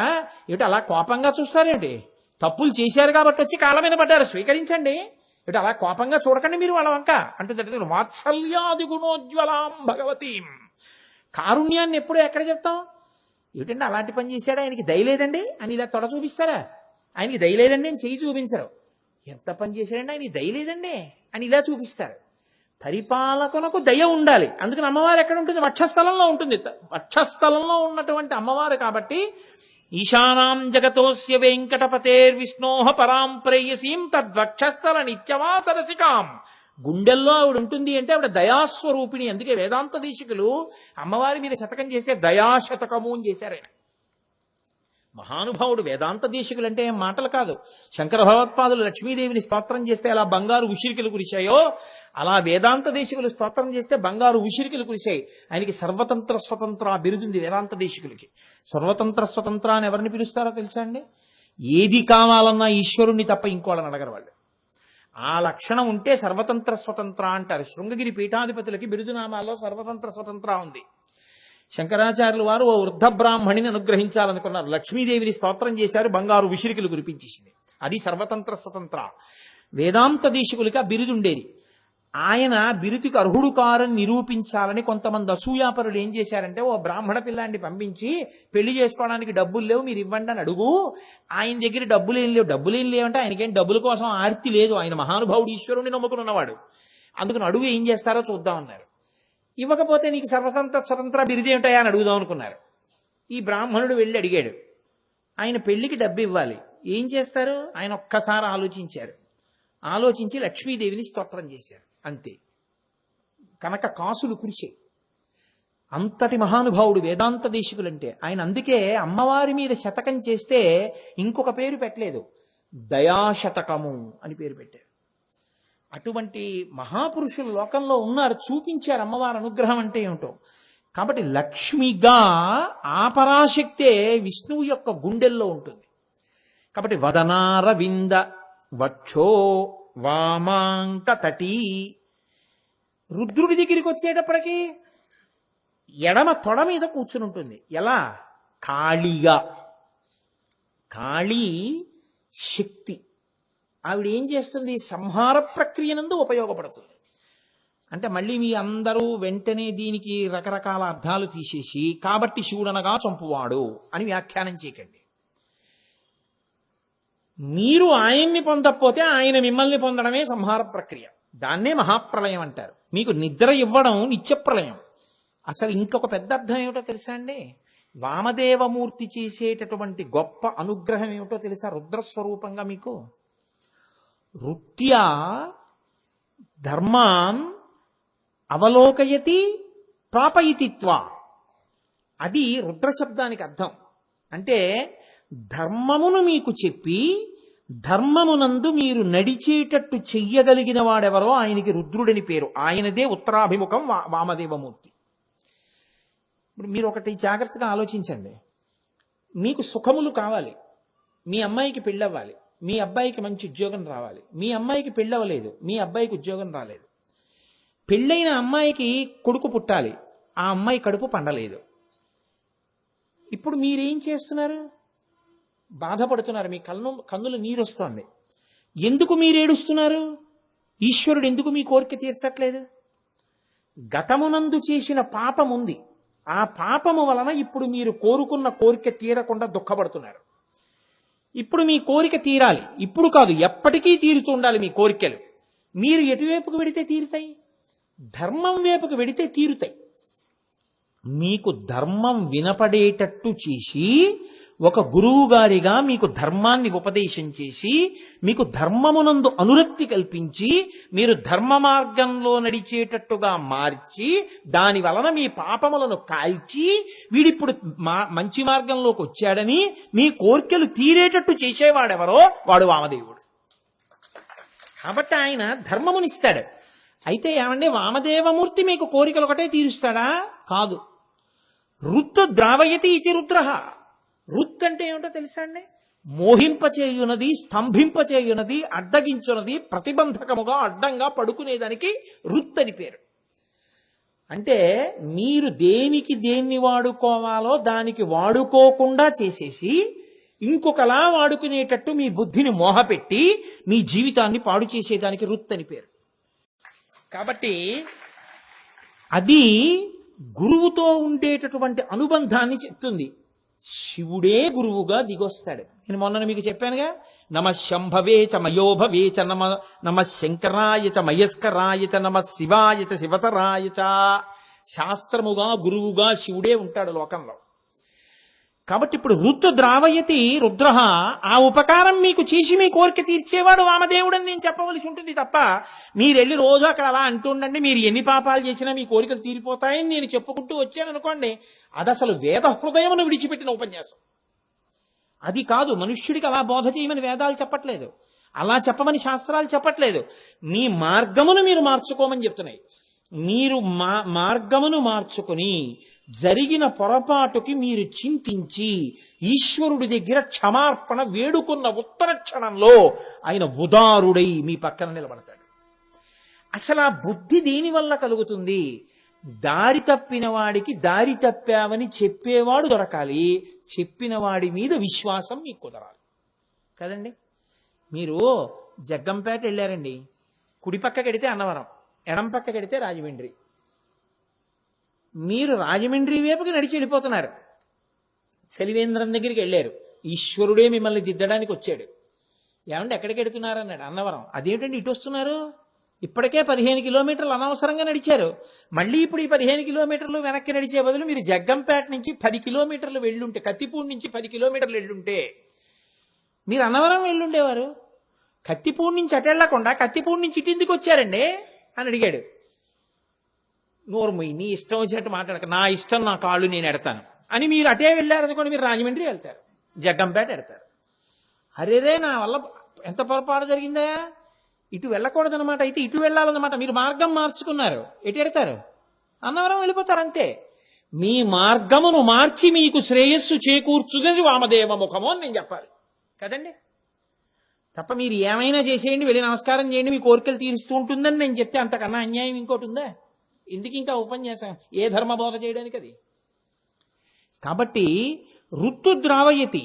ఏమిటి అలా కోపంగా చూస్తారేమిటి? తప్పులు చేశారు కాబట్టి వచ్చి కాళ్ళ మీద పడ్డారు, స్వీకరించండి. ఇటు అలా కోపంగా చూడకండి మీరు వాళ్ళ వంక అంటుంది. వాత్సల్యాది గుణోజ్వలాం భగవతీం. కారుణ్యాన్ని ఎప్పుడు ఎక్కడ చెప్తాం? ఏమిటండి అలాంటి పని చేశాడు, ఆయనకి దయలేదండి అని ఇలా తొడ చూపిస్తారా? ఆయనకి దయలేదండి అని చెయ్యి చూపించరు. ఎంత పని చేశాడండి, ఆయనకి దయలేదండి అని ఇలా చూపిస్తారు. పరిపాలకునకు దయ ఉండాలి. అందుకని అమ్మవారు ఎక్కడ ఉంటుంది? వక్షస్థలంలో ఉంటుంది. వక్షస్థలంలో ఉన్నటువంటి అమ్మవారు కాబట్టి ఈశానాం జగతోస్య వెంకటపతేర్విష్ణోః పరాం ప్రేయసీం తద్వక్షస్థల నిత్యవాస రసికాం. గుండెల్లో ఆవిడ ఉంటుంది అంటే ఆవిడ దయాస్వరూపిణి. అందుకే వేదాంత దేశికులు అమ్మవారి మీద శతకం చేస్తే దయాశతకము అని చేశారు. ఆయన మహానుభావుడు. వేదాంత దేశికులు అంటే మాటలు కాదు. శంకర భగవత్పాదులు లక్ష్మీదేవిని స్తోత్రం చేస్తే అలా బంగారు ఉసిరికలు కురిశాయో, అలా వేదాంత దేశికులు స్తోత్రం చేస్తే బంగారు ఉసిరికలు కురిశాయి. ఆయనకి సర్వతంత్ర స్వతంత్ర బిరుదుంది వేదాంత దేశికులకి. సర్వతంత్ర స్వతంత్ర అని ఎవరిని పిలుస్తారో తెలుసా అండి? ఏది కావాలన్నా ఈశ్వరుణ్ణి తప్ప ఇంకోళ్ళని అడగరు వాళ్ళు. ఆ లక్షణం ఉంటే సర్వతంత్ర స్వతంత్ర అంటారు. శృంగగిరి పీఠాధిపతులకి బిరుదునామాల్లో సర్వతంత్ర స్వతంత్ర ఉంది. శంకరాచార్యులు వారు ఓ వృద్ధ బ్రాహ్మణిని అనుగ్రహించాలనుకున్నారు. లక్ష్మీదేవిని స్తోత్రం చేశారు, బంగారు విసిరికలు కురిపించేసింది. అది సర్వతంత్ర స్వతంత్ర. వేదాంత దేశికులకి ఆ బిరుదుండేది. ఆయన బిరుదుకి అర్హుడు కారని నిరూపించాలని కొంతమంది అసూయాపరులు ఏం చేశారంటే, ఓ బ్రాహ్మణ పిల్లాన్ని పంపించి పెళ్లి చేసుకోవడానికి డబ్బులు లేవు మీరు ఇవ్వండి అని అడుగు. ఆయన దగ్గర డబ్బులేం లేవంటే ఆయనకేం డబ్బుల కోసం ఆర్తి లేదు. ఆయన మహానుభావుడు, ఈశ్వరుని నమ్ముకుని ఉన్నవాడు. అందుకని అడుగు ఏం చేస్తారో చూద్దామన్నారు. ఇవ్వకపోతే నీకు స్వతంత్ర బిరుదేమిటాయా అని అడుగుదాం అనుకున్నారు. ఈ బ్రాహ్మణుడు వెళ్ళి అడిగాడు. ఆయన పెళ్లికి డబ్బు ఇవ్వాలి, ఏం చేస్తారు? ఆయన ఒక్కసారి ఆలోచించారు. ఆలోచించి లక్ష్మీదేవిని స్తోత్రం చేశారు. అంతే. కనుక కాసులు కురిశాయి. అంతటి మహానుభావుడు వేదాంత దేశికులంటే ఆయన. అందుకే అమ్మవారి మీద శతకం చేస్తే ఇంకొక పేరు పెట్టలేదు, దయాశతకము అని పేరు పెట్టారు. అటువంటి మహాపురుషులు లోకంలో ఉన్నారు, చూపించారు అమ్మవారి అనుగ్రహం అంటే ఏమిటో. కాబట్టి లక్ష్మిగా ఆ పరాశక్తే విష్ణువు యొక్క గుండెల్లో ఉంటుంది. కాబట్టి వదనారవింద వక్షో వామాంక తటీ. రుద్రుడి దగ్గరికి వచ్చేటప్పటికి ఎడమ తొడ మీద కూర్చుని ఉంటుంది. ఎలా? కాళీగా. కాళీ శక్తి. ఆవిడ ఏం చేస్తుంది? సంహార ప్రక్రియనందు ఉపయోగపడుతుంది. అంటే మళ్ళీ మీ అందరూ వెంటనే దీనికి రకరకాల అర్థాలు తీసేసి కాబట్టి శివుడనగా చంపువాడు అని వ్యాఖ్యానం చేయకండి. మీరు ఆయన్ని పొందకపోతే ఆయన మిమ్మల్ని పొందడమే సంహార ప్రక్రియ. దాన్నే మహాప్రళయం అంటారు. మీకు నిద్ర ఇవ్వడం నిత్యప్రళయం. అసలు ఇంకొక పెద్ద అర్థం ఏమిటో తెలుసా అండి? వామదేవమూర్తి చేసేటటువంటి గొప్ప అనుగ్రహం ఏమిటో తెలుసా? రుద్రస్వరూపంగా మీకు రుత్యా ధర్మాన్ అవలోకయతి ప్రాపయితిత్వ. అది రుద్రశబ్దానికి అర్థం. అంటే ధర్మమును మీకు చెప్పి ధర్మమునందు మీరు నడిచేటట్టు చెయ్యగలిగిన వాడెవరో ఆయనకి రుద్రుడని పేరు. ఆయనదే ఉత్తరాభిముఖం వామదేవమూర్తి. ఇప్పుడు మీరు ఒకటి జాగ్రత్తగా ఆలోచించండి. మీకు సుఖములు కావాలి, మీ అమ్మాయికి పెళ్ళవ్వాలి, మీ అబ్బాయికి మంచి ఉద్యోగం రావాలి. మీ అమ్మాయికి పెళ్ళవలేదు, మీ అబ్బాయికి ఉద్యోగం రాలేదు. పెళ్ళైన అమ్మాయికి కొడుకు పుట్టాలి, ఆ అమ్మాయి కడుపు పండలేదు. ఇప్పుడు మీరేం చేస్తున్నారు? బాధపడుతున్నారు, మీ కన్నుల నీరు వస్తోంది. ఎందుకు మీరు ఏడుస్తున్నారు? ఈశ్వరుడు ఎందుకు మీ కోరిక తీర్చట్లేదు? గతమునందు చేసిన పాపం ఉంది. ఆ పాపము వలన ఇప్పుడు మీరు కోరుకున్న కోరిక తీరకుండా దుఃఖపడుతున్నారు. ఇప్పుడు మీ కోరిక తీరాలి. ఇప్పుడు కాదు, ఎప్పటికీ తీరుతూ ఉండాలి మీ కోరికలు. మీరు ఎటువైపుకు వెడితే తీరుతాయి? ధర్మం వైపుకు వెడితే తీరుతాయి. మీకు ధర్మం వినపడేటట్టు చేసి ఒక గురువు గారిగా మీకు ధర్మాన్ని ఉపదేశం చేసి మీకు ధర్మమునందు అనురక్తి కల్పించి మీరు ధర్మ మార్గంలో నడిచేటట్టుగా మార్చి దాని వలన మీ పాపములను కాల్చి వీడిప్పుడు మంచి మార్గంలోకి వచ్చాడని మీ కోర్కెలు తీరేటట్టు చేసేవాడెవరో వాడు వామదేవుడు. కాబట్టి ఆయన ధర్మమునిస్తాడు. అయితే ఏమంటే వామదేవమూర్తి మీకు కోరికలు ఒకటే తీరుస్తాడా? కాదు. రుత్తు ద్రావయతి ఇది రుద్ర. రుత్ అంటే ఏమిటో తెలుసా అండి? మోహింపచేయునది, స్తంభింపచేయునది, అడ్డగించున్నది, ప్రతిబంధకముగా అడ్డంగా పడుకునేదానికి రుత్ అని పేరు. అంటే మీరు దేనికి దేన్ని వాడుకోవాలో దానికి వాడుకోకుండా చేసేసి ఇంకొకలా వాడుకునేటట్టు మీ బుద్ధిని మోహపెట్టి మీ జీవితాన్ని పాడు చేసేదానికి రుత్ అని పేరు. కాబట్టి అది గురువుతో ఉండేటటువంటి అనుబంధాన్ని చెప్తుంది. శివుడే గురువుగా దిగొస్తాడు. నేను మొన్న మీకు చెప్పానుగా, నమ శంభవే చ మయోభవే చ నమ శంకరాయ చ మయస్కరాయ చ నమ శివాయ చ శివతరాయ చ. శాస్త్రముగా గురువుగా శివుడే ఉంటాడు లోకంలో. కాబట్టి ఇప్పుడు రుద్ర ద్రావయతి రుద్ర, ఆ ఉపకారం మీకు చేసి మీ కోరిక తీర్చేవాడు వామదేవుడని నేను చెప్పవలసి ఉంటుంది తప్ప మీరెళ్ళి రోజు అక్కడ అలా అంటుండండి మీరు ఎన్ని పాపాలు చేసినా మీ కోరికలు తీరిపోతాయని నేను చెప్పుకుంటూ వచ్చాను అనుకోండి, అది అసలు వేద హృదయమును విడిచిపెట్టిన ఉపన్యాసం. అది కాదు. మనుష్యుడికి అలా బోధ చేయమని వేదాలు చెప్పట్లేదు, అలా చెప్పమని శాస్త్రాలు చెప్పట్లేదు. మీ మార్గమును మీరు మార్చుకోమని చెప్తున్నాయి. మీరు మార్గమును మార్చుకుని జరిగిన పొరపాటుకి మీరు చింతించి ఈశ్వరుడి దగ్గర క్షమార్పణ వేడుకున్న ఉత్తర క్షణంలో ఆయన ఉదారుడై మీ పక్కన నిలబడతాడు. అసలు ఆ బుద్ధి దేని వల్ల కలుగుతుంది? దారి తప్పిన వాడికి దారి తప్పావని చెప్పేవాడు దొరకాలి, చెప్పిన వాడి మీద విశ్వాసం మీకు కుదరాలి కదండి. మీరు జగ్గంపేట వెళ్ళారండి, కుడి పక్క కడితే అన్నవరం, ఎడం పక్క కడితే రాజమండ్రి. మీరు రాజమండ్రి వైపుకి నడిచి వెళ్ళిపోతున్నారు. చలివేంద్రం దగ్గరికి వెళ్ళారు, ఈశ్వరుడే మిమ్మల్ని దిద్దడానికి వచ్చాడు. ఏమంటే ఎక్కడికి వెడుతున్నారు అన్నాడు. అన్నవరం. అదేమిటండి ఇటు వస్తున్నారు? ఇప్పటికే 15 కిలోమీటర్లు అనవసరంగా నడిచారు. మళ్ళీ ఇప్పుడు ఈ 15 కిలోమీటర్లు వెనక్కి నడిచే బదులు మీరు జగ్గంపేట నుంచి 10 కిలోమీటర్లు వెళ్ళుంటే, కత్తిపూడి నుంచి 10 కిలోమీటర్లు వెళ్ళుంటే మీరు అన్నవరం వెళ్ళుండేవారు. కత్తిపూడి నుంచి అటు వెళ్లకుండా కత్తిపూడి నుంచి ఇటు ఎందుకు వచ్చారండి అని అడిగాడు. నోరుమొయ్యి, నీ ఇష్టం వచ్చినట్టు మాట్లాడక, నా ఇష్టం నా కాళ్ళు నేను ఎడతాను అని మీరు అటే వెళ్ళారనుకోండి, మీరు రాజమండ్రి వెళ్తారు, జగ్గంపేట ఎడతారు. అరేరే నా వల్ల ఎంత పొరపాటు జరిగిందా, ఇటు వెళ్ళకూడదనమాట, అయితే ఇటు వెళ్ళాలన్నమాట. మీరు మార్గం మార్చుకున్నారు, ఎటు ఎడతారు? అన్నవరం వెళ్ళిపోతారు అంతే. మీ మార్గమును మార్చి మీకు శ్రేయస్సు చేకూర్చున్నది వామదేవ ముఖము అని నేను చెప్పాలి కదండి. తప్ప మీరు ఏమైనా చేసేయండి, వెళ్ళి నమస్కారం చేయండి, మీ కోరికలు తీరుస్తూ ఉంటుందని నేను చెప్తే అంతకన్నా అన్యాయం ఇంకోటి ఉందా? ఎందుకు ఇంకా ఉపన్యాసం? ఏ ధర్మ బోధ చేయడానికి అది? కాబట్టి రుత్తు ద్రావయతి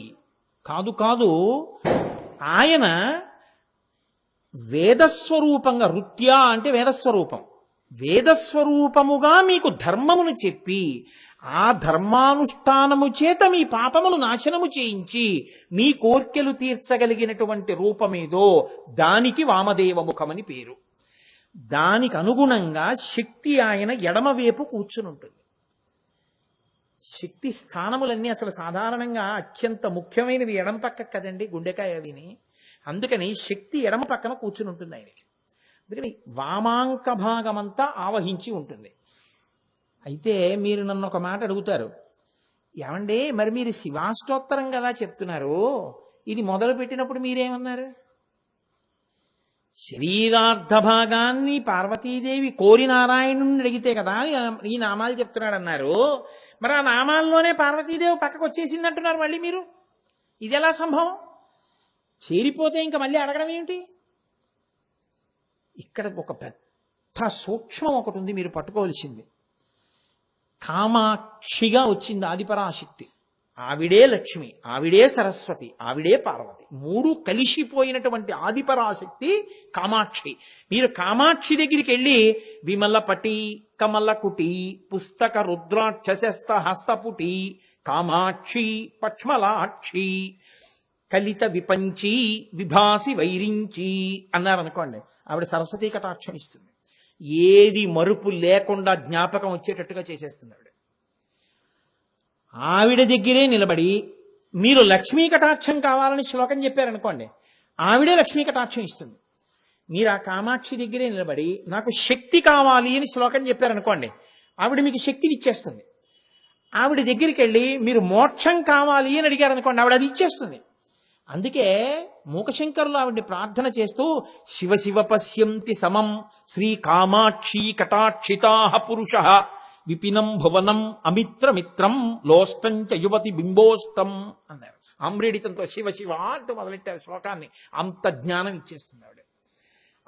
కాదు కాదు, ఆయన వేదస్వరూపంగా, రుత్యా అంటే వేదస్వరూపం, వేదస్వరూపముగా మీకు ధర్మమును చెప్పి ఆ ధర్మానుష్ఠానము చేత మీ పాపములు నాశనము చేయించి మీ కోర్కెలు తీర్చగలిగినటువంటి రూపమేదో దానికి వామదేవ ముఖమని పేరు. దానికి అనుగుణంగా శక్తి ఆయన ఎడమవైపు కూర్చుని ఉంటుంది. శక్తి స్థానములన్నీ అసలు సాధారణంగా అత్యంత ముఖ్యమైనవి ఎడమ పక్క కదండి, గుండెకాయ అవిని. అందుకని శక్తి ఎడమ పక్కన కూర్చుని ఉంటుంది ఆయనకి. అందుకని వామాంక భాగమంతా ఆవహించి ఉంటుంది. అయితే మీరు నన్ను ఒక మాట అడుగుతారు, ఏమండి మరి మీరు శివాష్టోత్తరం కదా చెప్తున్నారు, ఇది మొదలు పెట్టినప్పుడు మీరేమన్నారు? శరీరార్థ భాగాన్ని పార్వతీదేవి కోరి నారాయణుని అడిగితే కదా ఈ నామాలు చెప్తున్నాడు అన్నారు. మరి ఆ నామాల్లోనే పార్వతీదేవి పక్కకు వచ్చేసింది అంటున్నారు మళ్ళీ మీరు. ఇది ఎలా సంభవం? చేరిపోతే ఇంకా మళ్ళీ అడగడం ఏంటి? ఇక్కడ ఒక పెద్ద సూక్ష్మం ఒకటి ఉంది, మీరు పట్టుకోవాల్సింది. కామాక్షిగా వచ్చింది ఆదిపరాశక్తి. ఆవిడే లక్ష్మి, ఆవిడే సరస్వతి, ఆవిడే పార్వతి, మూడు కలిసిపోయినటువంటి ఆదిపరాశక్తి కామాక్షి. మీరు కామాక్షి దగ్గరికి వెళ్ళి విమలపటి కమలకుటి పుస్తక రుద్రాక్షస్త హస్తపుటి కామాక్షి పక్ష్మలాక్షి కలిత విపంచి విభాసి వైరించి అన్నారనుకోండి, ఆవిడ సరస్వతీ కటాక్షం ఇస్తుంది. ఏది మరుపు లేకుండా జ్ఞాపకం వచ్చేటట్టుగా చేసేస్తుంది ఆవిడ. ఆవిడ దగ్గరే నిలబడి మీరు లక్ష్మీ కటాక్షం కావాలని శ్లోకం చెప్పారనుకోండి, ఆవిడే లక్ష్మీ కటాక్షం ఇస్తుంది. మీరు ఆ కామాక్షి దగ్గరే నిలబడి నాకు శక్తి కావాలి అని శ్లోకం చెప్పారనుకోండి, ఆవిడ మీకు శక్తిని ఇచ్చేస్తుంది. ఆవిడ దగ్గరికి వెళ్ళి మీరు మోక్షం కావాలి అని అడిగారనుకోండి, ఆవిడ అది ఇచ్చేస్తుంది. అందుకే మూకశంకరులు ఆవిడ్ని ప్రార్థన చేస్తూ శివ శివ పశ్యంతి సమం శ్రీ కామాక్షి కటాక్షితాః పురుషః విపినం భువనం అమిత్రమిత్రం లోష్టం చ యువతి బింబోష్టం అన్నారు. ఆమ్రేడితంతో శివ శివ అంటూ మొదలెట్టారు శ్లోకాన్ని. అంత జ్ఞానం ఇచ్చేస్తుంది ఆవిడ.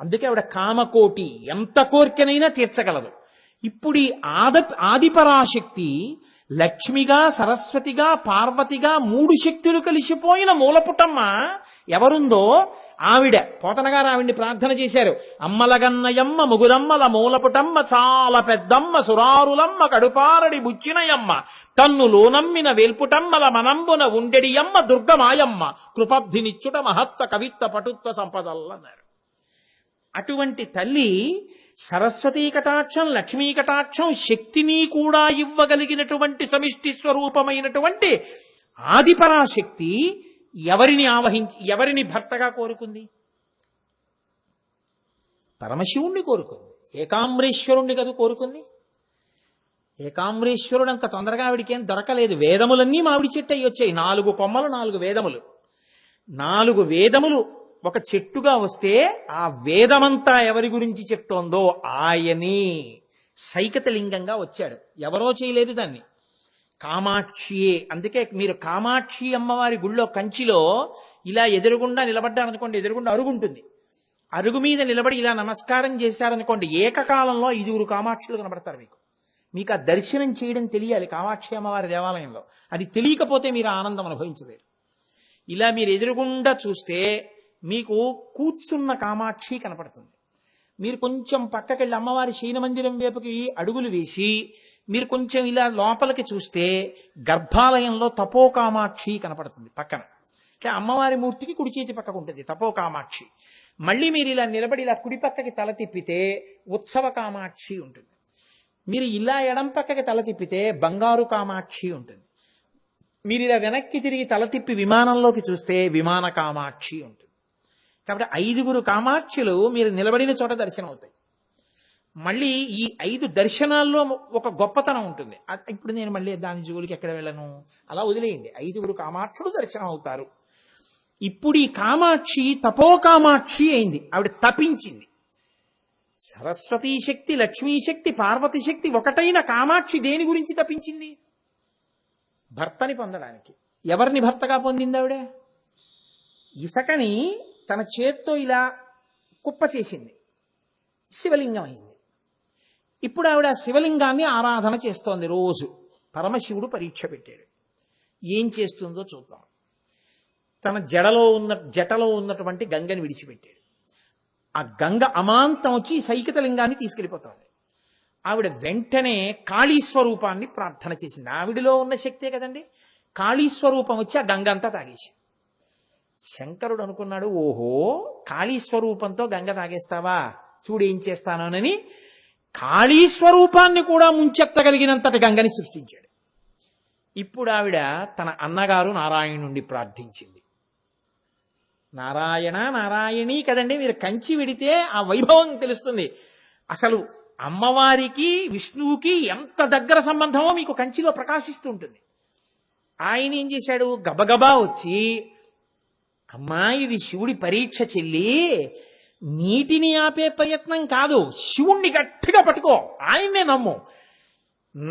అందుకే ఆవిడ కామకోటి, ఎంత కోరికనైనా తీర్చగలదు. ఇప్పుడు ఈ ఆదిపరాశక్తి లక్ష్మిగా సరస్వతిగా పార్వతిగా మూడు శక్తులు కలిసిపోయిన మూలపుటమ్మ ఎవరుందో ఆవిడ. పోతన గారు ఆవిడ్ని ప్రార్థన చేశారు. అమ్మలగన్నయమ్మ ముగురమ్మల మూలపుటమ్మ చాలా పెద్దమ్మ సురారులమ్మ కడుపారడి బుచ్చినయమ్మ తన్నులోనమ్మిన వేల్పుటమ్మల మనంబున ఉండెడియమ్మ దుర్గమాయమ్మ కృపబ్ధినిచ్చుట మహత్వ కవిత్వ పటుత్వ సంపదల్లన్నారు. అటువంటి తల్లి సరస్వతీ కటాక్షం లక్ష్మీ కటాక్షం శక్తిని కూడా ఇవ్వగలిగినటువంటి సమిష్టి స్వరూపమైనటువంటి ఆదిపరాశక్తి ఎవరిని భర్తగా కోరుకుంది? పరమశివుణ్ణి కోరుకుంది. ఏకాంబరేశ్వరుణ్ణి కదా కోరుకుంది. ఏకాంబరేశ్వరుడు అంత తొందరగా ఆవిడికేం దొరకలేదు. వేదములన్నీ మామిడి చెట్టు అయ్యి వచ్చాయి. 4 కొమ్మలు 4 వేదములు. 4 వేదములు ఒక చెట్టుగా వస్తే ఆ వేదమంతా ఎవరి గురించి చెప్తోందో ఆయనే సైకతలింగంగా వచ్చాడు. ఎవరో చేయలేదు దాన్ని, కామాక్షియే. అందుకే మీరు కామాక్షి అమ్మవారి గుళ్ళో కంచిలో ఇలా ఎదురుగుండా నిలబడ్డారనుకోండి, ఎదురుగుండా అరుగుంటుంది. అరుగు మీద నిలబడి ఇలా నమస్కారం చేశారనుకోండి, ఏకకాలంలో 5 కామాక్షులు కనబడతారు మీకు. మీకు ఆ దర్శనం చేయడం తెలియాలి కామాక్షి అమ్మవారి దేవాలయంలో. అది తెలియకపోతే మీరు ఆనందం అనుభవించలేరు. ఇలా మీరు ఎదురుగుండా చూస్తే మీకు కూర్చున్న కామాక్షి కనపడుతుంది. మీరు కొంచెం పక్కకెళ్ళి అమ్మవారి శయన మందిరం వైపుకి అడుగులు వేసి మీరు కొంచెం ఇలా లోపలికి చూస్తే గర్భాలయంలో తపోకామాక్షి కనపడుతుంది పక్కన. అమ్మవారి మూర్తికి కుడి చేతి పక్కకు ఉంటుంది తపోకామాక్షి. మళ్ళీ మీరు ఇలా నిలబడి ఇలా కుడి పక్కకి తల తిప్పితే ఉత్సవ కామాక్షి ఉంటుంది. మీరు ఇలా ఎడం పక్కకి తల తిప్పితే బంగారు కామాక్షి ఉంటుంది. మీరు ఇలా వెనక్కి తిరిగి తల తిప్పి విమానంలోకి చూస్తే విమాన కామాక్షి ఉంటుంది. కాబట్టి 5 కామాక్షులు మీరు నిలబడిన చోట దర్శనం అవుతాయి. మళ్ళీ ఈ 5 దర్శనాల్లో ఒక గొప్పతనం ఉంటుంది. ఇప్పుడు నేను మళ్ళీ దాని జోలికి ఎక్కడ వెళ్ళను, అలా వదిలేయండి. 5 కామాక్షులు దర్శనం అవుతారు. ఇప్పుడు ఈ కామాక్షి తపోకామాక్షి అయింది. ఆవిడ తపించింది. సరస్వతీ శక్తి లక్ష్మీశక్తి పార్వతీ శక్తి ఒకటైన కామాక్షి దేని గురించి తపించింది? భర్తని పొందడానికి. ఎవరిని భర్తగా పొందింది ఆవిడ? ఇసకని తన చేత్తో ఇలా కుప్ప చేసింది, శివలింగం అయింది. ఇప్పుడు ఆవిడ శివలింగాన్ని ఆరాధన చేస్తోంది రోజు. పరమశివుడు పరీక్ష పెట్టాడు. ఏం చేస్తుందో చూద్దాం. తన జటలో ఉన్నటువంటి గంగని విడిచిపెట్టాడు. ఆ గంగ అమాంతం వచ్చి సైకితలింగాన్ని తీసుకెళ్ళిపోతోంది. ఆవిడ వెంటనే కాళీస్వరూపాన్ని ప్రార్థన చేసింది. ఆవిడలో ఉన్న శక్తే కదండి. కాళీస్వరూపం వచ్చి ఆ గంగ అంతా తాగేసి. శంకరుడు అనుకున్నాడు, ఓహో కాళీస్వరూపంతో గంగ తాగేస్తావా, చూడు ఏం చేస్తానోనని కాళీస్వరూపాన్ని కూడా ముంచెత్తగలిగినంతటి గంగని సృష్టించాడు. ఇప్పుడు ఆవిడ తన అన్నగారు నారాయణుణ్ణి ప్రార్థించింది. నారాయణ నారాయణి కదండి. మీరు కంచి విడితే ఆ వైభవం తెలుస్తుంది. అసలు అమ్మవారికి విష్ణువుకి ఎంత దగ్గర సంబంధమో మీకు కంచిలో ప్రకాశిస్తూ ఉంటుంది. ఆయన ఏం చేశాడు, గబగబా వచ్చి, అమ్మా ఇది శివుడి పరీక్ష చెల్లి, నీటిని ఆపే ప్రయత్నం కాదు, శివుణ్ణి గట్టిగా పట్టుకో, ఆయన్నే నమ్ము,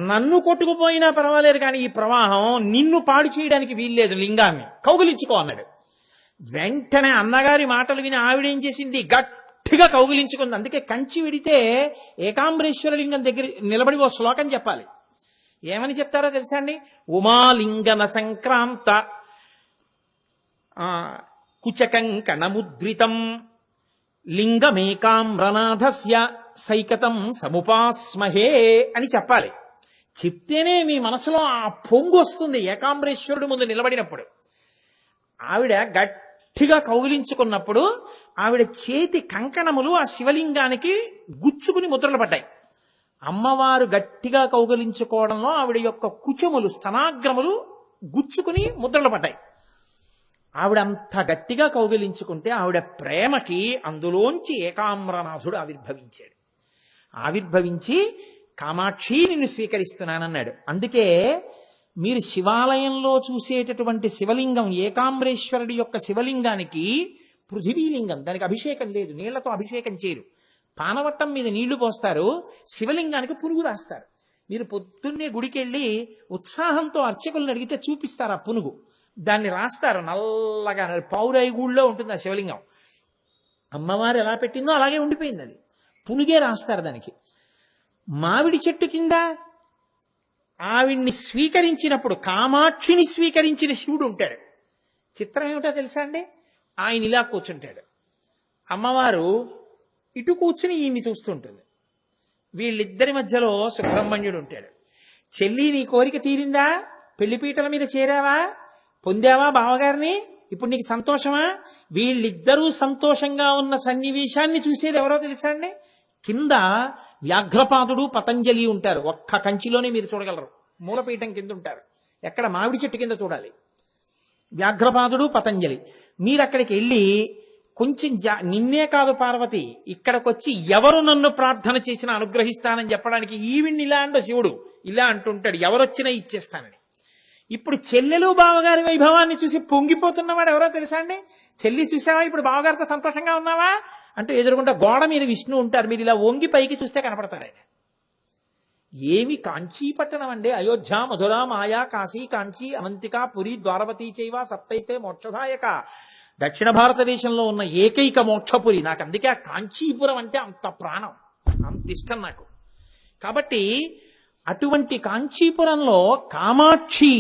నన్ను కొట్టుకుపోయినా పర్వాలేదు కానీ ఈ ప్రవాహం నిన్ను పాడు చేయడానికి వీల్లేదు, లింగాన్ని కౌగిలించుకో అన్నాడు. వెంటనే అన్నగారి మాటలు విని ఆవిడేం చేసింది, గట్టిగా కౌగిలించుకుంది. అందుకే కంచి విడితే ఏకాంబరేశ్వర లింగం దగ్గర నిలబడి ఓ శ్లోకం చెప్పాలి. ఏమని చెప్తారో తెలుసా అండి, ఉమాలింగన సంక్రాంత కుచకంకణముద్రితం లింగమేకామ్రనాథస్య సైకతం సముపాస్మహే అని చెప్పాలి. చెప్తేనే మీ మనసులో ఆ పొంగు వస్తుంది ఏకాంబరేశ్వరుడు ముందు నిలబడినప్పుడు. ఆవిడ గట్టిగా కౌగిలించుకున్నప్పుడు ఆవిడ చేతి కంకణములు ఆ శివలింగానికి గుచ్చుకుని ముద్రలు పడ్డాయి. అమ్మవారు గట్టిగా కౌగిలించుకోవడంలో ఆవిడ యొక్క కుచములు స్తనాగ్రములు గుచ్చుకుని ముద్రలు పడ్డాయి. ఆవిడ అంత గట్టిగా కౌగిలించుకుంటే ఆవిడ ప్రేమకి అందులోంచి ఏకామ్రనాథుడు ఆవిర్భవించాడు. ఆవిర్భవించి కామాక్షి నిన్ను స్వీకరిస్తున్నానన్నాడు. అందుకే మీరు శివాలయంలో చూసేటటువంటి శివలింగం, ఏకాంబరేశ్వరుడి యొక్క శివలింగానికి పృథివీలింగం, దానికి అభిషేకం లేదు, నీళ్లతో అభిషేకం చేయరు. పానవట్టం మీద నీళ్లు పోస్తారు, శివలింగానికి పునుగు రాస్తారు. మీరు పొద్దున్నే గుడికెళ్ళి ఉత్సాహంతో అర్చకులను అడిగితే చూపిస్తారు ఆ పునుగు, దాన్ని రాస్తారు నల్లగా. పౌరాయి గూళ్ళో ఉంటుంది ఆ శివలింగం. అమ్మవారు ఎలా పెట్టిందో అలాగే ఉండిపోయింది, అది పునుగే రాస్తారు దానికి. మామిడి చెట్టు కింద ఆవిడ్ని స్వీకరించినప్పుడు కామాక్షిని స్వీకరించిన శివుడు ఉంటాడు. చిత్రం ఏమిటో తెలుసా అండి, ఆయన ఇలా కూర్చుంటాడు, అమ్మవారు ఇటు కూర్చుని ఈయన్ని చూస్తుంటుంది. వీళ్ళిద్దరి మధ్యలో సుబ్రహ్మణ్యుడు ఉంటాడు. చెల్లి నీ కోరిక తీరిందా, పెళ్లిపీటల మీద చేరావా, పొందావా బావగారిని, ఇప్పుడు నీకు సంతోషమా? వీళ్ళిద్దరూ సంతోషంగా ఉన్న సన్నివేశాన్ని చూసేది ఎవరో తెలుసా అండి, కింద వ్యాఘ్రపాదుడు పతంజలి ఉంటారు. ఒక్క కంచిలోనే మీరు చూడగలరు, మూలపీఠం కింద ఉంటారు. ఎక్కడ, మామిడి చెట్టు కింద చూడాలి. వ్యాఘ్రపాదుడు పతంజలి. మీరు అక్కడికి వెళ్ళి కొంచెం నిన్నే కాదు పార్వతి, ఇక్కడికొచ్చి ఎవరు నన్ను ప్రార్థన చేసినా అనుగ్రహిస్తానని చెప్పడానికి ఈవిడ్ని ఇలా అంటూ శివుడు ఇలా అంటుంటాడు, ఎవరొచ్చినా ఇచ్చేస్తానని. ఇప్పుడు చెల్లెలు బావగారి వైభవాన్ని చూసి పొంగిపోతున్నవాడు ఎవరో తెలుసా అండి, చెల్లి చూసావా ఇప్పుడు బావగారితో సంతోషంగా ఉన్నావా అంటూ ఎదురుకుంటా గోడ మీద విష్ణు ఉంటారు. మీరు ఇలా వంగి పైకి చూస్తే కనపడతారు ఆయన. ఏమి కాంచీ పట్టణం అండి, అయోధ్య మధుర మాయా కాశీ కాంచీ అవంతిక పురి ద్వారవతీ చైవ సప్తైతే మోక్షదాయక, దక్షిణ భారతదేశంలో ఉన్న ఏకైక మోక్షపురి. నాకు అందుకే ఆ కాంచీపురం అంటే అంత ప్రాణం, అంత ఇష్టం నాకు. కాబట్టి అటువంటి కాంచీపురంలో కామాక్షి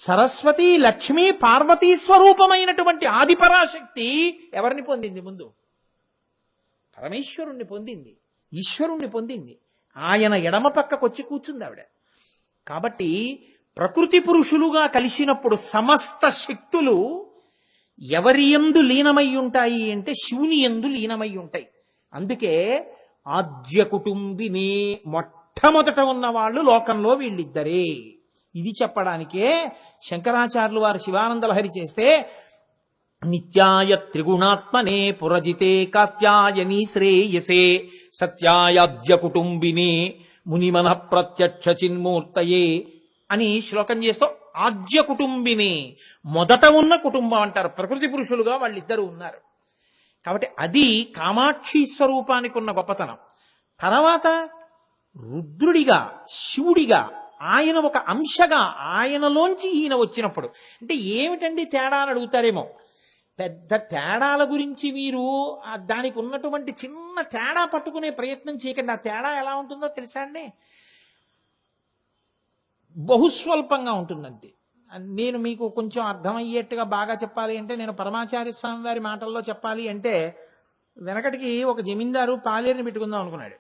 సరస్వతి లక్ష్మీ పార్వతీ స్వరూపమైనటువంటి ఆదిపరాశక్తి ఎవరిని పొందింది, ముందు పరమేశ్వరుణ్ణి పొందింది, ఈశ్వరుణ్ణి పొందింది. ఆయన ఎడమ పక్కకొచ్చి కూర్చుంది ఆవిడ. కాబట్టి ప్రకృతి పురుషులుగా కలిసినప్పుడు సమస్త శక్తులు ఎవరి యందు లీనమై ఉంటాయి అంటే శివుని యందు లీనమై ఉంటాయి. అందుకే ఆద్య కుటుంబినే, మొట్టమొదట ఉన్న వాళ్ళు లోకంలో వీళ్ళిద్దరే. ఇది చెప్పడానికే శంకరాచార్యులు వారు శివానంద లహరి చేస్తే నిత్యాయ త్రిగుణాత్మనే పురజితే కాత్యాయని శ్రేయసే సత్యాయాద్య కుటుంబినే మునిమన ప్రత్యక్ష చిన్మూర్తయే అని శ్లోకం చేస్తూ ఆద్య కుటుంబిని, మొదట ఉన్న కుటుంబం అంటారు. ప్రకృతి పురుషులుగా వాళ్ళిద్దరూ ఉన్నారు. కాబట్టి అది కామాక్షి స్వరూపానికి ఉన్న గొప్పతనం. తర్వాత రుద్రుడిగా, శివుడిగా ఆయన ఒక అంశగా ఆయనలోంచి ఈయన వచ్చినప్పుడు అంటే ఏమిటండి తేడా అని అడుగుతారేమో. పెద్ద తేడాల గురించి మీరు దానికి ఉన్నటువంటి చిన్న తేడా పట్టుకునే ప్రయత్నం చేయకండి. ఆ తేడా ఎలా ఉంటుందో తెలుసా అండి, బహుస్వల్పంగా ఉంటుందంతే. నేను మీకు కొంచెం అర్థమయ్యేట్టుగా బాగా చెప్పాలి అంటే, నేను పరమాచార్య స్వామి వారి మాటల్లో చెప్పాలి అంటే, వెనకటికి ఒక జమీందారు పాలేరుని పెట్టుకుందాం అనుకున్నాడు.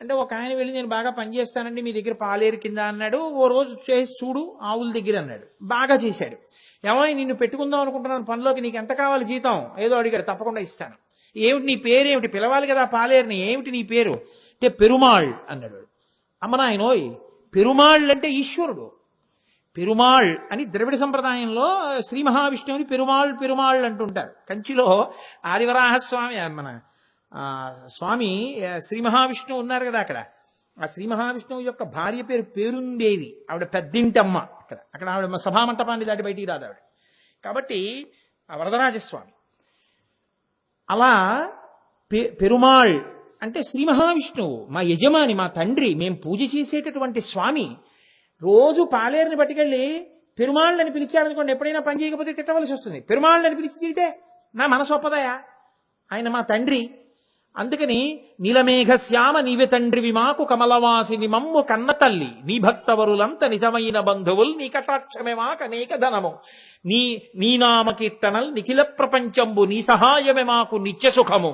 అంటే ఒక ఆయన వెళ్ళి నేను బాగా పనిచేస్తానండి మీ దగ్గర పాలేరు కింద అన్నాడు. ఓ రోజు చేసి చూడు ఆవుల దగ్గర అన్నాడు. బాగా చేశాడు. ఏమైనా నిన్ను పెట్టుకుందాం అనుకుంటున్నాను పనిలోకి, నీకు ఎంత కావాలి జీతం ఏదో అడిగాడు. తప్పకుండా ఇస్తాను. ఏమిటి నీ పేరేమిటి, పిలవాలి కదా పాలేరుని, ఏమిటి నీ పేరు అంటే పెరుమాళ్ అన్నాడు. అమ్మ నాయనోయ్, పెరుమాళ్ అంటే ఈశ్వరుడు. పెరుమాళ్ అని ద్రవిడ సంప్రదాయంలో శ్రీ మహావిష్ణువుని పెరుమాళ్ అంటుంటారు. కంచిలో ఆదివరాహస్వామి మన స్వామి శ్రీ మహావిష్ణువు ఉన్నారు కదా అక్కడ. ఆ శ్రీ మహావిష్ణువు యొక్క భార్య పేరు పేరుందేవి, ఆవిడ పెద్దింటమ్మ. అక్కడ ఆవిడ సభామంటపాన్ని దాటి బయటికి రాదు ఆవిడ. కాబట్టి ఆ వరదరాజస్వామి అలా పెరుమాళ్ అంటే శ్రీ మహావిష్ణువు మా యజమాని, మా తండ్రి, మేము పూజ చేసేటటువంటి స్వామి. రోజు పాలేరుని పట్టుకెళ్ళి పెరుమాళ్ళని పిలిచారనుకోండి, ఎప్పుడైనా పని చేయకపోతే తిట్టవలసి వస్తుంది. పెరుమాళ్ళని పిలిచి తిడితే నా మనసు ఒప్పదయా, ఆయన మా తండ్రి. అందుకని నీలమేఘ శ్యామ నీవే తండ్రివి మాకు కమలవాసిని మమ్ము కన్న తల్లి, నీ భక్తవరులంత నిజమైన బంధువులు, నీ కటాక్షమే మాకు అనేక ధనము, నీ నామ కీర్తనల్ నిఖిల ప్రపంచంబు, నీ సహాయమే మాకు నిత్య సుఖము,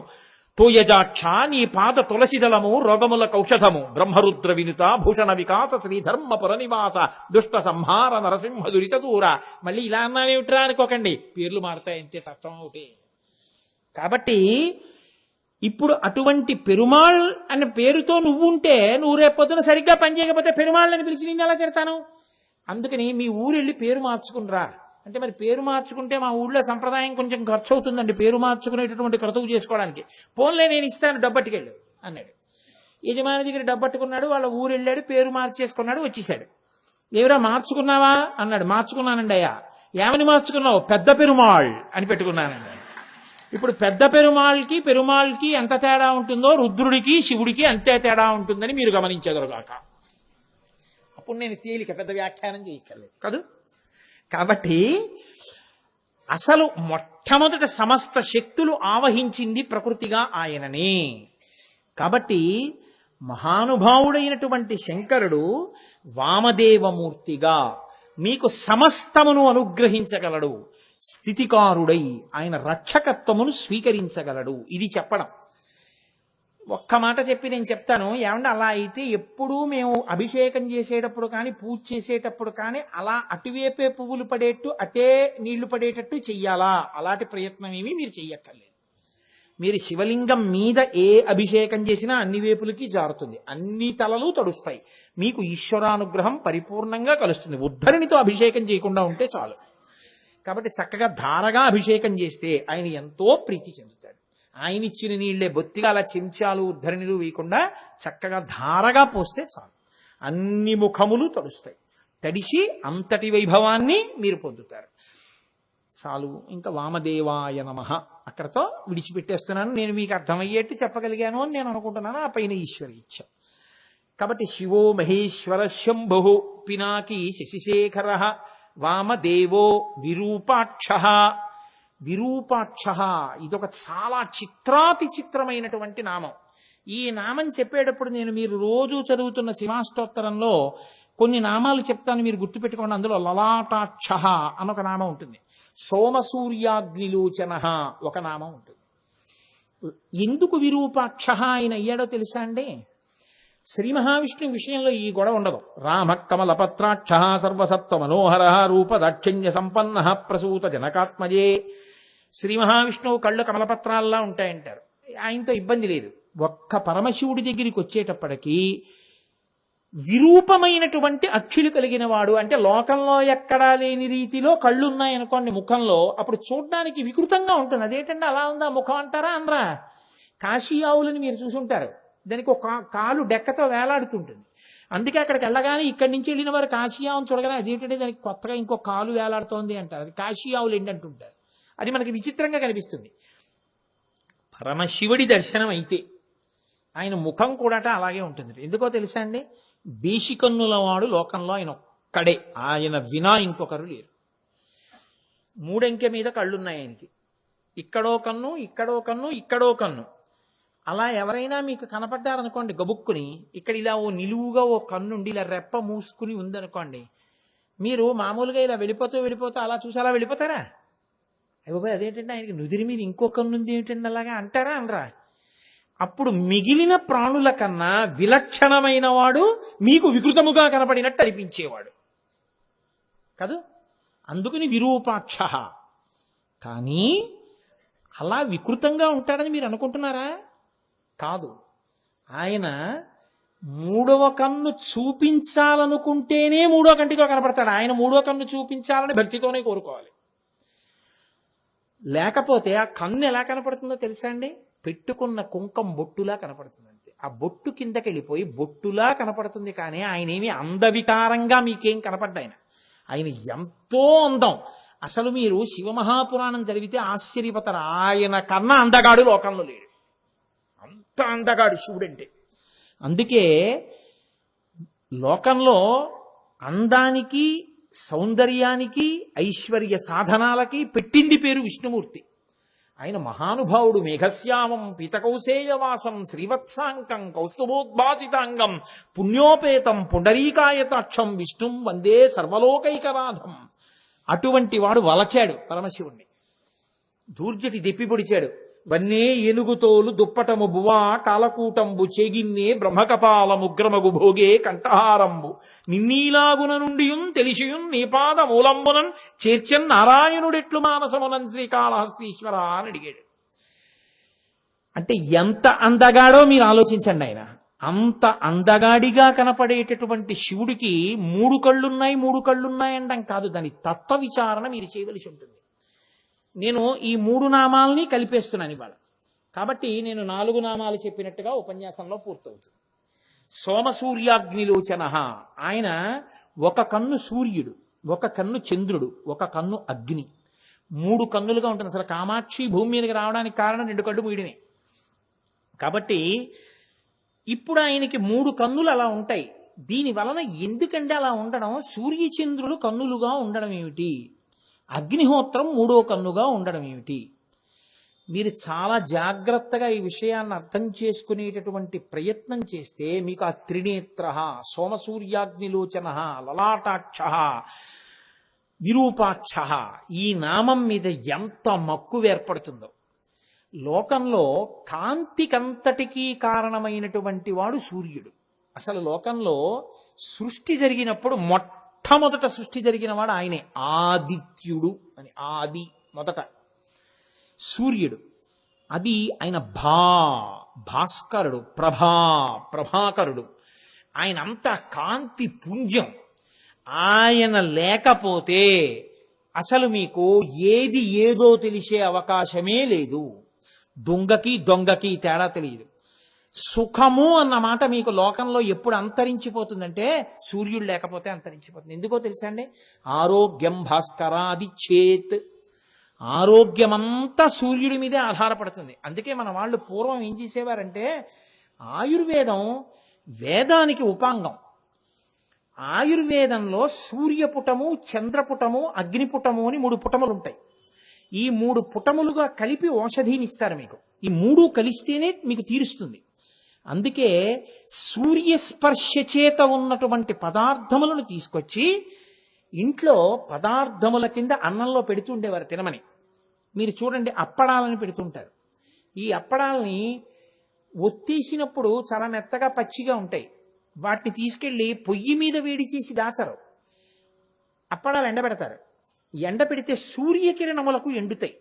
తోయజాక్ష నీ పాద తులసిదలము రోగముల కౌషధము, బ్రహ్మరుద్ర వినుత భూషణ వికాస శ్రీధర్మపుర నివాస దుష్ట సంహార నరసింహ దురిత దూర. మళ్ళీ ఇలా అన్నానేమిట్రా అనుకోకండి, పేర్లు మారుతాయి అంతే, తత్వం ఒకటి. కాబట్టి ఇప్పుడు అటువంటి పెరుమాళ్ అనే పేరుతో నువ్వుంటే, నువ్వు రేపొద్దున సరిగ్గా పనిచేయకపోతే పెరుమాళ్ళని పిలిచి నిన్ను ఎలా తిడతాను? అందుకని మీ ఊరు వెళ్ళి పేరు మార్చుకునిరా అంటే, మరి పేరు మార్చుకుంటే మా ఊళ్ళో సంప్రదాయం కొంచెం ఖర్చు అవుతుందండి పేరు మార్చుకునేటటువంటి క్రతువు చేసుకోవడానికి. పోన్లే నేను ఇస్తాను డబ్బట్టుకెళ్ళు అన్నాడు. యజమాని దగ్గర డబ్బట్టుకున్నాడు, వాళ్ళ ఊరు వెళ్ళాడు, పేరు మార్చేసుకున్నాడు, వచ్చేసాడు. ఏమిరా మార్చుకున్నావా అన్నాడు. మార్చుకున్నానండి అయ్యా. ఏమని మార్చుకున్నావు? పెద్ద పెరుమాళ్ అని పెట్టుకున్నానండి. ఇప్పుడు పెద్ద పెరుమాళ్కి ఎంత తేడా ఉంటుందో రుద్రుడికి శివుడికి అంతే తేడా ఉంటుందని మీరు గమనించగలగాక. అప్పుడు నేను తేలిక పెద్ద వ్యాఖ్యానం చేయక్కర్లేదు కాదు. కాబట్టి అసలు మొట్టమొదట సమస్త శక్తులు ఆవహించింది ప్రకృతిగా ఆయననే. కాబట్టి మహానుభావుడైనటువంటి శంకరుడు వామదేవమూర్తిగా మీకు సమస్తమును అనుగ్రహించగలడు, స్థితికారుడై ఆయన రక్షకత్వమును స్వీకరించగలడు. ఇది చెప్పడం. ఒక్క మాట చెప్పి నేను చెప్తాను. ఏమంటే అలా అయితే ఎప్పుడూ మేము అభిషేకం చేసేటప్పుడు కానీ పూజ చేసేటప్పుడు కానీ అలా అటువైపే పువ్వులు పడేట్టు అటే నీళ్లు పడేటట్టు చెయ్యాలా? అలాంటి ప్రయత్నం ఏమీ మీరు చెయ్యక్కర్లేదు. మీరు శివలింగం మీద ఏ అభిషేకం చేసినా అన్ని వైపులకి జారుతుంది, అన్ని తలలు తడుస్తాయి, మీకు ఈశ్వరానుగ్రహం పరిపూర్ణంగా కలుస్తుంది. ఉద్ధరినితో అభిషేకం చేయకుండా ఉంటే చాలు. కాబట్టి చక్కగా ధారగా అభిషేకం చేస్తే ఆయన ఎంతో ప్రీతి చెందుతాడు. ఆయన ఇచ్చిన నీళ్లే బొత్తిగా అలా చెంచాలు ఉద్ధరణిలు వేయకుండా చక్కగా ధారగా పోస్తే చాలు, అన్ని ముఖములు తడుస్తాయి, తడిసి అంతటి వైభవాన్ని మీరు పొందుతారు. చాలు. ఇంకా వామదేవాయ నమః అక్కడతో విడిచిపెట్టేస్తున్నాను. నేను మీకు అర్థమయ్యేట్టు చెప్పగలిగాను అని నేను అనుకుంటున్నాను. ఆ పైన ఈశ్వరి ఇచ్చ. కాబట్టి శివో మహేశ్వర శంభు పినాకి శశిశేఖర వామదేవో విరూపాక్ష. విరూపాక్ష ఇదొక చాలా చిత్రాతి చిత్రమైనటువంటి నామం. ఈ నామం చెప్పేటప్పుడు నేను మీరు రోజు చదువుతున్న శివాష్టోత్తరంలో కొన్ని నామాలు చెప్తాను, మీరు గుర్తుపెట్టుకోండి. అందులో లలాటాక్ష అనొక నామం ఉంటుంది, సోమసూర్యాగ్నిలోచన ఒక నామం ఉంటుంది. ఎందుకు విరూపాక్ష ఆయన అయ్యాడో తెలుసా అండి? శ్రీ మహావిష్ణువు విషయంలో ఈ గొడవ ఉండదు. రామ కమలపత్రాక్ష సర్వసత్వ మనోహర రూప దాక్షిణ్య సంపన్న ప్రసూత జనకాత్మజే. శ్రీ మహావిష్ణువు కళ్ళు కమలపత్రాల్లా ఉంటాయంటారు, ఆయనతో ఇబ్బంది లేదు. ఒక్క పరమశివుడి దగ్గరికి వచ్చేటప్పటికీ విరూపమైనటువంటి అక్షులు కలిగిన వాడు, అంటే లోకంలో ఎక్కడా లేని రీతిలో కళ్ళు ఉన్నాయనుకోండి ముఖంలో, అప్పుడు చూడడానికి వికృతంగా ఉంటుంది. అదేంటంటే అలా ఉందా ముఖం అంటారా అనరా? కాశీ ఆవులని మీరు చూసుంటారు, దానికి ఒక కాలు డెక్కతో వేలాడుతుంటుంది. అందుకే అక్కడికి వెళ్ళగానే ఇక్కడి నుంచి వెళ్ళిన వారు కాశీ ఆవును చూడగానే అదేంటంటే దానికి కొత్తగా ఇంకో కాలు వేలాడుతోంది అంటారు, అది కాశీ ఆవులు ఏంటంటుంటారు. అది మనకి విచిత్రంగా కనిపిస్తుంది. పరమశివుడి దర్శనం అయితే ఆయన ముఖం కూడా అలాగే ఉంటుంది. ఎందుకో తెలుసా అండి? బేషికన్నుల వాడు లోకంలో ఆయన ఒక్కడే, ఆయన వినా ఇంకొకరు లేరు. మూడంకె మీద కళ్ళున్నాయి ఆయనకి, ఇక్కడో కన్ను ఇక్కడో కన్ను ఇక్కడో కన్ను. అలా ఎవరైనా మీకు కనపడ్డారనుకోండి గబుక్కుని, ఇక్కడ ఇలా ఓ నిలువుగా ఓ కన్నుండి ఇలా రెప్ప మూసుకుని ఉందనుకోండి, మీరు మామూలుగా ఇలా వెళ్ళిపోతూ అలా చూసి అలా వెళ్ళిపోతారా? అయిపోయి అదేంటంటే ఆయనకి నుదిరి మీద ఇంకో కన్నుంది ఏమిటండి అలాగా అంటారా అనరా? అప్పుడు మిగిలిన ప్రాణుల కన్నా విలక్షణమైన వాడు మీకు వికృతముగా కనపడినట్టు అనిపించేవాడు కాదు. అందుకని విరూపాక్ష. కానీ అలా వికృతంగా ఉంటాడని మీరు అనుకుంటున్నారా? కాదు. ఆయన మూడవ కన్ను చూపించాలనుకుంటేనే మూడో కంటితో కనపడతాడు. ఆయన మూడో కన్ను చూపించాలని భక్తితోనే కోరుకోవాలి. లేకపోతే ఆ కన్ను ఎలా కనపడుతుందో తెలుసా అండి? పెట్టుకున్న కుంకం బొట్టులా కనపడుతుంది అంతే. ఆ బొట్టు కిందకి వెళ్ళిపోయి బొట్టులా కనపడుతుంది. కానీ ఆయన ఏమి అందవికారంగా మీకేం కనపడ్డాయన. ఆయన ఎంతో అందం. అసలు మీరు శివమహాపురాణం చదివితే ఆశ్చర్యపోతారు. ఆయన కన్నా అందగాడు లోకంలో లేడు. అంత అందగాడు శివుడంటే. అందుకే లోకంలో అందానికి, సౌందర్యానికి, ఐశ్వర్య సాధనాలకి పెట్టింది పేరు విష్ణుమూర్తి. ఆయన మహానుభావుడు. మేఘశ్యామం పీతకౌశేయవాసం శ్రీవత్సాంకం కౌస్తుభోద్భాసితాంగం పుణ్యోపేతం పుండరీకాయతాక్షం విష్ణుం వందే సర్వలోకైకనాథం. అటువంటి వాడు వలచాడు పరమశివుణ్ణి. దూర్జటి దెప్పి పొడిచాడు. వన్నే ఏనుగుతోలు దుప్పటము బువా కాలకూటంబు చేగిన్నే బ్రహ్మకపాలముగ్రమగు భోగే కంఠహారంబు నిన్నీలాగున నుండియున్ తెలిసియున్ నీపాద మూలంబునన్ చేర్చన్ నారాయణుడెట్లు మానసమునన్ శ్రీకాళహస్తీశ్వర అని అడిగాడు. అంటే ఎంత అందగాడో మీరు ఆలోచించండి. ఆయన అంత అందగాడిగా కనపడేటటువంటి శివుడికి 3 కళ్ళున్నాయి 3 కళ్ళున్నాయి అంటాం కాదు, దాని తత్వ విచారణ మీరు చేయవలసి ఉంటుంది. నేను ఈ 3 నామాలని కలిపేస్తున్నాను ఇవాళ. కాబట్టి నేను 4 నామాలు చెప్పినట్టుగా ఉపన్యాసంలో పూర్తవుతుంది. సోమసూర్యాగ్నిలోచన. ఆయన ఒక కన్ను సూర్యుడు, ఒక కన్ను చంద్రుడు, ఒక కన్ను అగ్ని, 3 కన్నులుగా ఉంటుంది. అసలు కామాక్షి భూమి మీదకి రావడానికి కారణం 2 కళ్ళు మూయడమే. కాబట్టి ఇప్పుడు ఆయనకి 3 కన్నులు అలా ఉంటాయి. దీని వలన ఎందుకంటే అలా ఉండడం? సూర్యచంద్రులు కన్నులుగా ఉండడం ఏమిటి? అగ్నిహోత్రం 3వ కన్నుగా ఉండడం ఏమిటి? మీరు చాలా జాగ్రత్తగా ఈ విషయాన్ని అర్థం చేసుకునేటటువంటి ప్రయత్నం చేస్తే మీకు ఆ త్రినేత్ర, సోమసూర్యాగ్నిలోచన, లలాటాక్ష, విరూపాక్ష ఈ నామం మీద ఎంత మక్కువ ఏర్పడుతుందో. లోకంలో కాంతికంతటికీ కారణమైనటువంటి వాడు సూర్యుడు. అసలు లోకంలో సృష్టి జరిగినప్పుడు మొట్టమొదట సృష్టి జరిగిన వాడు ఆయనే. ఆదిత్యుడు అని, ఆది మొదట సూర్యుడు. అది ఆయన భాస్కరుడు, ప్రభాకరుడు. ఆయన అంతా కాంతి పుంజం. ఆయన లేకపోతే అసలు మీకు ఏది ఏదో తెలిసే అవకాశమే లేదు. దొంగకి తేడా తెలియదు. సుఖము అన్న మాట మీకు లోకంలో ఎప్పుడు అంతరించిపోతుందంటే సూర్యుడు లేకపోతే అంతరించిపోతుంది. ఎందుకో తెలుసా అండి? ఆరోగ్యం భాస్కరాది చేత్. ఆరోగ్యమంతా సూర్యుడి మీదే ఆధారపడుతుంది. అందుకే మన వాళ్ళు పూర్వం ఏం చేసేవారంటే, ఆయుర్వేదం వేదానికి ఉపాంగం. ఆయుర్వేదంలో సూర్యపుటము, చంద్రపుటము, అగ్నిపుటము అని 3 పుటములు ఉంటాయి. ఈ 3 పుటములుగా కలిపి ఔషధిని ఇస్తారు మీకు. ఈ 3 కలిస్తేనే మీకు తీరుస్తుంది. అందుకే సూర్యస్పర్శ చేత ఉన్నటువంటి పదార్థములను తీసుకొచ్చి ఇంట్లో పదార్థముల కింద అన్నంలో పెడుతుండేవారు తినమని. మీరు చూడండి, అప్పడాలని పెడుతుంటారు. ఈ అప్పడాలని ఒత్తేసినప్పుడు చాలా మెత్తగా పచ్చిగా ఉంటాయి. వాటిని తీసుకెళ్లి పొయ్యి మీద వేడి చేసి దాచరు. అప్పడాలు ఎండబెడతారు. ఎండ పెడితే సూర్యకిరణములకు ఎండుతాయి.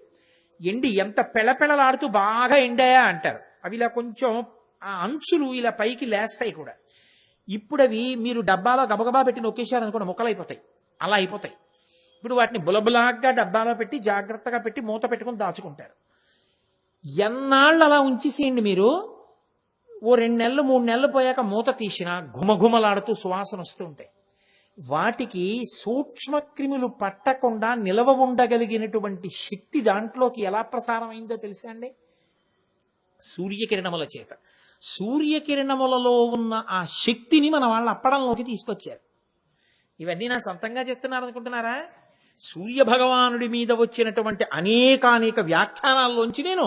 ఎండి ఎంత పెళపెళలాడుతూ బాగా ఎండాయా అంటారు. అవి ఇలా కొంచెం ఆ అంచులు ఇలా పైకి లేస్తాయి కూడా. ఇప్పుడు అవి మీరు డబ్బాలో గబగబా పెట్టి నొక్కేశారనుకోండి, ముక్కలైపోతాయి. అలా అయిపోతాయి. ఇప్పుడు వాటిని బులబులాగా డబ్బాలో పెట్టి జాగ్రత్తగా పెట్టి మూత పెట్టుకుని దాచుకుంటారు. ఎన్నాళ్ళు అలా ఉంచేసేయండి మీరు. ఓ 2 నెలలు 3 నెలలు పోయాక మూత తీసినా ఘుమఘుమలాడుతూ సువాసన వస్తూ ఉంటాయి. వాటికి సూక్ష్మక్రిములు పట్టకుండా నిలవ ఉండగలిగినటువంటి శక్తి దాంట్లోకి ఎలా ప్రసారమైందో తెలుసా అండి? సూర్యకిరణముల చేత. సూర్యకిరణములలో ఉన్న ఆ శక్తిని మన వాళ్ళ అప్పడంలోకి తీసుకొచ్చారు. ఇవన్నీ నా సొంతంగా చెప్తున్నారు అనుకుంటున్నారా? సూర్య భగవానుడి మీద వచ్చినటువంటి అనేక వ్యాఖ్యానాల్లోంచి నేను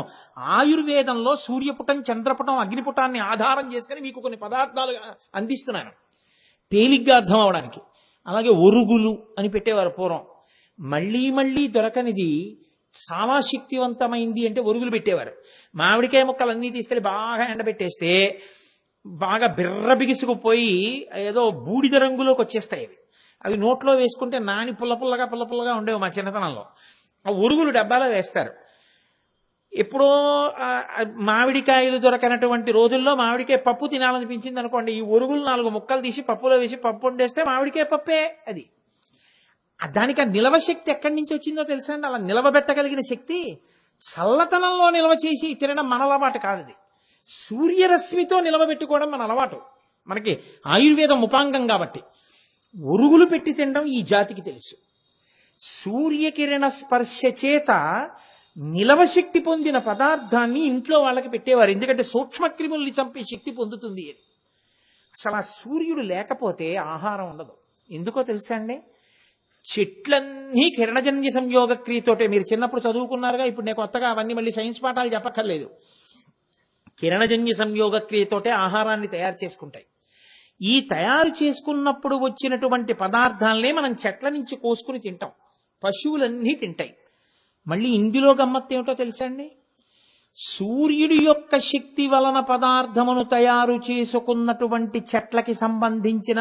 ఆయుర్వేదంలో సూర్యపుటం, చంద్రపుటం, అగ్నిపుటాన్ని ఆధారం చేసుకుని మీకు కొన్ని పదార్థాలు అందిస్తున్నాను తేలిగ్గా అర్థం అవడానికి. అలాగే ఒరుగులు అని పెట్టేవారు పూర్వం. మళ్ళీ దొరకనిది చాలా శక్తివంతమైంది అంటే ఒరుగులు పెట్టేవారు. మామిడికాయ ముక్కలన్నీ తీసుకెళ్లి బాగా ఎండబెట్టేస్తే బాగా బిర్ర బిగుసుకుపోయి ఏదో బూడిద రంగులోకి వచ్చేస్తాయి. అవి నోట్లో వేసుకుంటే నాని పుల్లగా ఉండేవి మా చిన్నతనంలో. ఆ ఒరుగులు డబ్బాలో వేస్తారు. ఎప్పుడో మామిడికాయలు దొరకనటువంటి రోజుల్లో మామిడికాయ పప్పు తినాలనిపించింది అనుకోండి, ఈ ఒరుగులు 4 ముక్కలు తీసి పప్పులో వేసి పప్పు వండేస్తే మామిడికాయ పప్పే అది. దానికి ఆ నిలవ శక్తి ఎక్కడి నుంచి వచ్చిందో తెలుసా అండి? అలా నిలవబెట్టగలిగిన శక్తి చల్లతనంలో నిల్వ చేసి తినడం మన అలవాటు కాదు. అది సూర్యరశ్మితో నిలవబెట్టుకోవడం మన అలవాటు. మనకి ఆయుర్వేదం ఉపాంగం కాబట్టి. ఉరుగులు పెట్టి తినడం ఈ జాతికి తెలుసు. సూర్యకిరణ స్పర్శ చేత నిలవశక్తి పొందిన పదార్థాన్ని ఇంట్లో వాళ్ళకి పెట్టేవారు. ఎందుకంటే సూక్ష్మక్రిముల్ని చంపే శక్తి పొందుతుంది అని. అసలు ఆ సూర్యుడు లేకపోతే ఆహారం ఉండదు. ఎందుకో తెలుసా అండి? చెట్లన్నీ కిరణజన్య సంయోగ క్రియతోటే. మీరు చిన్నప్పుడు చదువుకున్నారుగా, ఇప్పుడు నేను కొత్తగా అవన్నీ మళ్ళీ సైన్స్ పాఠాలు చెప్పక్కర్లేదు. కిరణజన్య సంయోగ క్రియతోటే ఆహారాన్ని తయారు చేసుకుంటాయి. ఈ తయారు చేసుకున్నప్పుడు వచ్చినటువంటి పదార్థాలనే మనం చెట్ల నుంచి కోసుకుని తింటాం. పశువులన్నీ తింటాయి. మళ్ళీ ఇందులో గమ్మత్తు ఏమిటో తెలుసా అండి? సూర్యుడి యొక్క శక్తి వలన పదార్థమును తయారు చేసుకున్నటువంటి చెట్లకి సంబంధించిన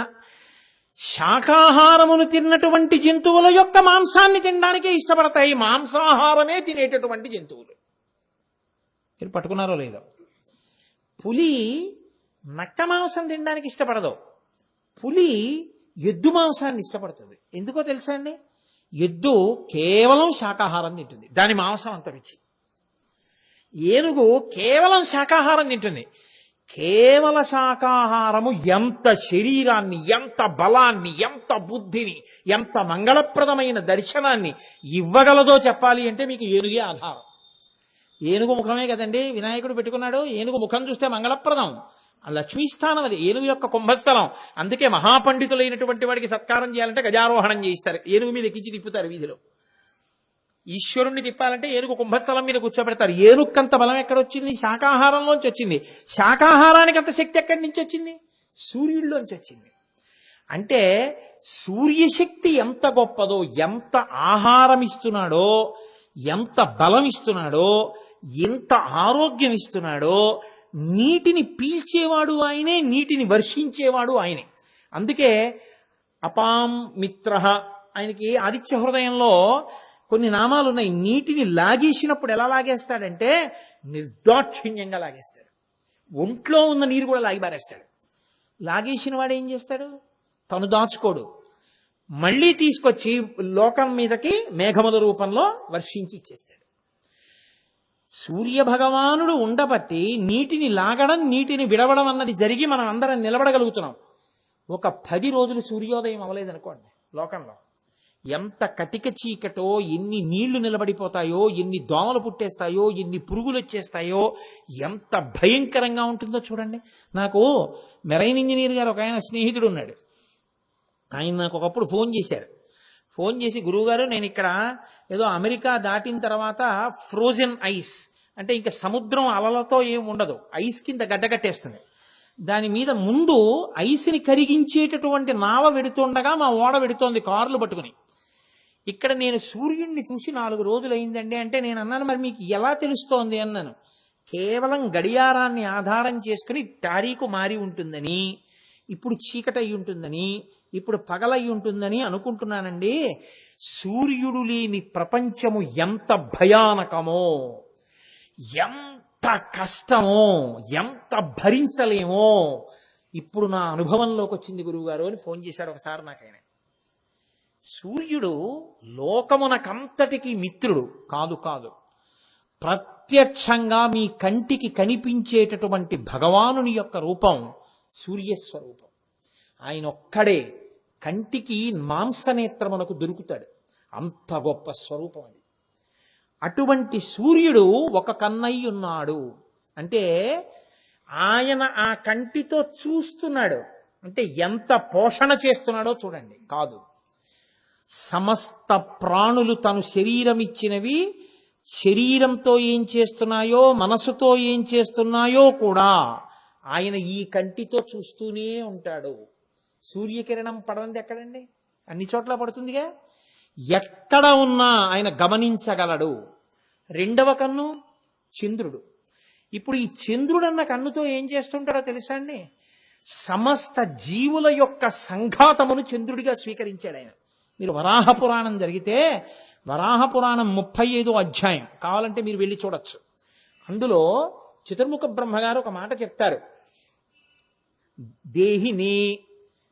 శాకాహారమును తిన్నటువంటి జంతువుల యొక్క మాంసాన్ని తినడానికే ఇష్టపడతాయి. మాంసాహారమే తినేటటువంటి జంతువులు. మీరు పట్టుకున్నారో లేదో? పులి నక్క మాంసం తినడానికి ఇష్టపడదు. పులి ఎద్దు మాంసాన్ని ఇష్టపడుతుంది. ఎందుకో తెలుసా అండి? ఎద్దు కేవలం శాకాహారం తింటుంది, దాని మాంసం అంత రుచి. ఏనుగు కేవలం శాకాహారం తింటుంది. కేవల శాకాహారము ఎంత శరీరాన్ని, ఎంత బలాన్ని, ఎంత బుద్ధిని, ఎంత మంగళప్రదమైన దర్శనాన్ని ఇవ్వగలదో చెప్పాలి అంటే మీకు ఏనుగే ఆధారం. ఏనుగు ముఖమే కదండి వినాయకుడు పెట్టుకున్నాడు. ఏనుగు ముఖం చూస్తే మంగళప్రదం. లక్ష్మీస్థానం అది, ఏనుగు యొక్క కుంభస్థలం. అందుకే మహాపండితులైనటువంటి వాడికి సత్కారం చేయాలంటే గజారోహణం చేయిస్తారు, ఏనుగు మీద ఎక్కించి తిప్పుతారు వీధిలో. ఈశ్వరుణ్ణి తిప్పాలంటే ఏనుగు కుంభస్థలం మీద కూర్చోబెడతారు. ఏనుక్కంత బలం ఎక్కడొచ్చింది? శాకాహారంలోంచి వచ్చింది. శాకాహారానికి అంత శక్తి ఎక్కడి నుంచి వచ్చింది? సూర్యుడిలోంచి వచ్చింది. అంటే సూర్యశక్తి ఎంత గొప్పదో, ఎంత ఆహారం ఇస్తున్నాడో, ఎంత బలం ఇస్తున్నాడో, ఎంత ఆరోగ్యం ఇస్తున్నాడో. నీటిని పీల్చేవాడు ఆయనే, నీటిని వర్షించేవాడు ఆయనే. అందుకే అపాం మిత్ర, ఆయనకి ఆదిత్య హృదయంలో కొన్ని నామాలు ఉన్నాయి. నీటిని లాగేసినప్పుడు ఎలా లాగేస్తాడంటే నిర్దాక్షిణ్యంగా లాగేస్తాడు. ఒంట్లో ఉన్న నీరు కూడా లాగి పారేస్తాడు. లాగేసిన వాడు ఏం చేస్తాడు? తను దాచుకోడు, మళ్ళీ తీసుకొచ్చి లోకం మీదకి మేఘముల రూపంలో వర్షించి ఇచ్చేస్తాడు. సూర్య భగవానుడు ఉండబట్టి నీటిని లాగడం, నీటిని విడవడం అన్నది జరిగి మనం అందరం నిలబడగలుగుతున్నాం. ఒక 10 రోజులు సూర్యోదయం అవ్వలేదనుకోండి, లోకంలో ఎంత కటిక చీకటో, ఎన్ని నీళ్లు నిలబడిపోతాయో, ఎన్ని దోమలు పుట్టేస్తాయో, ఎన్ని పురుగులు వచ్చేస్తాయో, ఎంత భయంకరంగా ఉంటుందో చూడండి. నాకు మెరైన్ ఇంజనీర్ గారు ఒక ఆయన స్నేహితుడు ఉన్నాడు. ఆయన నాకు ఒకప్పుడు ఫోన్ చేశారు. ఫోన్ చేసి, గురువుగారు నేను ఇక్కడ ఏదో అమెరికా దాటిన తర్వాత ఫ్రోజన్ ఐస్ అంటే ఇంకా సముద్రం అలలతో ఏం ఉండదు, ఐస్ కింద గడ్డగట్టేస్తుంది. దాని మీద ముందు ఐస్ని కరిగించేటటువంటి నావ వెడుతుండగా మా ఓడ వెడుతోంది కార్లు పట్టుకుని. ఇక్కడ నేను సూర్యుడిని చూసి 4 రోజులు అయిందండి అంటే నేను అన్నాను, మరి మీకు ఎలా తెలుస్తోంది అన్నాను. కేవలం గడియారాన్ని ఆధారం చేసుకుని తారీఖు మారి ఉంటుందని, ఇప్పుడు చీకటయి ఉంటుందని, ఇప్పుడు పగలయి ఉంటుందని అనుకుంటున్నానండి. సూర్యుడు లేని ప్రపంచము ఎంత భయానకమో, ఎంత కష్టమో, ఎంత భరించలేమో ఇప్పుడు నా అనుభవంలోకి వచ్చింది గురువుగారు అని ఫోన్ చేశాడు ఒకసారి నాకైనా. సూర్యుడు లోకమునకంతటికి మిత్రుడు కాదు కాదు, ప్రత్యక్షంగా మీ కంటికి కనిపించేటటువంటి భగవానుని యొక్క రూపం సూర్యస్వరూపం. ఆయన ఒక్కడే కంటికి మాంసనేత్రమునకు దొరుకుతాడు. అంత గొప్ప స్వరూపం అది. అటువంటి సూర్యుడు ఒక కన్నయ్య ఉన్నాడు అంటే ఆయన ఆ కంటితో చూస్తున్నాడు అంటే ఎంత పోషణ చేస్తున్నాడో చూడండి. కాదు, సమస్త ప్రాణులు తను శరీరం ఇచ్చినవి శరీరంతో ఏం చేస్తున్నాయో, మనసుతో ఏం చేస్తున్నాయో కూడా ఆయన ఈ కంటితో చూస్తూనే ఉంటాడు. సూర్యకిరణం పడనిది ఎక్కడండి? అన్ని చోట్ల పడుతుందిగా. ఎక్కడ ఉన్నా ఆయన గమనించగలడు. రెండవ కన్ను చంద్రుడు. ఇప్పుడు ఈ చంద్రుడన్న కన్నుతో ఏం చేస్తుంటాడో తెలుసా అండి? సమస్త జీవుల యొక్క సంఘాతమును చంద్రుడిగా స్వీకరించాడు ఆయన. మీరు వరాహ పురాణం జరిగితే వరాహ పురాణం 35వ అధ్యాయం కావాలంటే మీరు వెళ్ళి చూడొచ్చు. అందులో చతుర్ముఖ బ్రహ్మగారు ఒక మాట చెప్తారు. దేహిని,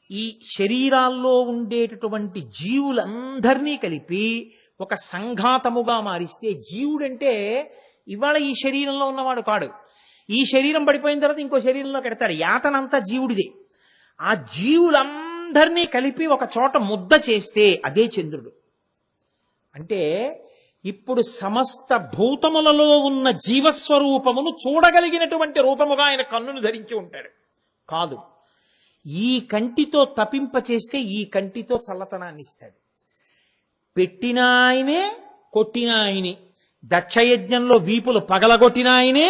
ఈ శరీరాల్లో ఉండేటటువంటి జీవులందరినీ కలిపి ఒక సంఘాతముగా మారిస్తే, జీవుడంటే ఇవాళ ఈ శరీరంలో ఉన్నవాడు కాడు. ఈ శరీరం పడిపోయిన తర్వాత ఇంకో శరీరంలో పెడతాడు. యాతనంతా జీవుడిదే. ఆ జీవులందరూ అందరినీ కలిపి ఒక చోట ముద్ద చేస్తే అదే చంద్రుడు. అంటే ఇప్పుడు సమస్త భూతములలో ఉన్న జీవస్వరూపమును చూడగలిగినటువంటి రూపముగా ఆయన కన్నును ధరించి ఉంటాడు. కాదు, ఈ కంటితో తపింప చేస్తే ఈ కంటితో చల్లతనాన్ని ఇస్తాడు. పెట్టిన ఆయనే, కొట్టిన ఆయనే, దక్షయజ్ఞంలో వీపులు పగలగొట్టిన ఆయనే,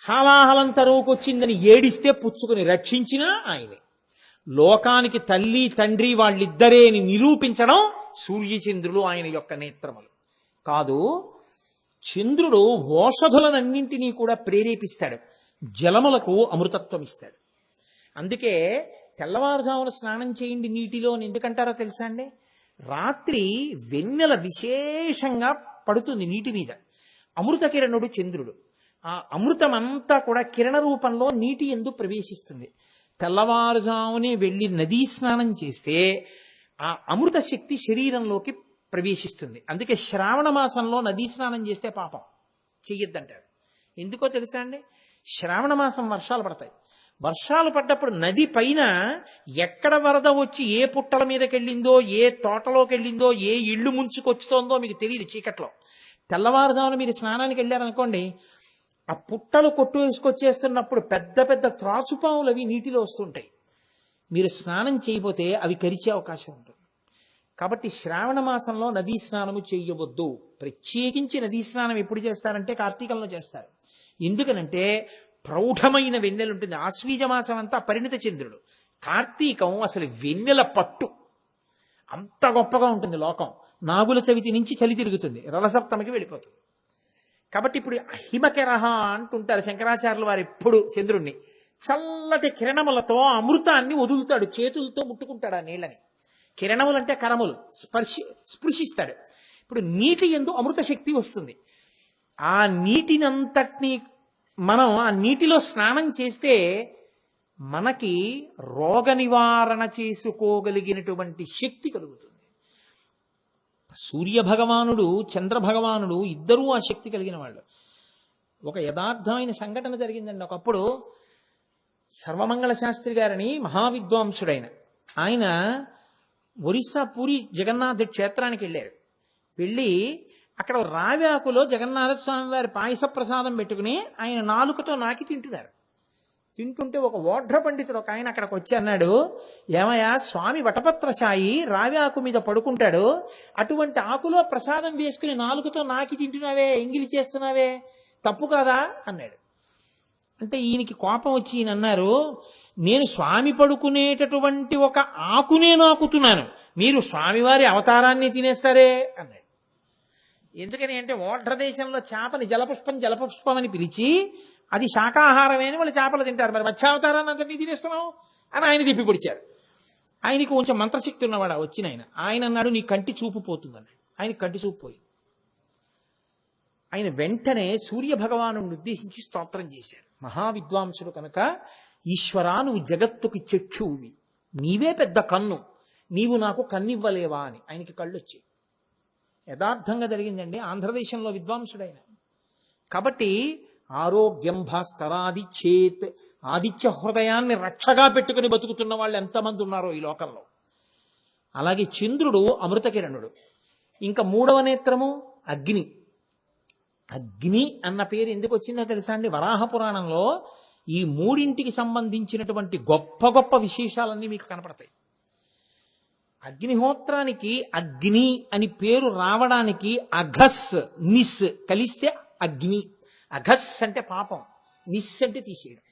హాలాహలం తరువుకొచ్చిందని ఏడిస్తే పుచ్చుకుని రక్షించినా ఆయనే. లోకానికి తల్లి తండ్రి వాళ్ళిద్దరే అని నిరూపించడం సూర్యచంద్రులు ఆయన యొక్క నేత్రములు. కాదు, చంద్రుడు ఓషధులనన్నింటినీ కూడా ప్రేరేపిస్తాడు, జలములకు అమృతత్వం ఇస్తాడు. అందుకే తెల్లవారుజామున స్నానం చేయండి నీటిలో అని ఎందుకంటారో తెలుసా అండి? రాత్రి వెన్నెల విశేషంగా పడుతుంది నీటి మీద. అమృత కిరణుడు చంద్రుడు. ఆ అమృతం అంతా కూడా కిరణ రూపంలో నీటి యందు ప్రవేశిస్తుంది. తెల్లవారుజామునే వెళ్ళి నదీ స్నానం చేస్తే ఆ అమృత శక్తి శరీరంలోకి ప్రవేశిస్తుంది. అందుకే శ్రావణ మాసంలో నదీ స్నానం చేస్తే పాపం, చెయ్యొద్దంటారు. ఎందుకో తెలుసా అండి? శ్రావణ మాసం వర్షాలు పడతాయి. వర్షాలు పడ్డప్పుడు నది పైన ఎక్కడ వరద వచ్చి ఏ పుట్టల మీదకి వెళ్ళిందో, ఏ తోటలోకి వెళ్ళిందో, ఏ ఇళ్ళు ముంచుకొచ్చుతోందో మీకు తెలియదు చీకట్లో. తెల్లవారుజామున మీరు స్నానానికి వెళ్ళారనుకోండి, ఆ పుట్టలు కొట్టు వేసుకొచ్చేస్తున్నప్పుడు పెద్ద పెద్ద త్రాచుపాములు అవి నీటిలో వస్తుంటాయి. మీరు స్నానం చేయబోతే అవి కరిచే అవకాశం ఉంటుంది. కాబట్టి శ్రావణ మాసంలో నదీ స్నానము చేయవద్దు. ప్రత్యేకించి నదీ స్నానం ఎప్పుడు చేస్తారంటే కార్తీకంలో చేస్తారు. ఎందుకనంటే ప్రౌఢమైన వెన్నెల ఉంటుంది. ఆశ్వీజ మాసం అంతా పరిణిత చంద్రుడు, కార్తీకం అసలు వెన్నెల పట్టు, అంత గొప్పగా ఉంటుంది లోకం. నాగుల చవితి నుంచి చలి తిరుగుతుంది, రలసప్తమికి వెళ్ళిపోతుంది. కాబట్టి ఇప్పుడు హిమకెరహ అంటుంటారు శంకరాచార్యులు వారు. ఎప్పుడు చంద్రుణ్ణి చల్లటి కిరణములతో అమృతాన్ని వదులుతాడు, చేతులతో ముట్టుకుంటాడు ఆ నీళ్ళని. కిరణములంటే కరములు, స్పృశిస్తాడు. ఇప్పుడు నీటి యందు అమృత శక్తి వస్తుంది. ఆ నీటినంతటినీ మనం ఆ నీటిలో స్నానం చేస్తే మనకి రోగ నివారణ చేసుకోగలిగినటువంటి శక్తి కలుగుతుంది. సూర్య భగవానుడు, చంద్ర భగవానుడు ఇద్దరూ ఆ శక్తి కలిగిన వాళ్ళు. ఒక యథార్థమైన సంఘటన జరిగిందండి. ఒకప్పుడు సర్వమంగళ శాస్త్రి గారని మహావిద్వాంసుడైన ఆయన ఒరిస్సా పూరి జగన్నాథ క్షేత్రానికి వెళ్ళారు. వెళ్ళి అక్కడ రావి ఆకులో జగన్నాథ స్వామి వారి పాయస ప్రసాదం పెట్టుకుని ఆయన నాలుకతో నాకి తింటున్నారు. తింటుంటే ఒక ఓఢ్ర పండితుడు ఒక ఆయన అక్కడికి వచ్చి అన్నాడు, ఏమయ్యా, స్వామి వటపత్రశాయి రావి ఆకు మీద పడుకుంటాడు, అటువంటి ఆకులో ప్రసాదం వేసుకుని నాలుకతో నాకి తింటున్నావే, ఎంగిలి చేస్తున్నావే, తప్పు కాదా అన్నాడు. అంటే ఈయనకి కోపం వచ్చి ఈయన అన్నారు, నేను స్వామి పడుకునేటటువంటి ఒక ఆకునే నాకుతున్నాను, మీరు స్వామివారి అవతారాన్ని తినేస్తారే అన్నాడు. ఎందుకని అంటే ఓఢ్ర దేశంలో చేపని జలపుష్పం అని పిలిచి అది శాకాహారమే అని వాళ్ళు చేపలు తింటారు, మరి మత్స్యావతారాన్ని అంతటి తినేస్తున్నావు అని ఆయన తిప్పి పొడిచారు. ఆయనకి కొంచెం మంత్రశక్తి ఉన్నవాడు వచ్చిన ఆయన అన్నాడు, నీ కంటి చూపు పోతుందన్నాడు. ఆయన కంటి చూపు పోయి ఆయన వెంటనే సూర్య భగవాను ఉద్దేశించి స్తోత్రం చేశారు. మహావిద్వాంసుడు కనుక, ఈశ్వరా నువ్వు జగత్తుకి చక్షువువి, నీవే పెద్ద కన్ను, నీవు నాకు కన్నివ్వలేవా అని ఆయనకి కళ్ళు వచ్చాయి. యథార్థంగా జరిగిందండి. ఆంధ్రదేశంలో విద్వాంసుడైన. కాబట్టి ఆరోగ్యం భాస్కరాది చేత్, ఆదిత్య హృదయాన్ని రక్షగా పెట్టుకుని బతుకుతున్న వాళ్ళు ఎంతమంది ఉన్నారో ఈ లోకంలో. అలాగే చంద్రుడు అమృత కిరణుడు. ఇంకా మూడవ నేత్రము అగ్ని. అగ్ని అన్న పేరు ఎందుకు వచ్చిందో తెలుసా అండి? వరాహ పురాణంలో ఈ మూడింటికి సంబంధించినటువంటి గొప్ప గొప్ప విశేషాలన్నీ మీకు కనపడతాయి. అగ్నిహోత్రానికి అగ్ని అని పేరు రావడానికి అఘస్ నిస్ కలిస్తే అగ్ని. అఘస్ అంటే పాపం, నిస్ అంటే తీసేయడం.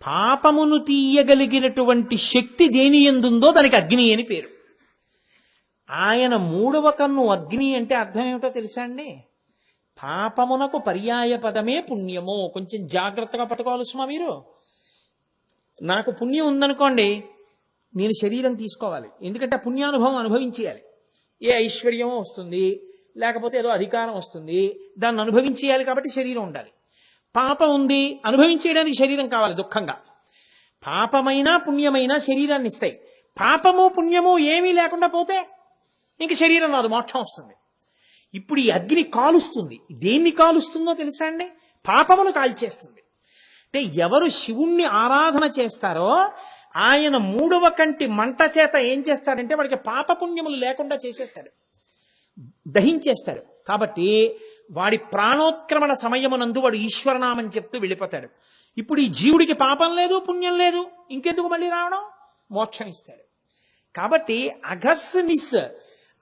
పాపమును తీయగలిగినటువంటి శక్తి దేని ఎందుందో దానికి అగ్ని అని పేరు. ఆయన మూడవ కన్ను అగ్ని అంటే అర్థం ఏమిటో తెలుసా అండి? పాపమునకు పర్యాయ పదమే పుణ్యము. కొంచెం జాగ్రత్తగా పట్టుకోవాలి సుమా మీరు. నాకు పుణ్యం ఉందనుకోండి, నేను శరీరం తీసుకోవాలి, ఎందుకంటే పుణ్యానుభవం అనుభవించేయాలి. ఏ ఐశ్వర్యమో వస్తుంది, లేకపోతే ఏదో అధికారం వస్తుంది, దాన్ని అనుభవించేయాలి, కాబట్టి శరీరం ఉండాలి. పాపం ఉంది, అనుభవించేయడానికి శరీరం కావాలి దుఃఖంగా. పాపమైనా పుణ్యమైనా శరీరాన్ని ఇస్తాయి. పాపము పుణ్యము ఏమీ లేకుండా పోతే ఇంక శరీరం రాదు, మోక్షం వస్తుంది. ఇప్పుడు ఈ అగ్ని కాలుస్తుంది. దేన్ని కాలుస్తుందో తెలుసా అండి? పాపమును కాల్చేస్తుంది. అంటే ఎవరు శివుణ్ణి ఆరాధన చేస్తారో ఆయన మూడవ కంటి మంట చేత ఏం చేస్తాడంటే వాడికి పాపపుణ్యములు లేకుండా చేసేస్తాడు, దహించేస్తాడు. కాబట్టి వాడి ప్రాణోత్క్రమణ సమయమునందు వాడు ఈశ్వరనామని చెప్తూ వెళ్ళిపోతాడు. ఇప్పుడు ఈ జీవుడికి పాపం లేదు, పుణ్యం లేదు, ఇంకెందుకు మళ్ళీ రావడం? మోక్షం ఇస్తాడు. కాబట్టి అగస్నిస్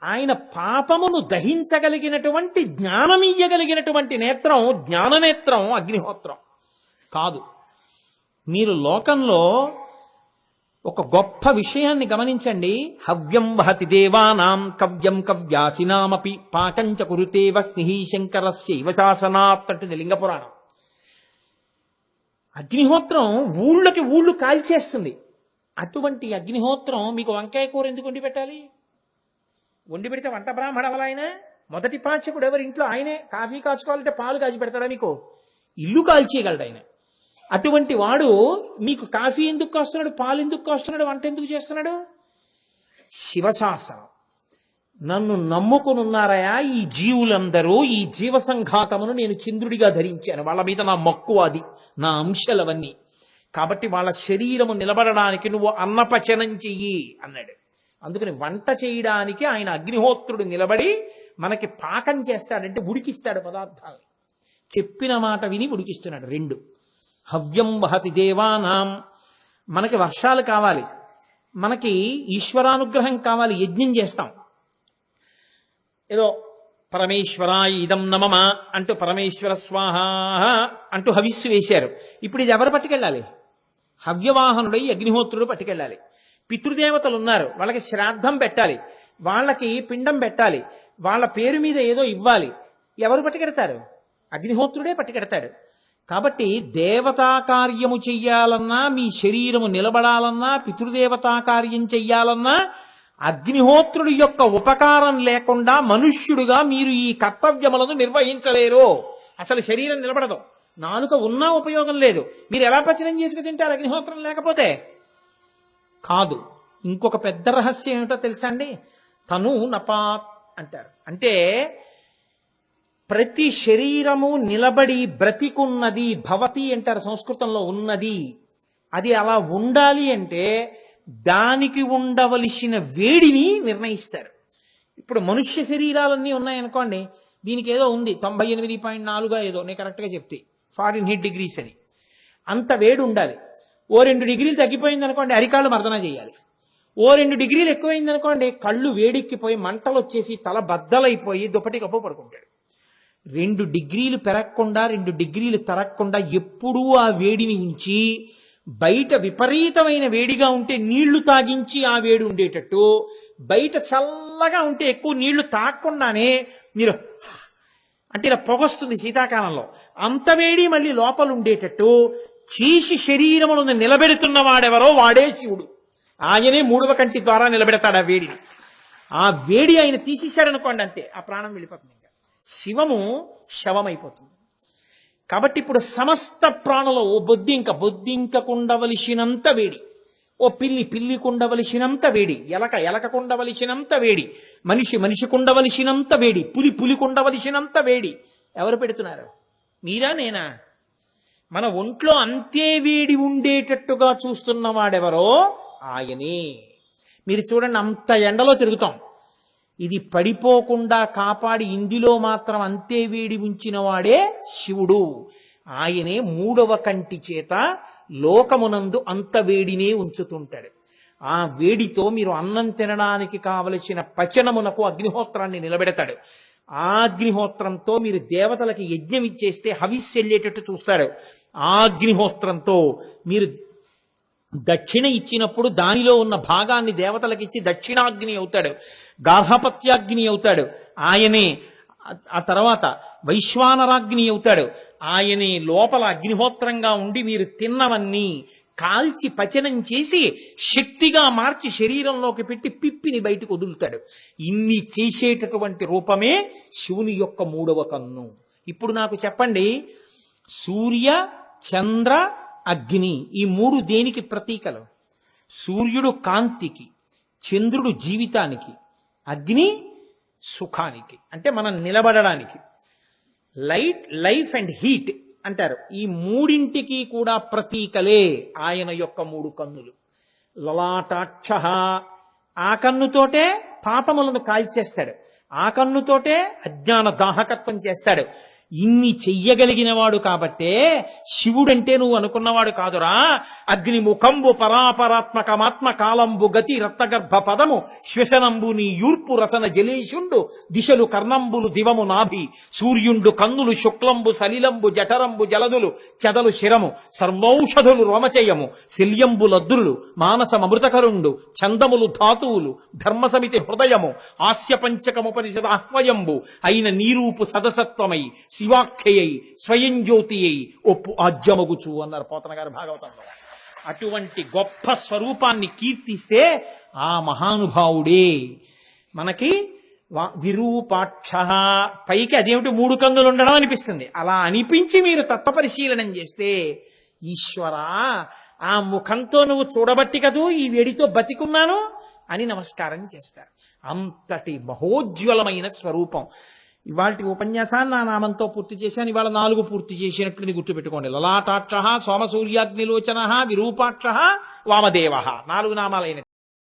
ఆయన పాపమును దహించగలిగినటువంటి జ్ఞానమియ్యగలిగినటువంటి నేత్రం, జ్ఞాననేత్రం అగ్నిహోత్రం కాదు. మీరు లోకంలో ఒక గొప్ప విషయాన్ని గమనించండి. హవ్యం వహతి దేవానాం కవ్యం కవ్యాసినామపి పాకంచ కురుతే వహ్ని శంకరస్యైవ శాసనాత్ అంటుంది లింగపురాణం. అగ్నిహోత్రం ఊళ్ళకి ఊళ్ళు కాల్చేస్తుంది. అటువంటి అగ్నిహోత్రం మీకు వంకాయ కూర ఎందుకు వండి పెట్టాలి? వండి పెడితే వంట బ్రాహ్మణ అవలాయన మొదటి పాచకుడు ఎవరి ఇంట్లో ఆయనే. కాఫీ కాచుకోవాలంటే పాలు కాచి పెడతాడా? మీకు ఇల్లు కాల్చేయగలడు ఆయన. అటువంటి వాడు మీకు కాఫీ ఎందుకు కాస్తున్నాడు, పాలు ఎందుకు కాస్తున్నాడు, వంట ఎందుకు చేస్తున్నాడు? శివశాసనం. నన్ను నమ్ముకునున్నారయా ఈ జీవులందరూ, ఈ జీవ సంఘాతమును నేను చంద్రుడిగా ధరించాను, వాళ్ళ మీద నా మక్కువ, అది నా అంశాలవన్నీ. కాబట్టి వాళ్ళ శరీరము నిలబడడానికి నువ్వు అన్నపచనం చెయ్యి అన్నాడు. అందుకని వంట చేయడానికి ఆయన అగ్నిహోత్రుడు నిలబడి మనకి పాకం చేస్తాడంటే ఉడికిస్తాడు పదార్థాలని. చెప్పిన మాట విని ఉడికిస్తున్నాడు. రెండు, హవ్యం వహతి దేవానాం. మనకి వర్షాలు కావాలి, మనకి ఈశ్వరానుగ్రహం కావాలి, యజ్ఞం చేస్తాం. ఏదో పరమేశ్వరాయ ఇదం నమమ అంటూ పరమేశ్వర స్వాహ అంటూ హవిస్సు వేశారు. ఇప్పుడు ఇది ఎవరు పట్టుకెళ్ళాలి? హవ్యవాహనుడై అగ్నిహోత్రుడు పట్టుకెళ్ళాలి. పితృదేవతలు ఉన్నారు, వాళ్ళకి శ్రాద్ధం పెట్టాలి, వాళ్ళకి పిండం పెట్టాలి, వాళ్ళ పేరు మీద ఏదో ఇవ్వాలి. ఎవరు పట్టుకెడతారు? అగ్నిహోత్రుడే పట్టుకెడతాడు. కాబట్టి దేవతా కార్యము చెయ్యాలన్నా, మీ శరీరము నిలబడాలన్నా, పితృదేవతా కార్యం చెయ్యాలన్నా అగ్నిహోత్రుడి యొక్క ఉపకారం లేకుండా మనుష్యుడుగా మీరు ఈ కర్తవ్యములను నిర్వహించలేరు. అసలు శరీరం నిలబడదు, నాలుక ఉన్నా ఉపయోగం లేదు. మీరు ఎలా పచనం చేసుకు తింటారు అగ్నిహోత్రం లేకపోతే? కాదు. ఇంకొక పెద్ద రహస్యం ఏమిటో తెలుసా అండి? తను నపాత్ అంటారు. అంటే ప్రతి శరీరము నిలబడి బ్రతికున్నది, భవతి అంటారు సంస్కృతంలో, ఉన్నది. అది అలా ఉండాలి అంటే దానికి ఉండవలసిన వేడిని నిర్ణయిస్తారు. ఇప్పుడు మనుష్య శరీరాలన్నీ ఉన్నాయనుకోండి, దీనికి ఏదో ఉంది 98.4 ఏదో, నేను కరెక్ట్గా చెప్తే ఫారిన్ హీట్ డిగ్రీస్ అని, అంత వేడి ఉండాలి. ఓ 2 డిగ్రీలు తగ్గిపోయింది అనుకోండి, అరికాళ్ళు మర్దన చేయాలి. ఓ 2 డిగ్రీలు ఎక్కువైంది అనుకోండి, కళ్ళు వేడెక్కిపోయి మంటలు వచ్చేసి తల బద్దలైపోయి దుప్పటి కప్పు పడుకుంటాడు. 2 డిగ్రీలు పెరగకుండా 2 డిగ్రీలు తరగకుండా ఎప్పుడూ ఆ వేడిని ఉంచి, బయట విపరీతమైన వేడిగా ఉంటే నీళ్లు తాగించి ఆ వేడి ఉండేటట్టు, బయట చల్లగా ఉంటే ఎక్కువ నీళ్లు తాగకుండానే మీరు అంటే ఇలా పొగొస్తుంది శీతాకాలంలో, అంత వేడి మళ్ళీ లోపల ఉండేటట్టు చేసి శరీరమును నిలబెడుతున్న వాడెవరో వాడే శివుడు. ఆయనే మూడవ కంటి ద్వారా నిలబెడతాడు ఆ వేడిని. ఆ వేడి ఆయన తీసేశాడనుకోండి, అంతే, ఆ ప్రాణం వెళ్ళిపోతుంది. ఇంకా శివము శవమైపోతుంది. కాబట్టి ఇప్పుడు సమస్త ప్రాణులు, ఓ బొద్దింకకుండవలసినంత వేడి, ఓ పిల్లికుండవలసినంత వేడి, ఎలకకుండవలసినంత వేడి, మనిషికుండవలసినంత వేడి, పులికుండవలసినంత వేడి ఎవరు పెడుతున్నారు? మీరా, నేనా? మన ఒంట్లో అంతే వేడి ఉండేటట్టుగా చూస్తున్న వాడెవరో ఆయనే. మీరు చూడండి, అంత ఎండలో తిరుగుతాం, ఇది పడిపోకుండా కాపాడి ఇందులో మాత్రం అంతే వేడి ఉంచిన వాడే శివుడు. ఆయనే మూడవ కంటి చేత లోకమునందు అంత వేడినే ఉంచుతుంటాడు. ఆ వేడితో మీరు అన్నం తినడానికి కావలసిన పచనమునకు అగ్నిహోత్రాన్ని నిలబెడతాడు. ఆ అగ్నిహోత్రంతో మీరు దేవతలకి యజ్ఞం ఇచ్చేస్తే హవిస్సు వెళ్ళేటట్టు చూస్తాడు. ఆ అగ్నిహోత్రంతో మీరు దక్షిణ ఇచ్చినప్పుడు దానిలో ఉన్న భాగాన్ని దేవతలకిచ్చి దక్షిణాగ్ని అవుతాడు, గార్హపత్యాగ్ని అవుతాడు ఆయనే. ఆ తర్వాత వైశ్వానరాగ్ని అవుతాడు ఆయనే. లోపల అగ్నిహోత్రంగా ఉండి మీరు తిన్నవన్నీ కాల్చి పచనం చేసి శక్తిగా మార్చి శరీరంలోకి పెట్టి పిప్పిని బయటకు వదులుతాడు. ఇన్ని చేసేటటువంటి రూపమే శివుని యొక్క మూడవ కన్ను. ఇప్పుడు నాకు చెప్పండి, సూర్య, చంద్ర, అగ్ని, ఈ మూడు దేనికి ప్రతీకలు? సూర్యుడు కాంతికి, చంద్రుడు జీవితానికి, అగ్ని సుఖానికి, అంటే మనం నిలబడడానికి. లైట్, లైఫ్ అండ్ హీట్ అంటారు. ఈ మూడింటికి కూడా ప్రతీకలే ఆయన యొక్క మూడు కన్నులు. లలాటాక్ష, ఆ కన్నుతోటే పాపములను కాల్చేస్తాడు, ఆ కన్నుతోటే అజ్ఞాన దాహకత్వం చేస్తాడు. ఇన్ని చెయ్యగలిగిన వాడు కాబట్టే శివుడంటే నువ్వు అనుకున్నవాడు కాదురా. అగ్ని ముఖంబు పరాపరాత్మకమాత్మ కాలంబు గతి రత్నగర్భ పదము శ్వశనంబు నీ యూర్పు రసన జలేషుండు దిశలు కర్ణంబులు దివము నాభి సూర్యుండు కన్నులు శుక్లంబు సలిలంబు జఠరంబు జలదులు చెదలు శిరము సర్వౌషధులు రోమచయము శల్యంబు లద్రులు మానసమృతకరుండు చందములు ధాతువులు ధర్మసమితి హృదయము హాస్య పంచకముపనిషదాహ్వయంబు అయిన నీరూపు సదసత్వమై శివాఖ్యయై స్వయం జ్యోతి అయి ఒప్పు ఆజ్యమగుచు అన్నారు పోతన గారు భాగవతంలో. అటువంటి గొప్ప స్వరూపాన్ని కీర్తిస్తే ఆ మహానుభావుడే మనకి విరూపాక్ష. పైకి అదేమిటి 3 కన్నులు ఉండడం అనిపిస్తుంది. అలా అనిపించి మీరు తత్వపరిశీలనం చేస్తే ఈశ్వరా ఆ ముఖంతో నువ్వు చూడబట్టి కదూ ఈ వేడితో బతికున్నాను అని నమస్కారం చేస్తారు. అంతటి మహోజ్వలమైన స్వరూపం. ఇవాళ ఉపన్యాసాన్ని ఆ నామంతో పూర్తి చేశాను. ఇవాళ 4 పూర్తి చేసినట్లు గుర్తుపెట్టుకోండి. లలాటాక్ష, సోమసూర్యాగ్నిలోచన, విరూపాక్ష, వామదేవ, 4 నామాలైన